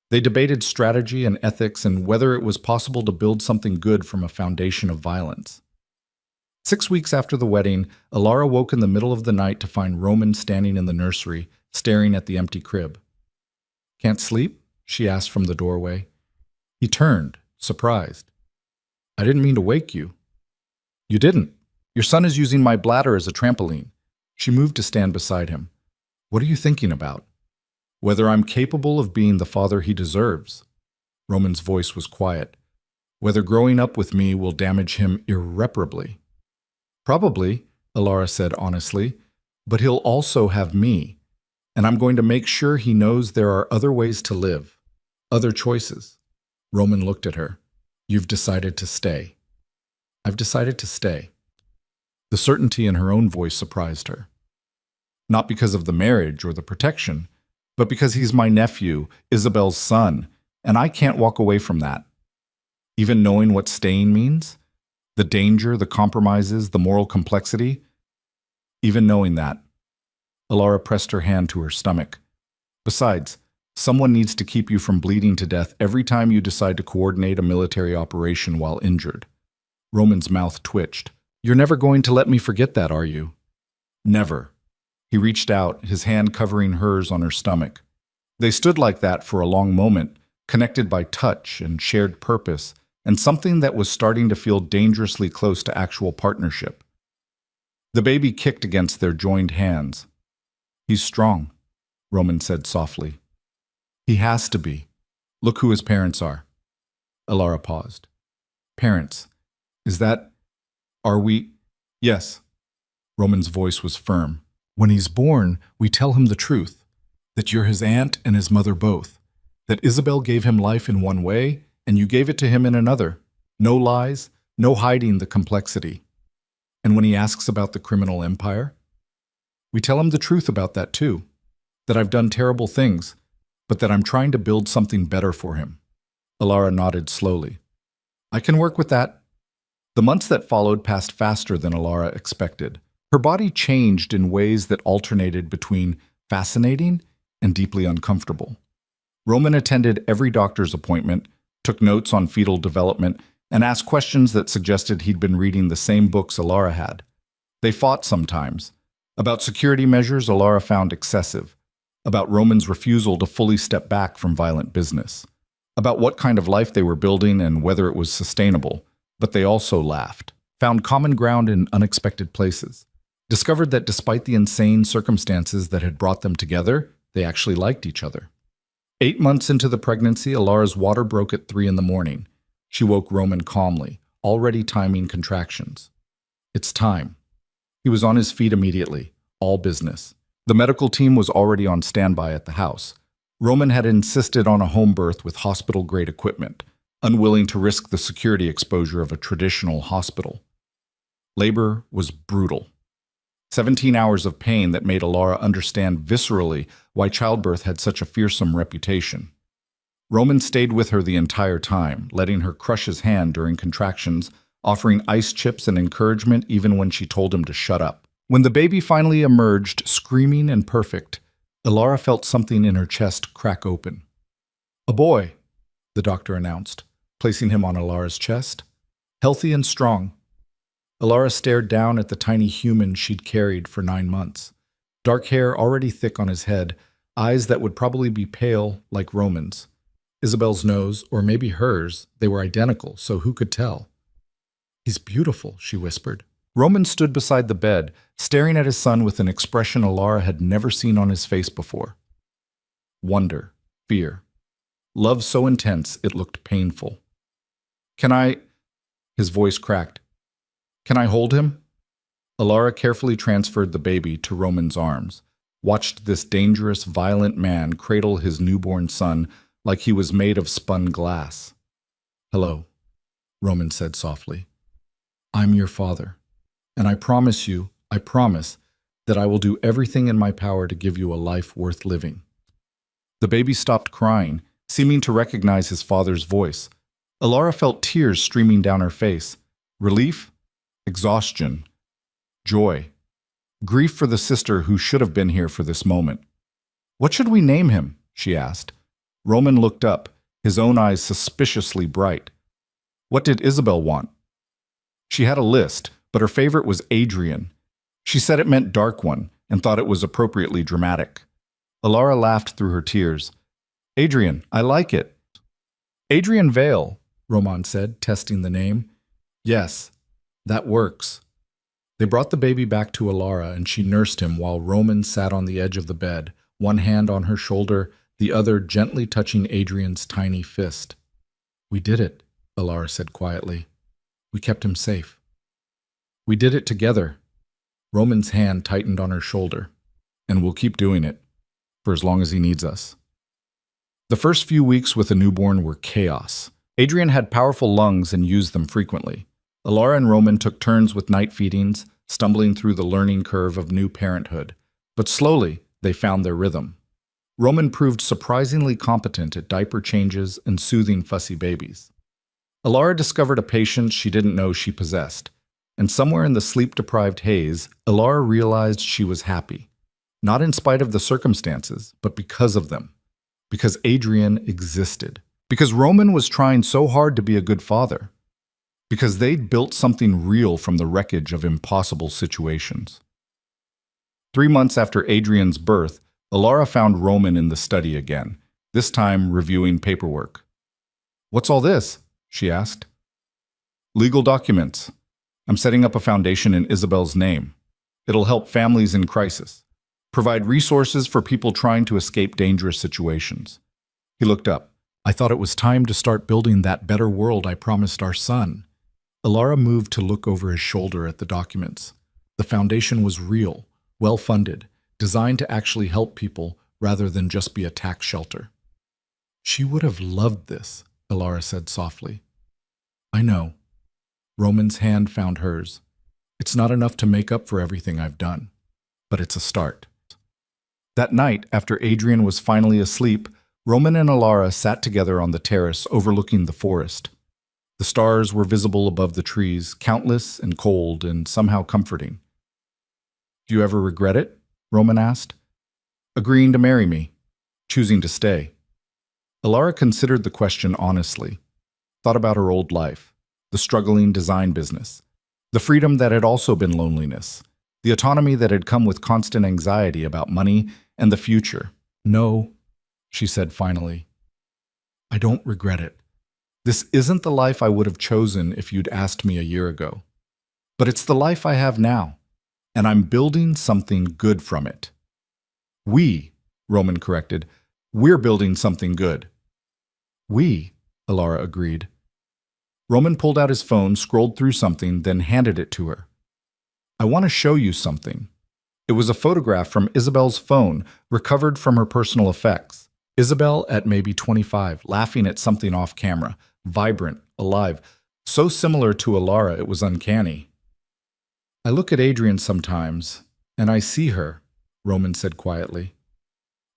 They debated strategy and ethics and whether it was possible to build something good from a foundation of violence. 6 weeks after the wedding, Alara woke in the middle of the night to find Roman standing in the nursery, staring at the empty crib. Can't sleep? She asked from the doorway. He turned, surprised. I didn't mean to wake you. You didn't. Your son is using my bladder as a trampoline. She moved to stand beside him. What are you thinking about? Whether I'm capable of being the father he deserves. Roman's voice was quiet. Whether growing up with me will damage him irreparably. Probably, Alara said honestly, but he'll also have me, and I'm going to make sure he knows there are other ways to live, other choices. Roman looked at her. You've decided to stay. I've decided to stay. The certainty in her own voice surprised her. Not because of the marriage or the protection, but because he's my nephew, Isabel's son, and I can't walk away from that. Even knowing what staying means, the danger, the compromises, the moral complexity, even knowing that. Alara pressed her hand to her stomach. Besides, someone needs to keep you from bleeding to death every time you decide to coordinate a military operation while injured. Roman's mouth twitched. You're never going to let me forget that, are you? Never. He reached out, his hand covering hers on her stomach. They stood like that for a long moment, connected by touch and shared purpose, and something that was starting to feel dangerously close to actual partnership. The baby kicked against their joined hands. He's strong, Roman said softly. He has to be. Look who his parents are. Alara paused. Parents. Is that... Are we... Yes. Roman's voice was firm. When he's born, we tell him the truth. That you're his aunt and his mother both. That Isabel gave him life in one way, and you gave it to him in another. No lies, no hiding the complexity. And when he asks about the criminal empire, we tell him the truth about that too. That I've done terrible things, but that I'm trying to build something better for him. Alara nodded slowly. I can work with that. The months that followed passed faster than Alara expected. Her body changed in ways that alternated between fascinating and deeply uncomfortable. Roman attended every doctor's appointment, took notes on fetal development, and asked questions that suggested he'd been reading the same books Alara had. They fought sometimes. About security measures Alara found excessive. About Roman's refusal to fully step back from violent business. About what kind of life they were building and whether it was sustainable. But they also laughed, found common ground in unexpected places, discovered that despite the insane circumstances that had brought them together, they actually liked each other. 8 months into the pregnancy, Alara's water broke at 3 in the morning. She woke Roman calmly, already timing contractions. It's time. He was on his feet immediately, all business. The medical team was already on standby at the house. Roman had insisted on a home birth with hospital-grade equipment, unwilling to risk the security exposure of a traditional hospital. Labor was brutal. 17 hours of pain that made Alara understand viscerally why childbirth had such a fearsome reputation. Roman stayed with her the entire time, letting her crush his hand during contractions, offering ice chips and encouragement even when she told him to shut up. When the baby finally emerged, screaming and perfect, Alara felt something in her chest crack open. "A boy," the doctor announced, placing him on Alara's chest. "Healthy and strong." Alara stared down at the tiny human she'd carried for 9 months. Dark hair already thick on his head, eyes that would probably be pale like Roman's. Isabel's nose, or maybe hers, they were identical, so who could tell? "He's beautiful," she whispered. Roman stood beside the bed, staring at his son with an expression Alara had never seen on his face before. Wonder, fear, love so intense it looked painful. "Can I—" His voice cracked. "Can I hold him?" Alara carefully transferred the baby to Roman's arms, watched this dangerous, violent man cradle his newborn son like he was made of spun glass. "Hello," Roman said softly. "I'm your father, and I promise, that I will do everything in my power to give you a life worth living." The baby stopped crying, seeming to recognize his father's voice. Alara felt tears streaming down her face. Relief, exhaustion, joy, grief for the sister who should have been here for this moment. "What should we name him?" she asked. Roman looked up, his own eyes suspiciously bright. What did Isabel want? She had a list, but her favorite was Adrian. She said it meant dark one and thought it was appropriately dramatic. Alara laughed through her tears. "Adrian, I like it." "Adrian Vale," Roman said, testing the name. "Yes, that works." They brought the baby back to Alara and she nursed him while Roman sat on the edge of the bed, one hand on her shoulder, the other gently touching Adrian's tiny fist. "We did it," Alara said quietly. "We kept him safe." "We did it together." Roman's hand tightened on her shoulder. "And we'll keep doing it, for as long as he needs us." The first few weeks with a newborn were chaos. Adrian had powerful lungs and used them frequently. Alara and Roman took turns with night feedings, stumbling through the learning curve of new parenthood. But slowly, they found their rhythm. Roman proved surprisingly competent at diaper changes and soothing fussy babies. Alara discovered a patience she didn't know she possessed. And somewhere in the sleep-deprived haze, Alara realized she was happy. Not in spite of the circumstances, but because of them. Because Adrian existed. Because Roman was trying so hard to be a good father. Because they'd built something real from the wreckage of impossible situations. 3 months after Adrian's birth, Alara found Roman in the study again, this time reviewing paperwork. "What's all this?" she asked. "Legal documents. I'm setting up a foundation in Isabel's name. It'll help families in crisis, provide resources for people trying to escape dangerous situations." He looked up. "I thought it was time to start building that better world I promised our son." Alara moved to look over his shoulder at the documents. The foundation was real, well-funded, designed to actually help people rather than just be a tax shelter. "She would have loved this," Alara said softly. "I know." Roman's hand found hers. "It's not enough to make up for everything I've done, but it's a start." That night, after Adrian was finally asleep, Roman and Alara sat together on the terrace overlooking the forest. The stars were visible above the trees, countless and cold and somehow comforting. "Do you ever regret it?" Roman asked. "Agreeing to marry me, choosing to stay." Alara considered the question honestly, thought about her old life, the struggling design business, the freedom that had also been loneliness, the autonomy that had come with constant anxiety about money and the future. "No," she said finally. "I don't regret it. This isn't the life I would have chosen if you'd asked me a year ago. But it's the life I have now, and I'm building something good from it." "We," Roman corrected, We're building something good. We, Alara agreed. Roman pulled out his phone, scrolled through something, then handed it to her. I want to show you something. It was a photograph from Isabel's phone, recovered from her personal effects. Isabel, at maybe 25, laughing at something off camera, vibrant, alive, so similar to Alara it was uncanny. I look at Adrian sometimes, and I see her, Roman said quietly.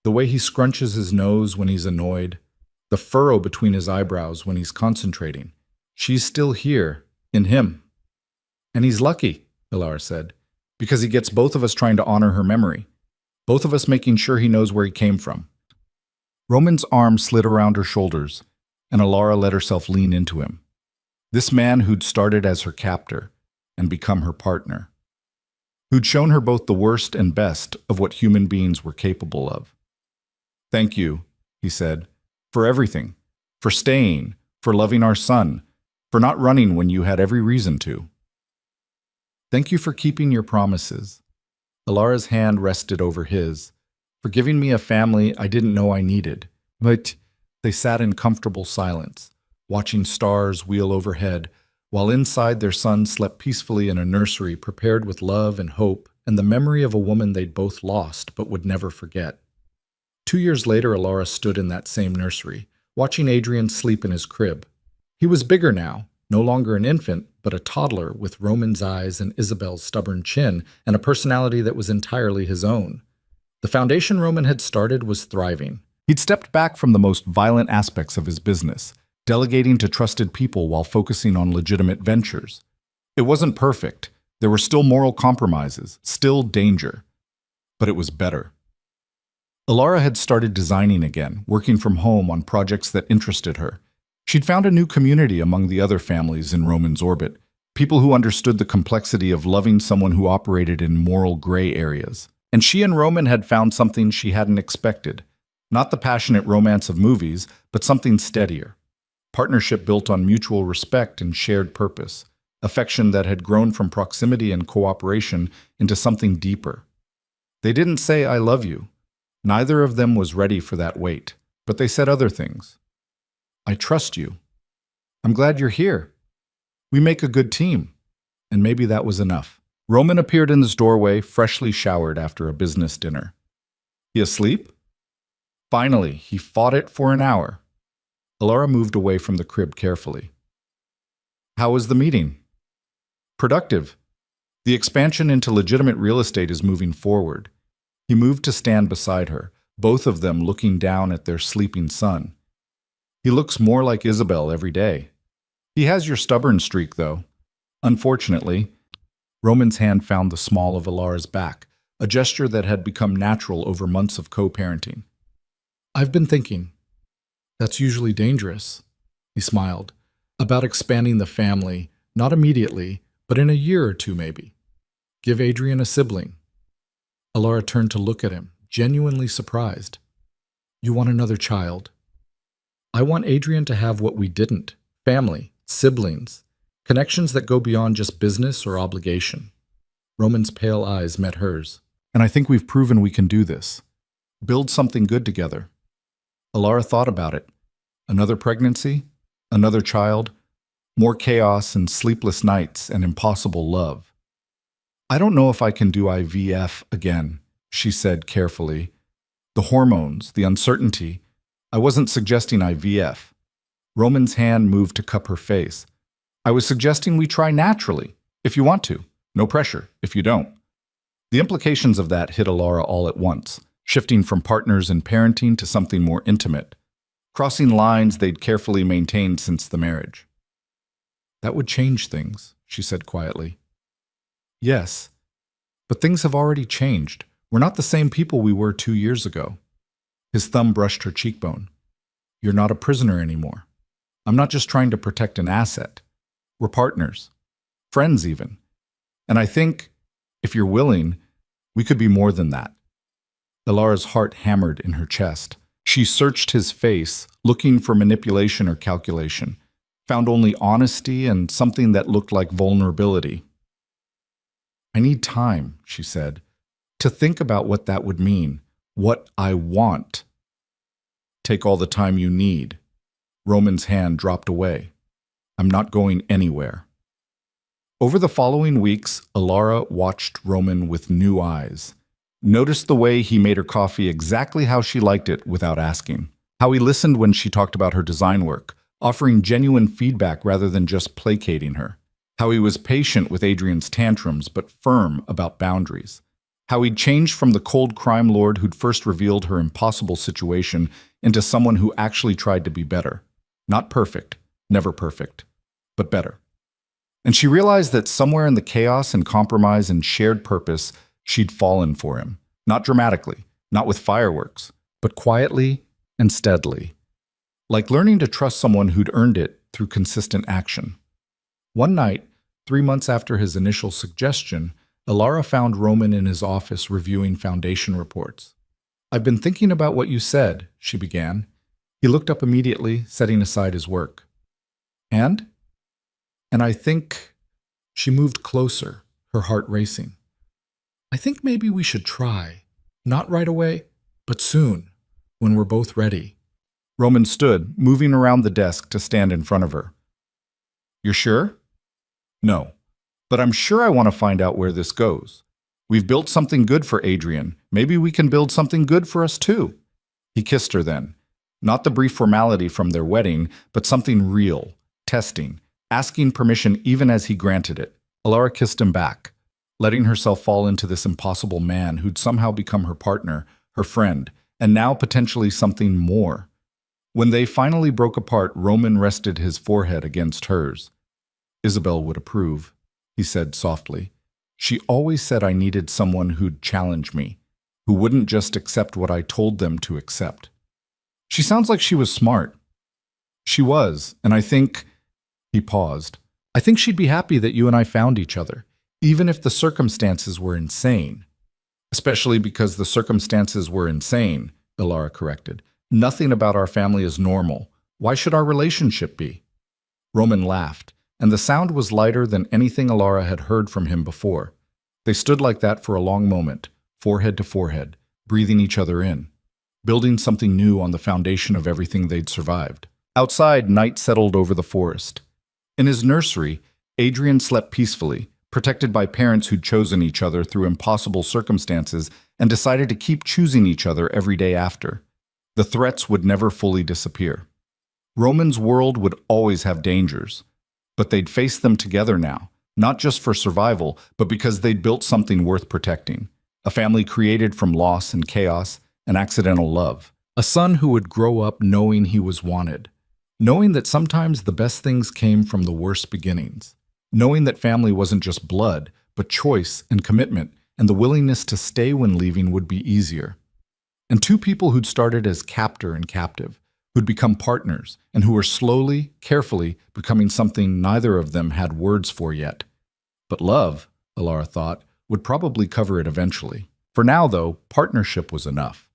The way he scrunches his nose when he's annoyed, the furrow between his eyebrows when he's concentrating. She's still here, in him. And he's lucky, Alara said, because he gets both of us trying to honor her memory, both of us making sure he knows where he came from. Roman's arm slid around her shoulders, and Alara let herself lean into him. This man who'd started as her captor and become her partner, who'd shown her both the worst and best of what human beings were capable of. Thank you, he said, for everything, for staying, for loving our son, for not running when you had every reason to. Thank you for keeping your promises. Alara's hand rested over his, for giving me a family I didn't know I needed. But they sat in comfortable silence, watching stars wheel overhead, while inside their son slept peacefully in a nursery prepared with love and hope and the memory of a woman they'd both lost but would never forget. 2 years later, Alara stood in that same nursery, watching Adrian sleep in his crib. He was bigger now, no longer an infant, but a toddler with Roman's eyes and Isabel's stubborn chin and a personality that was entirely his own. The foundation Roman had started was thriving. He'd stepped back from the most violent aspects of his business, delegating to trusted people while focusing on legitimate ventures. It wasn't perfect. There were still moral compromises, still danger. But it was better. Alara had started designing again, working from home on projects that interested her. She'd found a new community among the other families in Roman's orbit, people who understood the complexity of loving someone who operated in moral gray areas. And she and Roman had found something she hadn't expected. Not the passionate romance of movies, but something steadier. Partnership built on mutual respect and shared purpose. Affection that had grown from proximity and cooperation into something deeper. They didn't say, "I love you." Neither of them was ready for that weight, but they said other things. "I trust you. I'm glad you're here. We make a good team." And maybe that was enough. Roman appeared in his doorway, freshly showered after a business dinner. He asleep? Finally, he fought it for an hour. Alara moved away from the crib carefully. How was the meeting? Productive. The expansion into legitimate real estate is moving forward. He moved to stand beside her, both of them looking down at their sleeping son. He looks more like Isabel every day. He has your stubborn streak, though. Unfortunately, Roman's hand found the small of Alara's back, a gesture that had become natural over months of co-parenting. I've been thinking. That's usually dangerous, he smiled, about expanding the family, not immediately, but in a year or two maybe. Give Adrian a sibling. Alara turned to look at him, genuinely surprised. You want another child? I want Adrian to have what we didn't. Family, siblings, connections that go beyond just business or obligation. Roman's pale eyes met hers. And I think we've proven we can do this. Build something good together. Alara thought about it. Another pregnancy? Another child? More chaos and sleepless nights and impossible love. I don't know if I can do IVF again, she said carefully. The hormones, the uncertainty. I wasn't suggesting IVF. Roman's hand moved to cup her face. I was suggesting we try naturally, if you want to. No pressure, if you don't. The implications of that hit Alara all at once, shifting from partners in parenting to something more intimate, crossing lines they'd carefully maintained since the marriage. That would change things, she said quietly. Yes, but things have already changed. We're not the same people we were 2 years ago. His thumb brushed her cheekbone. You're not a prisoner anymore. I'm not just trying to protect an asset. We're partners. Friends even. And I think, if you're willing, we could be more than that. Alara's heart hammered in her chest. She searched his face, looking for manipulation or calculation, found only honesty and something that looked like vulnerability. I need time, she said, to think about what that would mean, what I want. Take all the time you need. Roman's hand dropped away. I'm not going anywhere. Over the following weeks, Alara watched Roman with new eyes. Noticed the way he made her coffee exactly how she liked it without asking. How he listened when she talked about her design work, offering genuine feedback rather than just placating her. How he was patient with Adrian's tantrums but firm about boundaries. How he'd changed from the cold crime lord who'd first revealed her impossible situation into someone who actually tried to be better. Not perfect, never perfect, but better. And she realized that somewhere in the chaos and compromise and shared purpose, she'd fallen for him. Not dramatically, not with fireworks, but quietly and steadily. Like learning to trust someone who'd earned it through consistent action. One night, 3 months after his initial suggestion, Alara found Roman in his office reviewing foundation reports. "I've been thinking about what you said," she began. He looked up immediately, setting aside his work. And I think..." She moved closer, her heart racing. "I think maybe we should try. Not right away, but soon, when we're both ready." Roman stood, moving around the desk to stand in front of her. "You're sure?" "No, but I'm sure I want to find out where this goes. We've built something good for Adrian. Maybe we can build something good for us too." He kissed her then. Not the brief formality from their wedding, but something real, testing, asking permission even as he granted it. Alara kissed him back, letting herself fall into this impossible man who'd somehow become her partner, her friend, and now potentially something more. When they finally broke apart, Roman rested his forehead against hers. "Isabel would approve," he said softly. "She always said I needed someone who'd challenge me, who wouldn't just accept what I told them to accept." "She sounds like she was smart." "She was, and I think..." He paused. "I think she'd be happy that you and I found each other, even if the circumstances were insane." "Especially because the circumstances were insane," Alara corrected. "Nothing about our family is normal. Why should our relationship be?" Roman laughed, and the sound was lighter than anything Alara had heard from him before. They stood like that for a long moment, forehead to forehead, breathing each other in, building something new on the foundation of everything they'd survived. Outside, night settled over the forest. In his nursery, Adrian slept peacefully, protected by parents who'd chosen each other through impossible circumstances and decided to keep choosing each other every day after. The threats would never fully disappear. Roman's world would always have dangers, but they'd face them together now, not just for survival, but because they'd built something worth protecting. A family created from loss and chaos and accidental love. A son who would grow up knowing he was wanted. Knowing that sometimes the best things came from the worst beginnings. Knowing that family wasn't just blood, but choice and commitment, and the willingness to stay when leaving would be easier. And two people who'd started as captor and captive, who'd become partners, and who were slowly, carefully becoming something neither of them had words for yet. But love, Alara thought, would probably cover it eventually. For now, though, partnership was enough.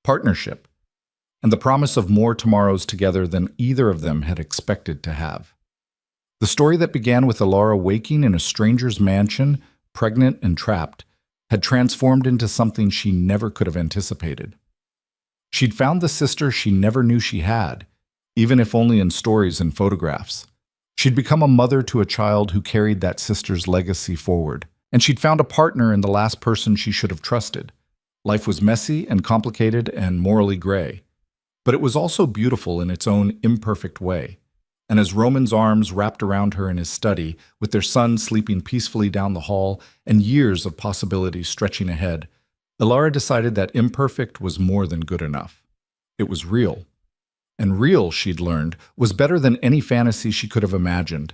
Partnership. And the promise of more tomorrows together than either of them had expected to have. The story that began with Alara waking in a stranger's mansion, pregnant and trapped, had transformed into something she never could have anticipated. She'd found the sister she never knew she had, even if only in stories and photographs. She'd become a mother to a child who carried that sister's legacy forward, and she'd found a partner in the last person she should have trusted. Life was messy and complicated and morally gray, but it was also beautiful in its own imperfect way. And as Roman's arms wrapped around her in his study, with their son sleeping peacefully down the hall and years of possibilities stretching ahead, Alara decided that imperfect was more than good enough. It was real. And real, she'd learned, was better than any fantasy she could have imagined.